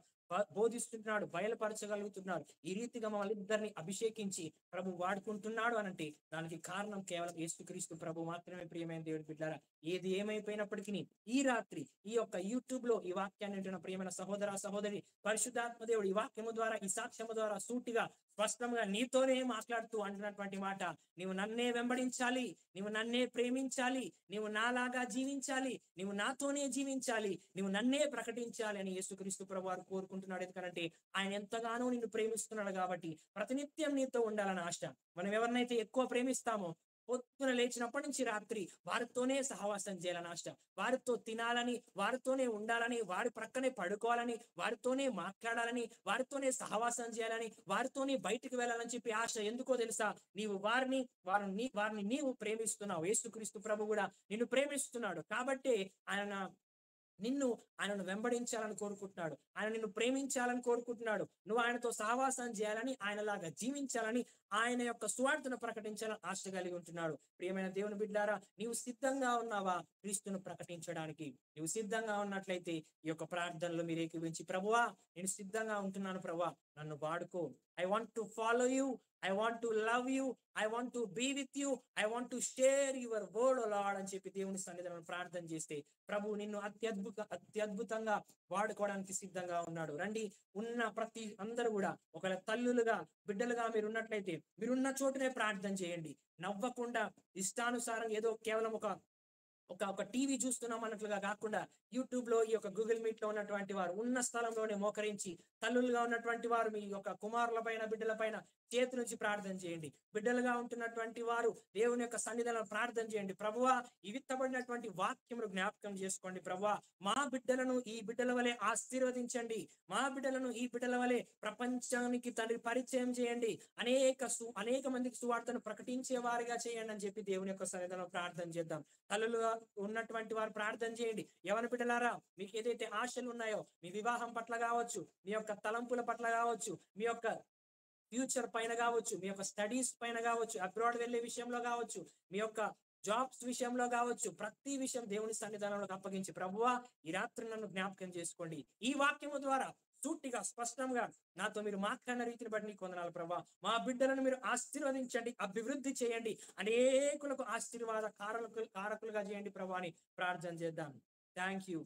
బోధిస్తున్నాడు, బయలుపరచగలుగుతున్నాడు. ఈ రీతిగా మమ్మల్ని ఇద్దరిని అభిషేకించి ప్రభు వాడుకుంటున్నాడు అనంటే దానికి కారణం కేవలం యేసుక్రీస్తు ప్రభు మాత్రమే. ప్రియమైన దేవుడి బిడ్డారా, ఏది ఏమైపోయినప్పటికీ ఈ రాత్రి ఈ యొక్క యూట్యూబ్ లో ఈ వాక్యాన్ని వింటున్న ప్రియమైన సహోదర సహోదరి, పరిశుద్ధాత్మ దేవుడు ఈ వాక్యము ద్వారా, ఈ సాక్ష్యము ద్వారా సూటిగా స్పష్టంగా నీతోనే మాట్లాడుతూ అంటున్నటువంటి మాట, నీవు నన్నే వెంబడించాలి, నీవు నన్నే ప్రేమించాలి, నీవు నాలాగా జీవించాలి, నీవు నాతోనే జీవించాలి, నీవు నన్నే ప్రకటించాలి అని యేసుక్రీస్తు ప్రభు వారు కోరుకుంటున్నాడు. ఎందుకంటే ఆయన ఎంతగానో నిన్ను ప్రేమిస్తున్నాడు కాబట్టి ప్రతినిత్యం నీతో ఉండాలని ఆశ. మనం ఎవరినైతే ఎక్కువ ప్రేమిస్తామో పొద్దున లేచినప్పటి నుంచి రాత్రి వారితోనే సహవాసం చేయాలని ఆశ, వారితో తినాలని, వారితోనే ఉండాలని, వారి ప్రక్కనే పడుకోవాలని, వారితోనే మాట్లాడాలని, వారితోనే సహవాసం చేయాలని, వారితోనే బయటికి వెళ్ళాలని చెప్పి ఆశ. ఎందుకో తెలుసా? నీవు వారిని నీవు ప్రేమిస్తున్నావు. యేసుక్రీస్తు ప్రభు కూడా నిన్ను ప్రేమిస్తున్నాడు కాబట్టి ఆయనను వెంబడించాలని కోరుకుంటున్నాడు, ఆయన నిన్ను ప్రేమించాలని కోరుకుంటున్నాడు. నువ్వు ఆయనతో సహవాసం చేయాలని, ఆయనలాగా జీవించాలని, ఆయన యొక్క సువార్తను ప్రకటించాలని ఆశ కలిగి ఉంటున్నాడు. ప్రియమైన దేవుని బిడ్డారా, నీవు సిద్ధంగా ఉన్నావా క్రీస్తును ప్రకటించడానికి? నువ్వు సిద్ధంగా ఉన్నట్లయితే ఈ యొక్క ప్రార్థనలో మీరు ఏకీవించి, ప్రభువా నేను సిద్ధంగా ఉంటున్నాను, ప్రభువా నన్ను వాడుకో, I want to follow you, I want to love you, I want to be with you, I want to share your word, O Lord అని చెప్పి దేవుని సన్నిధిలో ప్రార్థన చేస్తే ప్రభు నిన్ను అత్యద్భుతంగా వాడుకోవడానికి సిద్ధంగా ఉన్నాడు. రండి, ఉన్న ప్రతి అందరూ కూడా ఒకవేళ తల్లులుగా బిడ్డలుగా మీరు ఉన్నట్లయితే మీరున్న చోటునే ప్రార్థన చేయండి. నవ్వకుండా ఇష్టానుసారం ఏదో కేవలం ఒక టీవీ చూస్తున్నాం అన్నట్లుగా కాకుండా యూట్యూబ్ లో ఈ యొక్క గూగుల్ మీట్ లో ఉన్నటువంటి వారు ఉన్న స్థలంలోనే మోకరించి, తల్లులుగా ఉన్నటువంటి వారు మీ యొక్క కుమారుల పైన, బిడ్డల పైన చేతి నుంచి ప్రార్థన చేయండి. బిడ్డలుగా ఉంటున్నటువంటి వారు దేవుని యొక్క సన్నిధిలో ప్రార్థన చేయండి. ప్రభువా ఈ విత్తబడినటువంటి వాక్యమును జ్ఞాపకం చేసుకోండి. ప్రభువా మా బిడ్డలను ఈ బిడ్డల వలె ఆశీర్వదించండి, మా బిడ్డలను ఈ బిడ్డల వలె ప్రపంచానికి తండ్రి పరిచయం చేయండి, అనేక మందికి సువార్తను ప్రకటించే వారిగా చేయండి అని చెప్పి దేవుని యొక్క సన్నిధిలో ప్రార్థన చేద్దాం. తల్లులుగా ఉన్నటువంటి వారు ప్రార్థన చేయండి. యవన బిడ్డలారా, మీకు ఏదైతే ఆశలు ఉన్నాయో మీ వివాహం పట్ల కావచ్చు, మీ యొక్క తలంపుల పట్ల కావచ్చు, మీ యొక్క ఫ్యూచర్ పైన కావచ్చు, మీ యొక్క స్టడీస్ పైన కావచ్చు, అబ్రాడ్ వెళ్ళే విషయంలో కావచ్చు, మీ యొక్క జాబ్స్ విషయంలో కావచ్చు, ప్రతి విషయం దేవుని సన్నిధానంలోకి అప్పగించి, ప్రభువా ఈ రాత్రి నన్ను జ్ఞాపకం చేసుకోండి. ఈ వాక్యము ద్వారా సూటిగా స్పష్టంగా నాతో మీరు మాట్లాడిన రీతిని బట్టి నీకు వందనాలు ప్రభువా. మా బిడ్డలను మీరు ఆశీర్వదించండి, అభివృద్ధి చేయండి, అనేకులకు ఆశీర్వాద కారకులుగా చేయండి ప్రభువా అని ప్రార్థన చేద్దాం. Thank you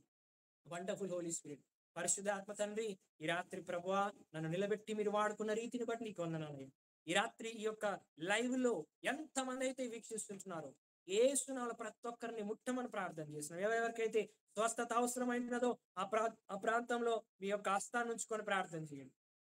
wonderful Holy Spirit. పరిశుద్ధ ఆత్మ తండ్రి, ఈ రాత్రి ప్రభువా నన్ను నిలబెట్టి మీరు వాడుకున్న రీతిని బట్టి నీకు వందనాలు. ఈ రాత్రి ఈ యొక్క లైవ్ లో ఎంతమంది అయితే వీక్షిస్తుంటున్నారో యేసునామములో ప్రతి ఒక్కరిని ముట్టమని ప్రార్థన చేస్తున్నాం. ఎవరెవరికైతే స్వస్థత అవసరమైనదో ఆ ప్రాంతంలో మీ యొక్క హస్తాన్ని ఉంచుకొని ప్రార్థన చేయండి.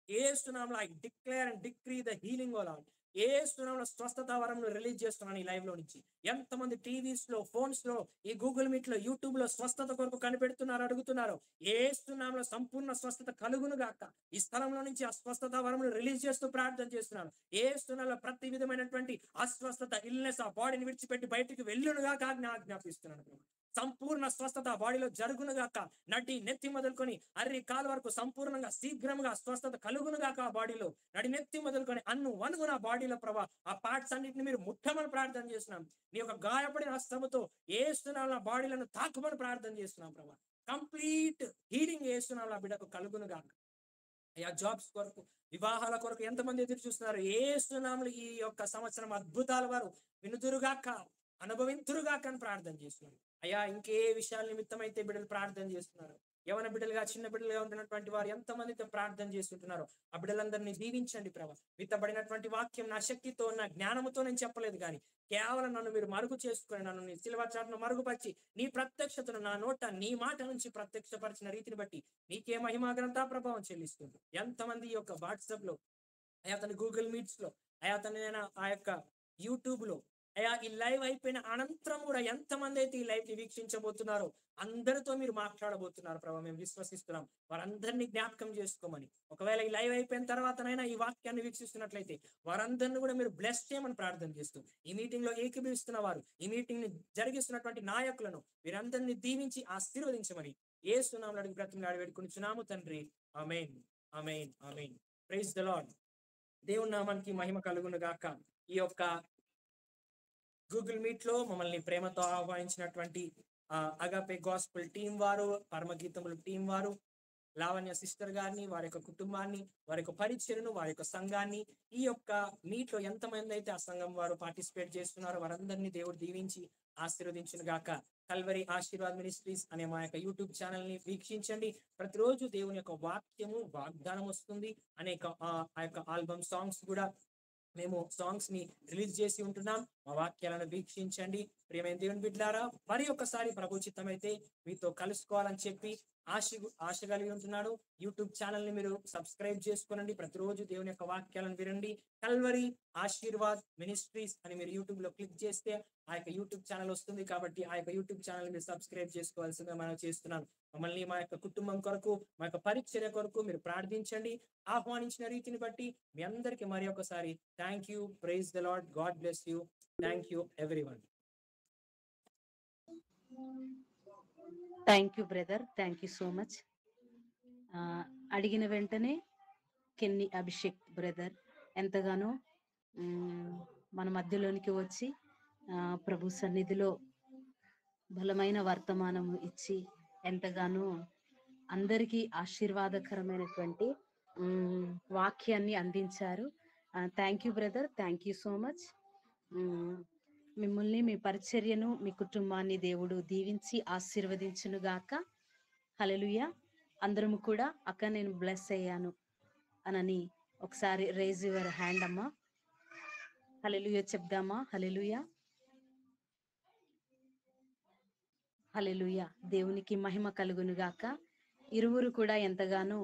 యేసునామములో I declare and decree the healing O Lord. యేసునామములో స్వస్థత వరంను రిలీజ్ చేస్తున్నాను ఈ లైవ్ లో నుంచి. ఎంతమంది టీవీస్ లో, ఫోన్స్ లో, ఈ గూగుల్ మీట్ లో, యూట్యూబ్ లో స్వస్థత కొరకు కనిపెడుతున్నారు, అడుగుతున్నారు. యేసునామములో సంపూర్ణ స్వస్థత కలుగును గాక. ఈ స్థలంలో నుంచి ఆ స్వస్థత వరమును రిలీజ్ చేస్తూ ప్రార్థన చేస్తున్నాను. యేసునామములో ప్రతి విధమైనటువంటి అస్వస్థత, ఇల్నెస్ ఆ బాడీని విడిచిపెట్టి బయటికి వెళ్ళును గాక ఆజ్ఞాపిస్తున్నాను. సంపూర్ణ స్వస్థత బాడీలో జరుగునుగాక. నటి నెత్తి మొదలుకొని అర్రి కాలు వరకు సంపూర్ణంగా శీఘ్రంగా స్వస్థత కలుగునుగాక. ఆ బాడీలో నడి నెత్తి మొదలుకొని వణుగున బాడీలో ప్రభా ఆ పార్ట్స్ అన్నిటిని మీరు ముట్టమని ప్రార్థన చేస్తున్నాం. నీ యొక్క గాయపడిన హస్తముతో యేసునామములో బాడీలను తాకుమని ప్రార్థన చేస్తున్నాం ప్రభా. కంప్లీట్ హీలింగ్ యేసునామములో బిడ్డకు కలుగునుగాక. అయ్యా జాబ్స్ కొరకు, వివాహాల కొరకు ఎంతమంది ఎదురు చూస్తున్నారు, యేసునామములో ఈ యొక్క సంవత్సరం అద్భుతాల వారు వినుదురుగాక, అనుభవింతురుగాక అని ప్రార్థన చేస్తున్నాం. అయ్యా ఇంకే విషయాల నిమిత్తం అయితే బిడ్డలు ప్రార్థన చేస్తున్నారు, యవన బిడ్డలుగా, చిన్న బిడ్డలుగా ఉంటున్నటువంటి వారు ఎంతమందితో ప్రార్థన చేస్తుంటున్నారు, ఆ బిడ్డలందరినీ దీవించండి ప్రభా. విత్తబడినటువంటి వాక్యం నా శక్తితో, నా జ్ఞానముతో నేను చెప్పలేదు కానీ కేవలం నన్ను మీరు మరుగు చేసుకుని, నన్ను నీ సిలువ చాటును మరుగుపరిచి నీ ప్రత్యక్షతను నా నోట, నీ మాట నుంచి ప్రత్యక్షపరిచిన రీతిని బట్టి నీకే మహిమా గ్రంథ ప్రభావం చెల్లిస్తుంది. ఎంతమంది ఈ యొక్క వాట్సాప్ లో, అయా తన గూగుల్ మీట్స్ లో, అయా తన ఆ యొక్క యూట్యూబ్ లో అయ్యా ఈ లైవ్ అయిపోయిన అనంతరం కూడా ఎంతమంది అయితే ఈ లైవ్ ని వీక్షించబోతున్నారో అందరితో మీరు మాట్లాడబోతున్నారు ప్రభావ, మేము విశ్వసిస్తున్నాం. వారందరినీ జ్ఞాపకం చేసుకోమని, ఒకవేళ ఈ లైవ్ అయిపోయిన తర్వాతనైనా ఈ వాక్యాన్ని వీక్షిస్తున్నట్లయితే వారందరినీ కూడా మీరు బ్లెస్ చేయమని ప్రార్థన చేస్తూ, ఈ మీటింగ్ లో ఏకీభవిస్తున్న వారు, ఈ మీటింగ్ ని జరిగిస్తున్నటువంటి నాయకులను వీరందరినీ దీవించి ఆశీర్వదించమని యేసు నామములో అడిగి బ్రతిమలాడి వేడుకొనుచున్నాము తండ్రి. ఆమేన్, ఆమేన్, ఆమేన్. Praise the Lord. దేవుని నామానికి మహిమ కలుగును గాక. ఈ యొక్క గూగుల్ మీట్ లో మమ్మల్ని ప్రేమతో ఆహ్వానించినటువంటి అగాపే గాస్పెల్ టీం వారు, పరమగీతముల టీం వారు, లావణ్య సిస్టర్ గారిని, వారి యొక్క కుటుంబాన్ని, వారి యొక్క పరిచయను, వారి యొక్క సంఘాన్ని, ఈ యొక్క మీట్ లో ఎంతమంది అయితే ఆ సంఘం వారు పార్టిసిపేట్ చేస్తున్నారో వారందరినీ దేవుడు దీవించి ఆశీర్వదించును గాక. కల్వరి ఆశీర్వాద్ మినిస్ట్రీస్ అనే మా యొక్క యూట్యూబ్ ఛానల్ ని వీక్షించండి. ప్రతిరోజు దేవుని యొక్క వాక్యము, వాగ్దానం వస్తుంది. అనేక ఆ యొక్క ఆల్బమ్ సాంగ్స్ కూడా మేము సాంగ్స్ ని రిలీజ్ చేసి ఉంటున్నాం. మా వాక్యాలను వీక్షించండి. ప్రియమైన దేవుని బిడ్డలారా, మరి ఒకసారి ప్రభు చిత్తమైతే మీతో కలుసుకోవాలని చెప్పి ఆశ కలిగి ఉంటున్నాడు. యూట్యూబ్ ఛానల్ ని మీరు సబ్స్క్రైబ్ చేసుకోనండి. ప్రతిరోజు దేవుని యొక్క వాక్యాలను వినండి. కల్వరి ఆశీర్వాద్ మినిస్ట్రీస్ అని మీరు యూట్యూబ్ లో క్లిక్ చేస్తే ఆ యొక్క యూట్యూబ్ ఛానల్ వస్తుంది. కాబట్టి ఆ యొక్క యూట్యూబ్ ఛానల్ మీరు సబ్స్క్రైబ్ చేసుకోవాల్సిందిగా మనం చేస్తున్నాను. మమ్మల్ని మా యొక్క కుటుంబం కొరకు, మా యొక్క పరిచర్య కొరకు మీరు ప్రార్థించండి. ఆహ్వానించిన రీతిని బట్టి మీ అందరికీ మరి ఒకసారి thank you. Praise the Lord. God bless you. Thank you everyone. Thank you brother, thank you so much. అడిగిన వెంటనే కెన్ని అభిషేక్ బ్రదర్ ఎంతగానో మన మధ్యలోనికి వచ్చి ప్రభు సన్నిధిలో బలమైన వర్తమానం ఇచ్చి ఎంతగానో అందరికీ ఆశీర్వాదకరమైనటువంటి వాక్యాన్ని అందించారు. Thank you brother, thank you so much. మిమ్మల్ని, మీ పరిచర్యను, మీ కుటుంబాన్ని దేవుడు దీవించి ఆశీర్వదించును గాక. హల్లెలూయా. అందరము కూడా అక్క నేను బ్లెస్ అయ్యాను అనని ఒకసారి రేజ్ యువర్ హ్యాండ్ అమ్మా. హల్లెలూయా చెప్దామా? హల్లెలూయా, హల్లెలూయా. దేవునికి మహిమ కలుగును గాక. ఇరువురు కూడా ఎంతగానో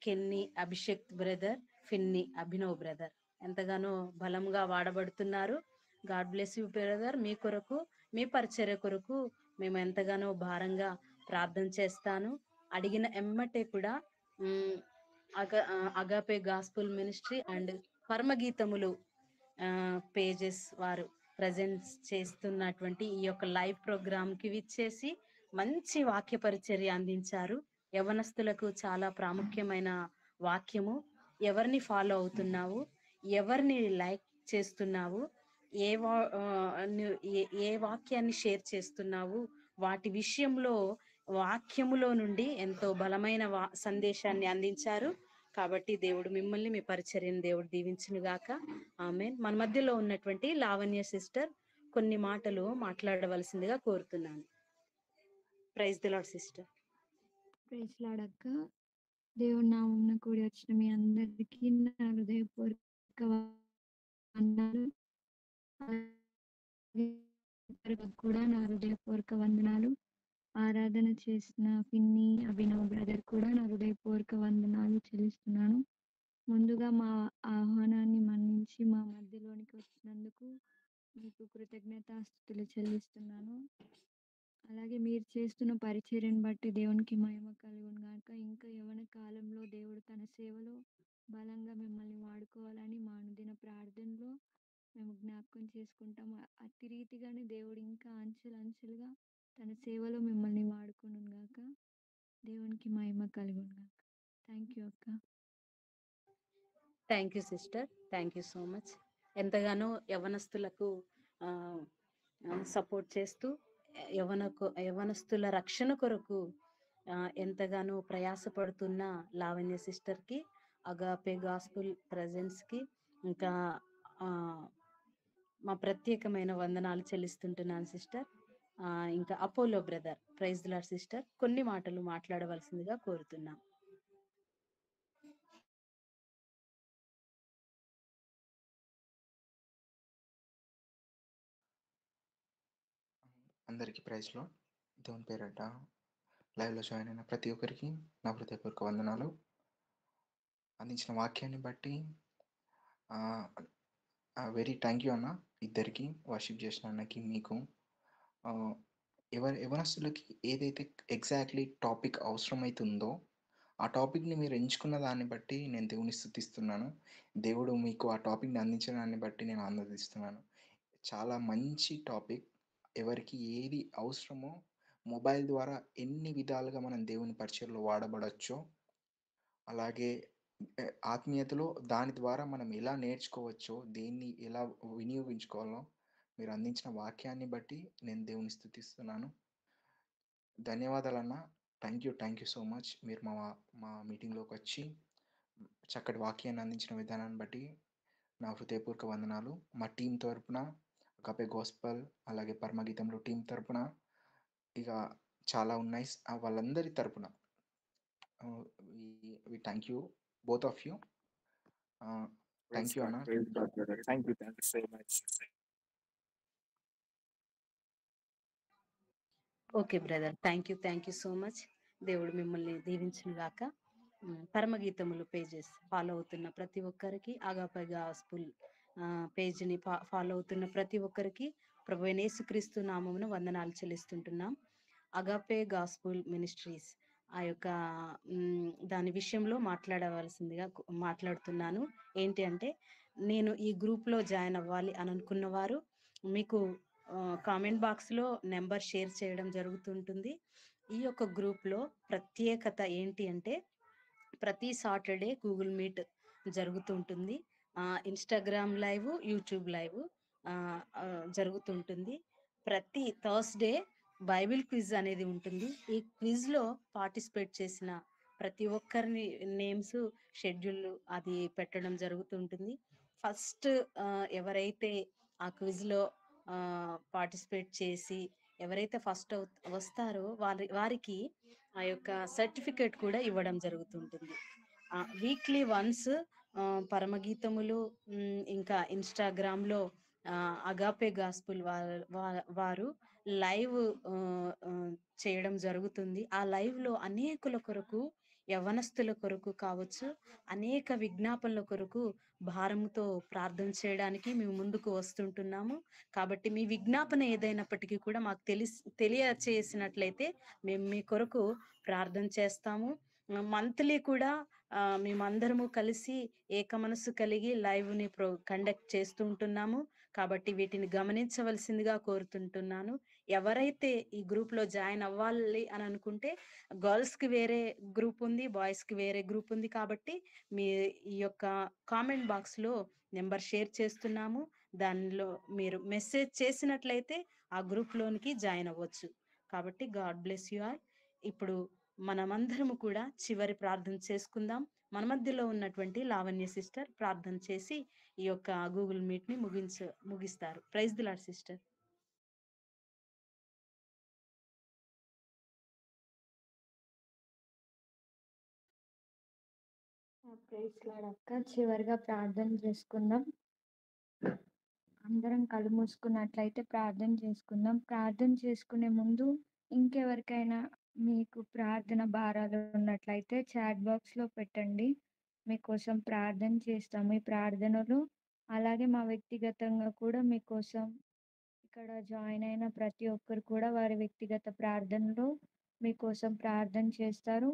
Kenny Abhishek brother, Finny Abhinav brother ఎంతగానో బలంగా వాడబడుతున్నారు. God bless you brother. మీ కొరకు, మీ పరిచర్య కొరకు మేము ఎంతగానో భారంగా ప్రార్థన చేస్తాను. అడిగిన ఎమ్మటే కూడా అగాపే గాస్పుల్ మినిస్ట్రీ అండ్ పరమగీతములు పేజెస్ వారు ప్రజెంట్ చేస్తున్నటువంటి ఈ యొక్క లైవ్ ప్రోగ్రామ్ కి విచ్చేసి మంచి వాక్య పరిచర్య అందించారు. యవనస్తులకు చాలా ప్రాముఖ్యమైన వాక్యము. ఎవరిని ఫాలో అవుతున్నావు, ఎవరిని లైక్ చేస్తున్నావు, ఏ వాక్యాన్ని షేర్ చేస్తున్నావు, వాటి విషయంలో వాక్యములో నుండి ఎంతో బలమైన సందేశాన్ని అందించారు. కాబట్టి దేవుడు మిమ్మల్ని, మీ పరిచర్యను దేవుడు దీవించును గాక. ఆమేన్. మన మధ్యలో ఉన్నటువంటి లావణ్య సిస్టర్ కొన్ని మాటలు మాట్లాడవలసిందిగా కోరుతున్నాను. Praise the Lord sister. Praise Lord అక్క. దేవుని నామమున కూడి వచ్చిన మీ అందరికీ నా హృదయపూర్వక వందనాలు. కూడా నా హృదయపూర్వక వందనాలు. ఆరాధన చేసిన పిన్ని అభినవ్ బ్రదర్ కూడా నా హృదయపూర్వక వందనాలు చెల్లిస్తున్నాను. ముందుగా మా ఆహ్వానాన్ని మన్నించి మా మధ్యలోనికి వచ్చినందుకు మీకు కృతజ్ఞతాస్తుతులు చెల్లిస్తున్నాను. అలాగే మీరు చేస్తున్న పరిచర్యను బట్టి దేవునికి మహిమ కలుగును గాక. ఇంకా యవ్వన కాలంలో దేవుడు తన సేవలో బలంగా మిమ్మల్ని వాడుకోవాలని మా అనుదిన ప్రార్థనలో మేము జ్ఞాపకం చేసుకుంటాం. అతి రీతిగానే దేవుడు ఇంకా అంచెలుగా తన సేవలో మిమ్మల్ని వాడుకోను గాక. దేవునికి మహిమ కలుగును గాక. థ్యాంక్ యూ అక్క. Thank you sister, thank you so much. ఎంతగానో యవనస్తులకు సపోర్ట్ చేస్తూ యవనస్తుల రక్షణ కొరకు ఎంతగానో ప్రయాసపడుతున్న లావణ్య సిస్టర్ కి, అగాపే గాస్పుల్ ప్రెజెన్స్ కి ఇంకా మా ప్రత్యేకమైన వందనాలు చెల్లిస్తుంటున్నాను సిస్టర్. ఇంకా Apollo brother, praise the Lord sister, కొన్ని మాటలు మాట్లాడవలసిందిగా కోరుతున్నాం. అందరికీ ప్రైజ్లో దేవుని పేరట లైవ్లో జాయిన్ అయిన ప్రతి ఒక్కరికి నా హృదయపూర్వక వందనాలు. అందించిన వాక్యాన్ని బట్టి వెరీ థ్యాంక్ యూ అన్న. ఇద్దరికి వర్షిప్ చేసిన అన్నకి, మీకు యవనస్తులకి ఏదైతే ఎగ్జాక్ట్‌లీ టాపిక్ అవసరమైతుందో, ఆ టాపిక్‌ని మీరు ఎంచుకున్న దాన్ని బట్టి నేను దేవుని స్తుతిస్తున్నాను. దేవుడు మీకు ఆ టాపిక్‌ని అందించిన దాన్ని బట్టి నేను ఆనందిస్తున్నాను. చాలా మంచి టాపిక్. ఎవరికి ఏది అవసరమో మొబైల్ ద్వారా ఎన్ని విధాలుగా మనం దేవుని పరిచర్యలో వాడబడొచ్చో, అలాగే ఆత్మీయతలో దాని ద్వారా మనం ఎలా నేర్చుకోవచ్చో, దేన్ని ఎలా వినియోగించుకోవాలో మీరు అందించిన వాక్యాన్ని బట్టి నేను దేవుని స్తుతిస్తున్నాను. ధన్యవాదాలన్న. Thank you so much. మీరు మా మీటింగ్‌లోకొచ్చి చక్కటి వాక్యాన్ని అందించిన విధానాన్ని బట్టి నా హృదయపూర్వక వందనాలు. మా టీమ్ తరపున, అగాపే గోస్పెల్ అలాగే పరమగీతంలో టీమ్ తరపున, ఇక చాలా ఉన్నాయి. వాళ్ళందరి తరపున we thank you both of you. Thank you అన్న. Praise God, brother. Thank you so much. Okay brother. Thank you so much. దేవుడు మిమ్మల్ని దీవించును గాక. పరమగీతములు పేజెస్ ఫాలో అవుతున్న ప్రతి ఒక్కరికి, అగాపే గాస్పుల్ పేజ్ని ఫాలో అవుతున్న ప్రతి ఒక్కరికి ప్రభువైన యేసుక్రీస్తు నామమున వందనాలు చెల్లిస్తుంటున్నాం. అగాపే గాస్పుల్ మినిస్ట్రీస్ ఆ యొక్క దాని విషయంలో మాట్లాడవలసిందిగా మాట్లాడుతున్నాను. ఏంటి అంటే, నేను ఈ గ్రూప్లో జాయిన్ అవ్వాలి అని అనుకున్న వారు మీకు కామెంట్ బాక్స్లో నెంబర్ షేర్ చేయడం జరుగుతుంటుంది. ఈ యొక్క గ్రూప్లో ప్రత్యేకత ఏంటి అంటే, ప్రతి సాటర్డే గూగుల్ మీట్ జరుగుతుంటుంది. ఇన్స్టాగ్రామ్ లైవ్, యూట్యూబ్ లైవ్ జరుగుతుంటుంది. ప్రతి థర్స్డే బైబిల్ క్విజ్ అనేది ఉంటుంది. ఈ క్విజ్లో పార్టిసిపేట్ చేసిన ప్రతి ఒక్కరిని నేమ్స్ షెడ్యూల్ అది పెట్టడం జరుగుతుంటుంది. ఫస్ట్ ఎవరైతే ఆ క్విజ్లో పార్టిసిపేట్ చేసి ఎవరైతే ఫస్ట్ వస్తారో వారికి ఆ యొక్క సర్టిఫికేట్ కూడా ఇవ్వడం జరుగుతుంటుంది. వీక్లీ వన్స్ పరమగీతములు ఇంకా ఇన్స్టాగ్రామ్లో అగాపే గాస్పుల్ వారు లైవ్ చేయడం జరుగుతుంది. ఆ లైవ్లో అనేకుల కొరకు, యవనస్తుల కొరకు కావచ్చు, అనేక విజ్ఞాపనల కొరకు భారంతో ప్రార్థన చేయడానికి మేము ముందుకు వస్తుంటున్నాము. కాబట్టి మీ విజ్ఞాపన ఏదైనప్పటికీ కూడా మాకు తెలియచేసినట్లయితే మేము మీ కొరకు ప్రార్థన చేస్తాము. మంత్లీ కూడా మేమందరము కలిసి ఏక మనసు కలిగి లైవ్ని కండక్ట్ చేస్తూ ఉంటున్నాము. కాబట్టి వీటిని గమనించవలసిందిగా కోరుతుంటున్నాను. ఎవరైతే ఈ గ్రూప్లో జాయిన్ అవ్వాలి అని అనుకుంటే, గర్ల్స్కి వేరే గ్రూప్ ఉంది, బాయ్స్కి వేరే గ్రూప్ ఉంది. కాబట్టి మీ ఈ యొక్క కామెంట్ బాక్స్లో నెంబర్ షేర్ చేస్తున్నాము. దానిలో మీరు మెసేజ్ చేసినట్లయితే ఆ గ్రూప్లోనికి జాయిన్ అవ్వచ్చు. కాబట్టి గాడ్ బ్లెస్ యు ఆల్. ఇప్పుడు మనమందరము కూడా చివరి ప్రార్థన చేసుకుందాం. మన మధ్యలో ఉన్నటువంటి లావణ్య సిస్టర్ ప్రార్థన చేసి ఈ యొక్క గూగుల్ మీట్ ని ముగిస్తారు. Praise the Lord sister. Praise Lord అక్క. చివరిగా ప్రార్థన చేసుకుందాం. అందరం కళ్ళు మూసుకున్నట్లయితే ప్రార్థన చేసుకుందాం. ప్రార్థన చేసుకునే ముందు ఇంకెవరికైనా మీకు ప్రార్థన భారాలు ఉన్నట్లయితే చాట్ బాక్స్లో పెట్టండి. మీకోసం ప్రార్థన చేస్తాం. మీ ప్రార్థనలు అలాగే మా వ్యక్తిగతంగా కూడా మీకోసం ఇక్కడ జాయిన్ అయిన ప్రతి ఒక్కరు కూడా వారి వ్యక్తిగత ప్రార్థనలో మీకోసం ప్రార్థన చేస్తారు.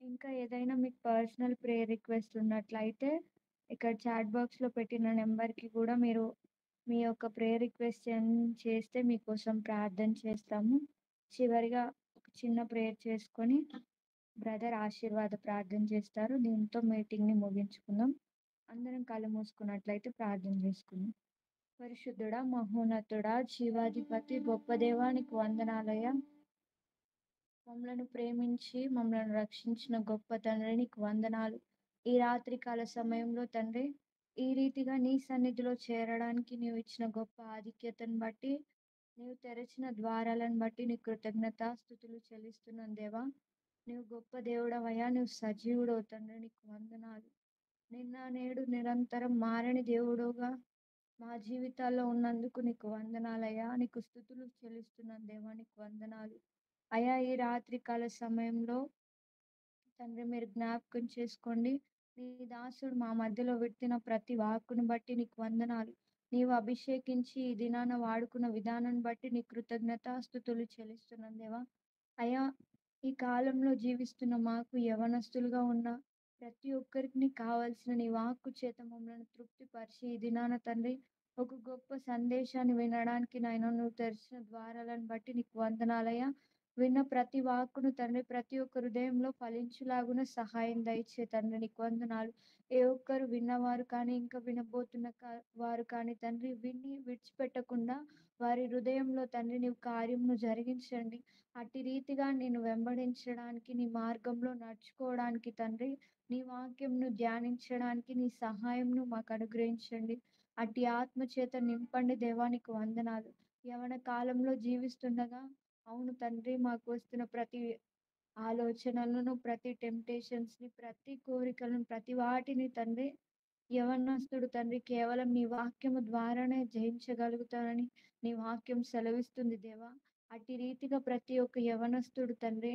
ఇంకా ఏదైనా మీకు పర్సనల్ ప్రేయర్ రిక్వెస్ట్ ఉన్నట్లయితే ఇక్కడ చాట్ బాక్స్లో పెట్టిన నెంబర్కి కూడా మీరు మీ యొక్క ప్రేయర్ రిక్వెస్ట్ చేస్తే మీకోసం ప్రార్థన చేస్తాము. చివరిగా ఒక చిన్న ప్రేయర్ చేసుకొని బ్రదర్ ఆశీర్వాద ప్రార్థన చేస్తారు. దీంతో మీటింగ్ని ముగించుకుందాం. అందరం కళ్ళు మూసుకున్నట్లయితే ప్రార్థన చేసుకుందాం. పరిశుద్ధుడా, మహోన్నతుడా, జీవాధిపతి, గొప్ప దేవానికి వందనాలయ్యా. మమ్మలను ప్రేమించి మమ్మల్ని రక్షించిన గొప్ప తండ్రి నీకు వందనాలు. ఈ రాత్రికాల సమయంలో తండ్రి ఈ రీతిగా నీ సన్నిధిలో చేరడానికి నీవు ఇచ్చిన గొప్ప ఆధిక్యతను బట్టి, నీవు తెరచిన ద్వారాలను బట్టి నీ కృతజ్ఞతాస్తుతులు చెల్లిస్తున్నాను దేవా. నీవు గొప్ప దేవుడవయ్యా, నువ్వు సజీవుడవు తండ్రి నీకు వందనాలు. నిన్న నేడు నిరంతరం మారని దేవుడుగా మా జీవితాల్లో ఉన్నందుకు నీకు వందనాలయ్యా. నీకు స్తుతులు చెల్లిస్తున్నాను దేవా, నీకు వందనాలు అయ్యా. ఈ రాత్రికాల సమయంలో తండ్రి మీరు జ్ఞాపకం చేసుకోండి. నీ దాసుడు మా మధ్యలో విత్తిన ప్రతి వాక్కును బట్టి నీకు వందనాలు. నీవు అభిషేకించి ఈ దినాన వాడుకున్న విధానాన్ని బట్టి నీ కృతజ్ఞతాస్తుతులు చెల్లిస్తున్నాను దేవా. అయ్యా, ఈ కాలంలో జీవిస్తున్న మాకు యవనస్తులుగా ఉన్న ప్రతి ఒక్కరికి కావాల్సిన నీ వాక్కు చేత మమ్మల్ని తృప్తిపరిచి ఈ దినాన తండ్రి ఒక గొప్ప సందేశాన్ని వినడానికి నాయన నువ్వు తెరిచిన ద్వారాలను బట్టి నీకు వందనాలయ్యా. విన్న ప్రతి వాక్కును తండ్రి ప్రతి ఒక్క హృదయంలో ఫలించులాగున సహాయం దయచే తండ్రి నీకు వందనాలు. ఏ ఒక్కరు విన్నవారు కానీ ఇంకా వినబోతున్న వారు కానీ తండ్రి విని విడిచిపెట్టకుండా వారి హృదయంలో తండ్రి నీవు కార్యమును జరిగించండి. అట్టి రీతిగా నేను వెంబడించడానికి నీ మార్గంలో నడుచుకోవడానికి తండ్రి నీ వాక్యంను ధ్యానించడానికి నీ సహాయంను మాకు అనుగ్రహించండి. అట్టి ఆత్మ చేత నింపండి దేవానికి వందనాలు. యవన కాలంలో జీవిస్తుండగా అవును తండ్రి మాకు వస్తున్న ప్రతి ఆలోచనలను, ప్రతి టెంప్టేషన్స్‌ని, ప్రతి కోరికలను, ప్రతి వాటిని తండ్రి యవనస్తుడు తండ్రి కేవలం నీ వాక్యము ద్వారానే జయించగలుగుతానని నీ వాక్యం సెలవిస్తుంది దేవా. అట్టి రీతిగా ప్రతి ఒక్క యవనస్తుడు తండ్రి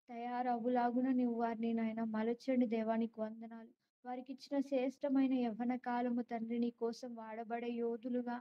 తయారవులాగున నీవు వారిని నాయన మలచండి దేవా నీకు వందనాలు. వారికిచ్చిన శ్రేష్టమైన యవ్వన కాలము తండ్రి నీ కోసం వాడబడే యోధులుగా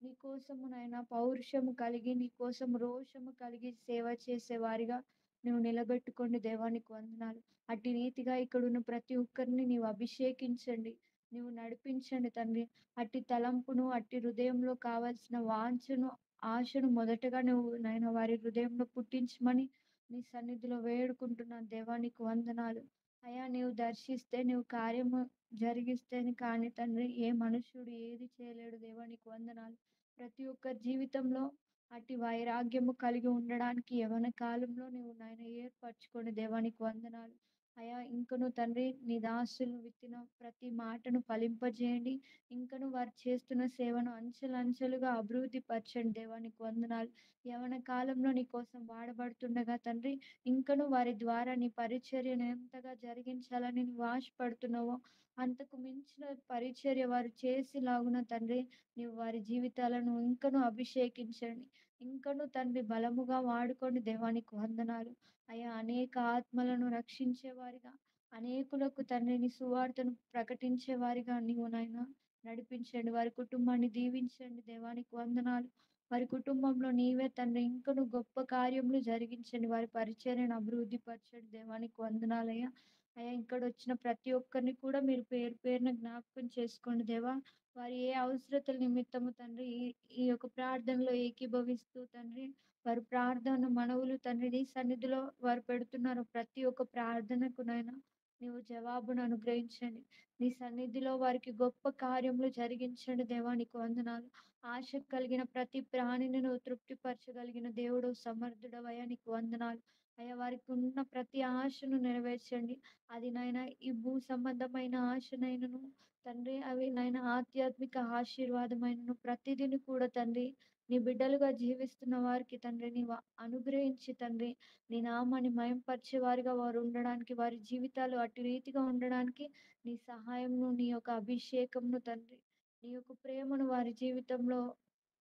నీ కోసము నాయన పౌరుషము కలిగి నీ కోసం రోషము కలిగి సేవ చేసే వారిగా నువ్వు నిలబెట్టుకోండి దేవా నీకు వందనాలు. అట్టి రీతిగా ఇక్కడున్న ప్రతి ఒక్కరిని నీవు అభిషేకించండి, నీవు నడిపించండి తండ్రి. అట్టి తలంపును అట్టి హృదయంలో కావాల్సిన వాంఛను ఆశను మొదటగా నువ్వు నాయన వారి హృదయంలో పుట్టించమని నీ సన్నిధిలో వేడుకుంటున్నాను దేవా నీకు వందనాలు. అయ్యా, నీవు దర్శిస్తే నీవు కార్యము జరిగిస్తేనే కానీ తండ్రి ఏ మనుష్యుడు ఏది చేయలేడు దేవా నీకు వందనాలు. ప్రతి ఒక్కరి జీవితంలో అట్టి వైరాగ్యము కలిగి ఉండడానికి యవన కాలంలో నువ్వు నాయన ఏర్పరచుకోండి దేవా నీకు వందనాలు. అయ్యా, ఇంకను తండ్రి నీ దాసులు విత్తిన ప్రతి మాటను ఫలింపజేయండి. ఇంకను వారు చేస్తున్న సేవను అంచెలంచెలుగా అభివృద్ధి పరచండి దేవా నీకు వందనాలు. యవన కాలంలో నీ కోసం వాడబడుతుండగా తండ్రి ఇంకను వారి ద్వారా నీ పరిచర్యను ఎంతగా జరిగించాలని నువ్వు ఆశపడుతున్నావో అంతకు మించిన పరిచర్య వారు చేసేలాగున తండ్రి నీవు వారి జీవితాలను ఇంకను అభిషేకించండి. ఇంకను తండ్రి బలముగా వాడుకోండి దేవా నీకు వందనాలు. అయ్యా, అనేక ఆత్మలను రక్షించే వారిగా, అనేకులకు తండ్రి నీ సువార్తను ప్రకటించే వారిగా నీవు నాయన నడిపించండి. వారి కుటుంబాన్ని దీవించండి దేవా నీకు వందనాలు. వారి కుటుంబంలో నీవే తండ్రి ఇంకను గొప్ప కార్యములు జరిగించండి. వారి పరిచర్యను అభివృద్ధి పరచండి దేవా నీకు వందనాలయ్యా. అయ్యా, ఇక్కడ వచ్చిన ప్రతి ఒక్కరిని కూడా మీరు పేరు పేరున జ్ఞాపకం చేసుకోండి దేవా. వారి ఏ అవసరతల నిమిత్తము తండ్రి ఈ ఈ యొక్క ప్రార్థనలో ఏకీభవిస్తూ తండ్రి వారి ప్రార్థన మనవులు తండ్రి నీ సన్నిధిలో వారు పెడుతున్నారు. ప్రతి ఒక్క ప్రార్థనకు నైనా నీవు జవాబును అనుగ్రహించండి. నీ సన్నిధిలో వారికి గొప్ప కార్యములు జరిగించండి దేవా నీకు వందనాలు. ఆశ కలిగిన ప్రతి ప్రాణిని నువ్వు తృప్తిపరచగలిగిన దేవుడు సమర్థుడవయ్యా నీకు వందనాలు. అయ్యా, వారికి ఉన్న ప్రతి ఆశను నెరవేర్చండి. అది నాయన ఈ భూ సంబంధమైన ఆశనైనను తండ్రి అవి నాయన ఆధ్యాత్మిక ఆశీర్వాదమైనను ప్రతిదిని కూడా తండ్రి నీ బిడ్డలుగా జీవిస్తున్న వారికి తండ్రి నీవు అనుగ్రహించి తండ్రి నీ నామాన్ని మయంపరిచే వారిగా వారు ఉండడానికి, వారి జీవితాలు అటు రీతిగా ఉండడానికి నీ సహాయంను, నీ యొక్క అభిషేకంను తండ్రి నీ యొక్క ప్రేమను వారి జీవితంలో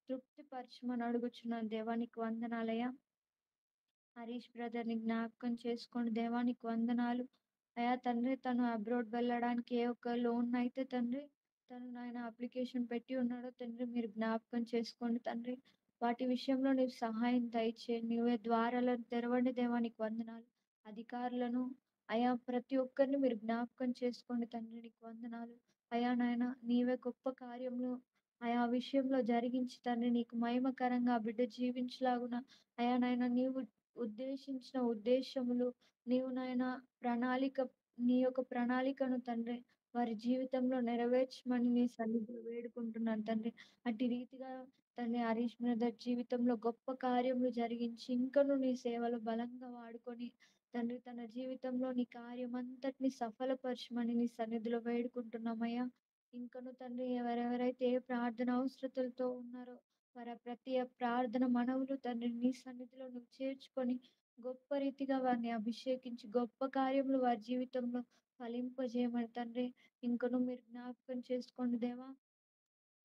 తృప్తిపరచమని అడుగుచున్నాను దేవా నీకు వందనాలయ్యా. హరీష్ బ్రదర్‌ని జ్ఞాపకం చేసుకోండి దేవా నీకు వందనాలు. అయ్యా తండ్రి, తను అబ్రాడ్ వెళ్ళడానికి ఏ ఒక్క లోన్ అయితే తండ్రి తను నాయన అప్లికేషన్ పెట్టి ఉన్నాడో తండ్రి మీరు జ్ఞాపకం చేసుకోండి తండ్రి. వాటి విషయంలో నీవు సహాయం దయచేయండి. నీవే ద్వారాలను తెరవండి దేవా నీకు వందనాలు. అధికారులను అయా ప్రతి ఒక్కరిని మీరు జ్ఞాపకం చేసుకోండి తండ్రి నీకు వందనాలు. అయా నాయన నీవే గొప్ప కార్యములు ఆయా విషయంలో జరిగించి తండ్రి నీకు మహిమకరంగా ఆ బిడ్డ జీవించలాగున అయా నాయన నీవు ఉద్దేశించిన ఉద్దేశములు నీవు నాయన ప్రణాళిక నీ యొక్క ప్రణాళికను తండ్రి వారి జీవితంలో నెరవేర్చమని నీ సన్నిధిలో వేడుకుంటున్నాను తండ్రి. అట్టి రీతిగా తండ్రి హరీష్ బ్రదర్ జీవితంలో గొప్ప కార్యములు జరిగించి ఇంకను నీ సేవలు బలంగా వాడుకొని తండ్రి తన జీవితంలో నీ కార్యం అంతటిని సఫలపరచమని నీ సన్నిధిలో వేడుకుంటున్నామయ్యా. ఇంకను తండ్రి ఎవరెవరైతే ఏ ప్రార్థన అవసరతలతో ఉన్నారో వారి ప్రతి ప్రార్థన మనవులు తండ్రి నీ సన్నిధిలో నువ్వు చేర్చుకొని గొప్ప రీతిగా వారిని అభిషేకించి గొప్ప కార్యములు వారి జీవితంలో ఫలింపజేయమని తండ్రి ఇంకను మీరు జ్ఞాపకం చేసుకోండి దేవా.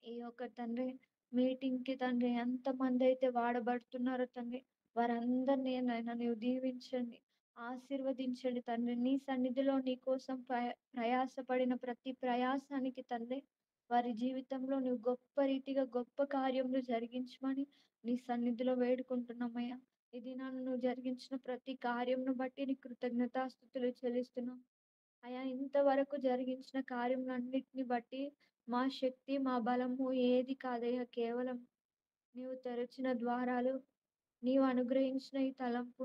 ఈ యొక్క తండ్రి మీటింగ్‌కి తండ్రి ఎంతమంది అయితే వాడబడుతున్నారో తండ్రి వారందరినీ నాయన నీవు దీవించండి. ఆశీర్వదించండి తండ్రి. నీ సన్నిధిలో నీ కోసం ప్రయాసపడిన ప్రతి ప్రయాసానికి తండ్రి, వారి జీవితంలో నువ్వు గొప్ప రీతిగా గొప్ప కార్యములు జరిగించమని నీ సన్నిధిలో వేడుకుంటున్నామయ్యా. ఈ దినాన నువ్వు జరిగించిన ప్రతి కార్యంను బట్టి నీ కృతజ్ఞతాస్తుతులు చెల్లిస్తున్నాం అయ్యా. ఇంతవరకు జరిగించిన కార్యములన్నిటిని బట్టి మా శక్తి, మా బలము ఏది కాదయ్యా. కేవలం నీవు తెరచిన ద్వారాలు, నీవు అనుగ్రహించిన ఈ తలంపు,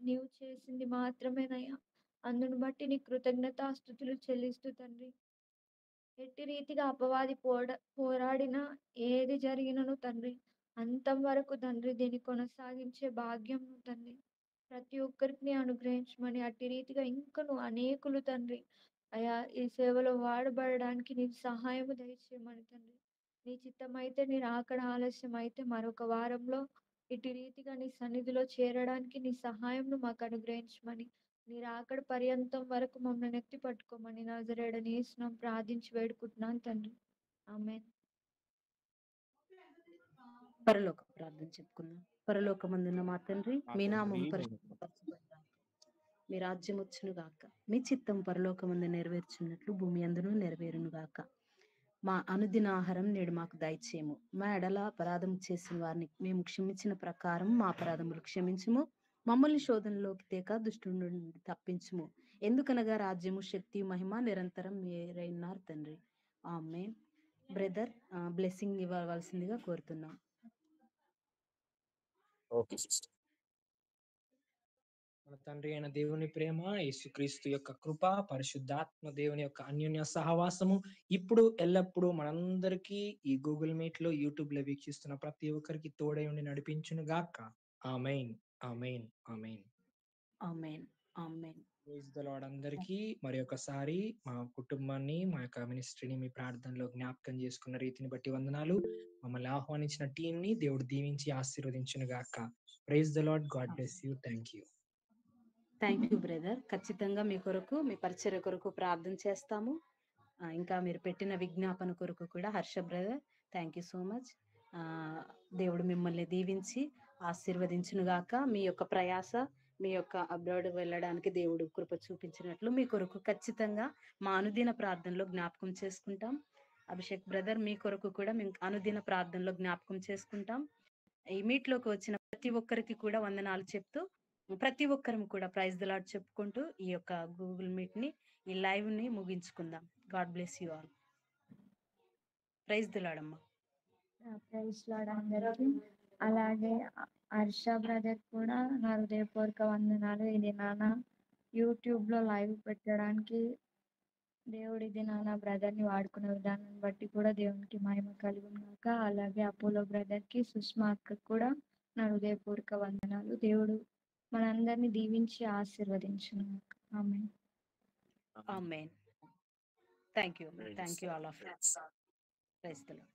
నీవు చేసింది మాత్రమేనయ్యా. అందును బట్టి నీ కృతజ్ఞతాస్తుతులు చెల్లిస్తూ తండ్రి, ఎట్టి రీతిగా అపవాది పోరాడినా ఏది జరిగినను తండ్రి, అంతం వరకు తండ్రి దీన్ని కొనసాగించే భాగ్యం తండ్రి ప్రతి ఒక్కరికి అనుగ్రహించమని, అట్టి రీతిగా ఇంకను అనేకులు తండ్రి అయా ఈ సేవలో వాడబడడానికి నీ సహాయము దయచేయమని తండ్రి. నీ చిత్తమైతే నీ రాకడ ఆలస్యం అయితే మరొక వారంలో ఇటు రీతిగా నీ సన్నిధిలో చేరడానికి నీ సహాయంను మాకు అనుగ్రహించమని, నీ రాకడ పర్యంతం వరకు మమ్మల్ని ఎత్తి పట్టుకోమని నజరేయుడైన యేసు నామమున ప్రార్థించి వేడుకుంటున్నాను తండ్రి. ఆమేన్. పరలోక ప్రార్థన చెప్పుకుందాం. పరలోకమందున్న మా తండ్రి, మీ నామం తండ్రి, పరిశుద్ధపరచబడుగాక, మీ రాజ్యం వచ్చును గాక, మీ చిత్తం పరలోకమందు నెరవేర్చున్నట్లు భూమి అందును నెరవేరును గాక. మా అనుదిన ఆహారం నేడు మాకు దయచేయము. మా ఎడల అపరాధం చేసిన వారిని మేము క్షమించిన ప్రకారం మా అపరాధములు క్షమించుము. మమ్మల్ని శోధనలోకి తేక దుష్టుడి నుండి తప్పించుము. ఎందుకనగా రాజ్యము, శక్తి, మహిమ నిరంతరం మీరైనారు తండ్రి. ఆమేన్. బ్రదర్ బ్లెస్సింగ్ ఇవ్వవలసిందిగా కోరుతున్నాం. Okay sister. మన తండ్రి అయిన దేవుని ప్రేమ, యేసుక్రీస్తు యొక్క కృప, పరిశుద్ధాత్మ దేవుని యొక్క అన్యోన్య సహవాసము ఇప్పుడు ఎల్లప్పుడూ మనందరికీ ఈ గూగుల్ మీట్ లో, యూట్యూబ్ లో వీక్షిస్తున్న ప్రతి ఒక్కరికి తోడై ఉండి నడిపించును గాక. ఆమేన్, ఆమేన్, ఆమేన్, ఆమేన్, ఆమేన్. Praise the Lord. అందరికీ మరి ఒకసారి మా కుటుంబాన్ని, మా యొక్క మినిస్ట్రీని మీ ప్రార్థనలో జ్ఞాపకం చేసుకున్న రీతిని బట్టి వందనాలు. మమ్మల్ని ఆహ్వానించిన టీం ని దేవుడు దీవించి ఆశీర్వదించును గాక. Praise the Lord. God bless you. Thank you. Thank you brother. ఖచ్చితంగా మీ కొరకు, మీ పరిచర్య కొరకు ప్రార్థన చేస్తాము. ఇంకా మీరు పెట్టిన విజ్ఞాపన కొరకు కూడా Harsha brother, thank you so much. దేవుడు మిమ్మల్ని దీవించి ఆశీర్వదించును గాక. మీ యొక్క ప్రయాస, మీ యొక్క అబ్రాడ్ వెళ్ళడానికి దేవుడు కృప చూపించినట్లు మీ కొరకు ఖచ్చితంగా మా అనుదిన ప్రార్థనలో జ్ఞాపకం చేసుకుంటాం. అభిషేక్ బ్రదర్, మీ కొరకు కూడా మేము అనుదిన ప్రార్థనలో జ్ఞాపకం చేసుకుంటాం. ఈ మీట్లోకి వచ్చిన ప్రతి ఒక్కరికి కూడా వందనాలు చెప్తూ, ప్రతి ఒక్కరం కూడా ప్రైజ్ ది లార్డ్ చెప్పుకుంటూ ఈ యొక్క గూగుల్ మీట్ ని, ఈ లైవ్ ని ముగించుకుందాం. God bless you all. Praise the Lord అమ్మా. ప్రైజ్ లార్డ్ అందరికీ. అలాగే హర్ష బ్రదర్ కూడా నా హృదయపూర్వక వందనాలు. ఇది నాన్న యూట్యూబ్ లో లైవ్ పెట్టడానికి దేవుడి ఇది నాన్న బ్రదర్ ని వాడుకునే విధానాన్ని బట్టి కూడా దేవునికి మహిమ కలుగును గాక. అలాగే అపోలో బ్రదర్ కి, సుష్మా అక్క కూడా నా హృదయపూర్వక వందనాలు. దేవుడు మనందరినీ దీవించి ఆశీర్వదించును గాక. ఆమేన్. ఆమేన్. Thank you all of you. Praise the lord.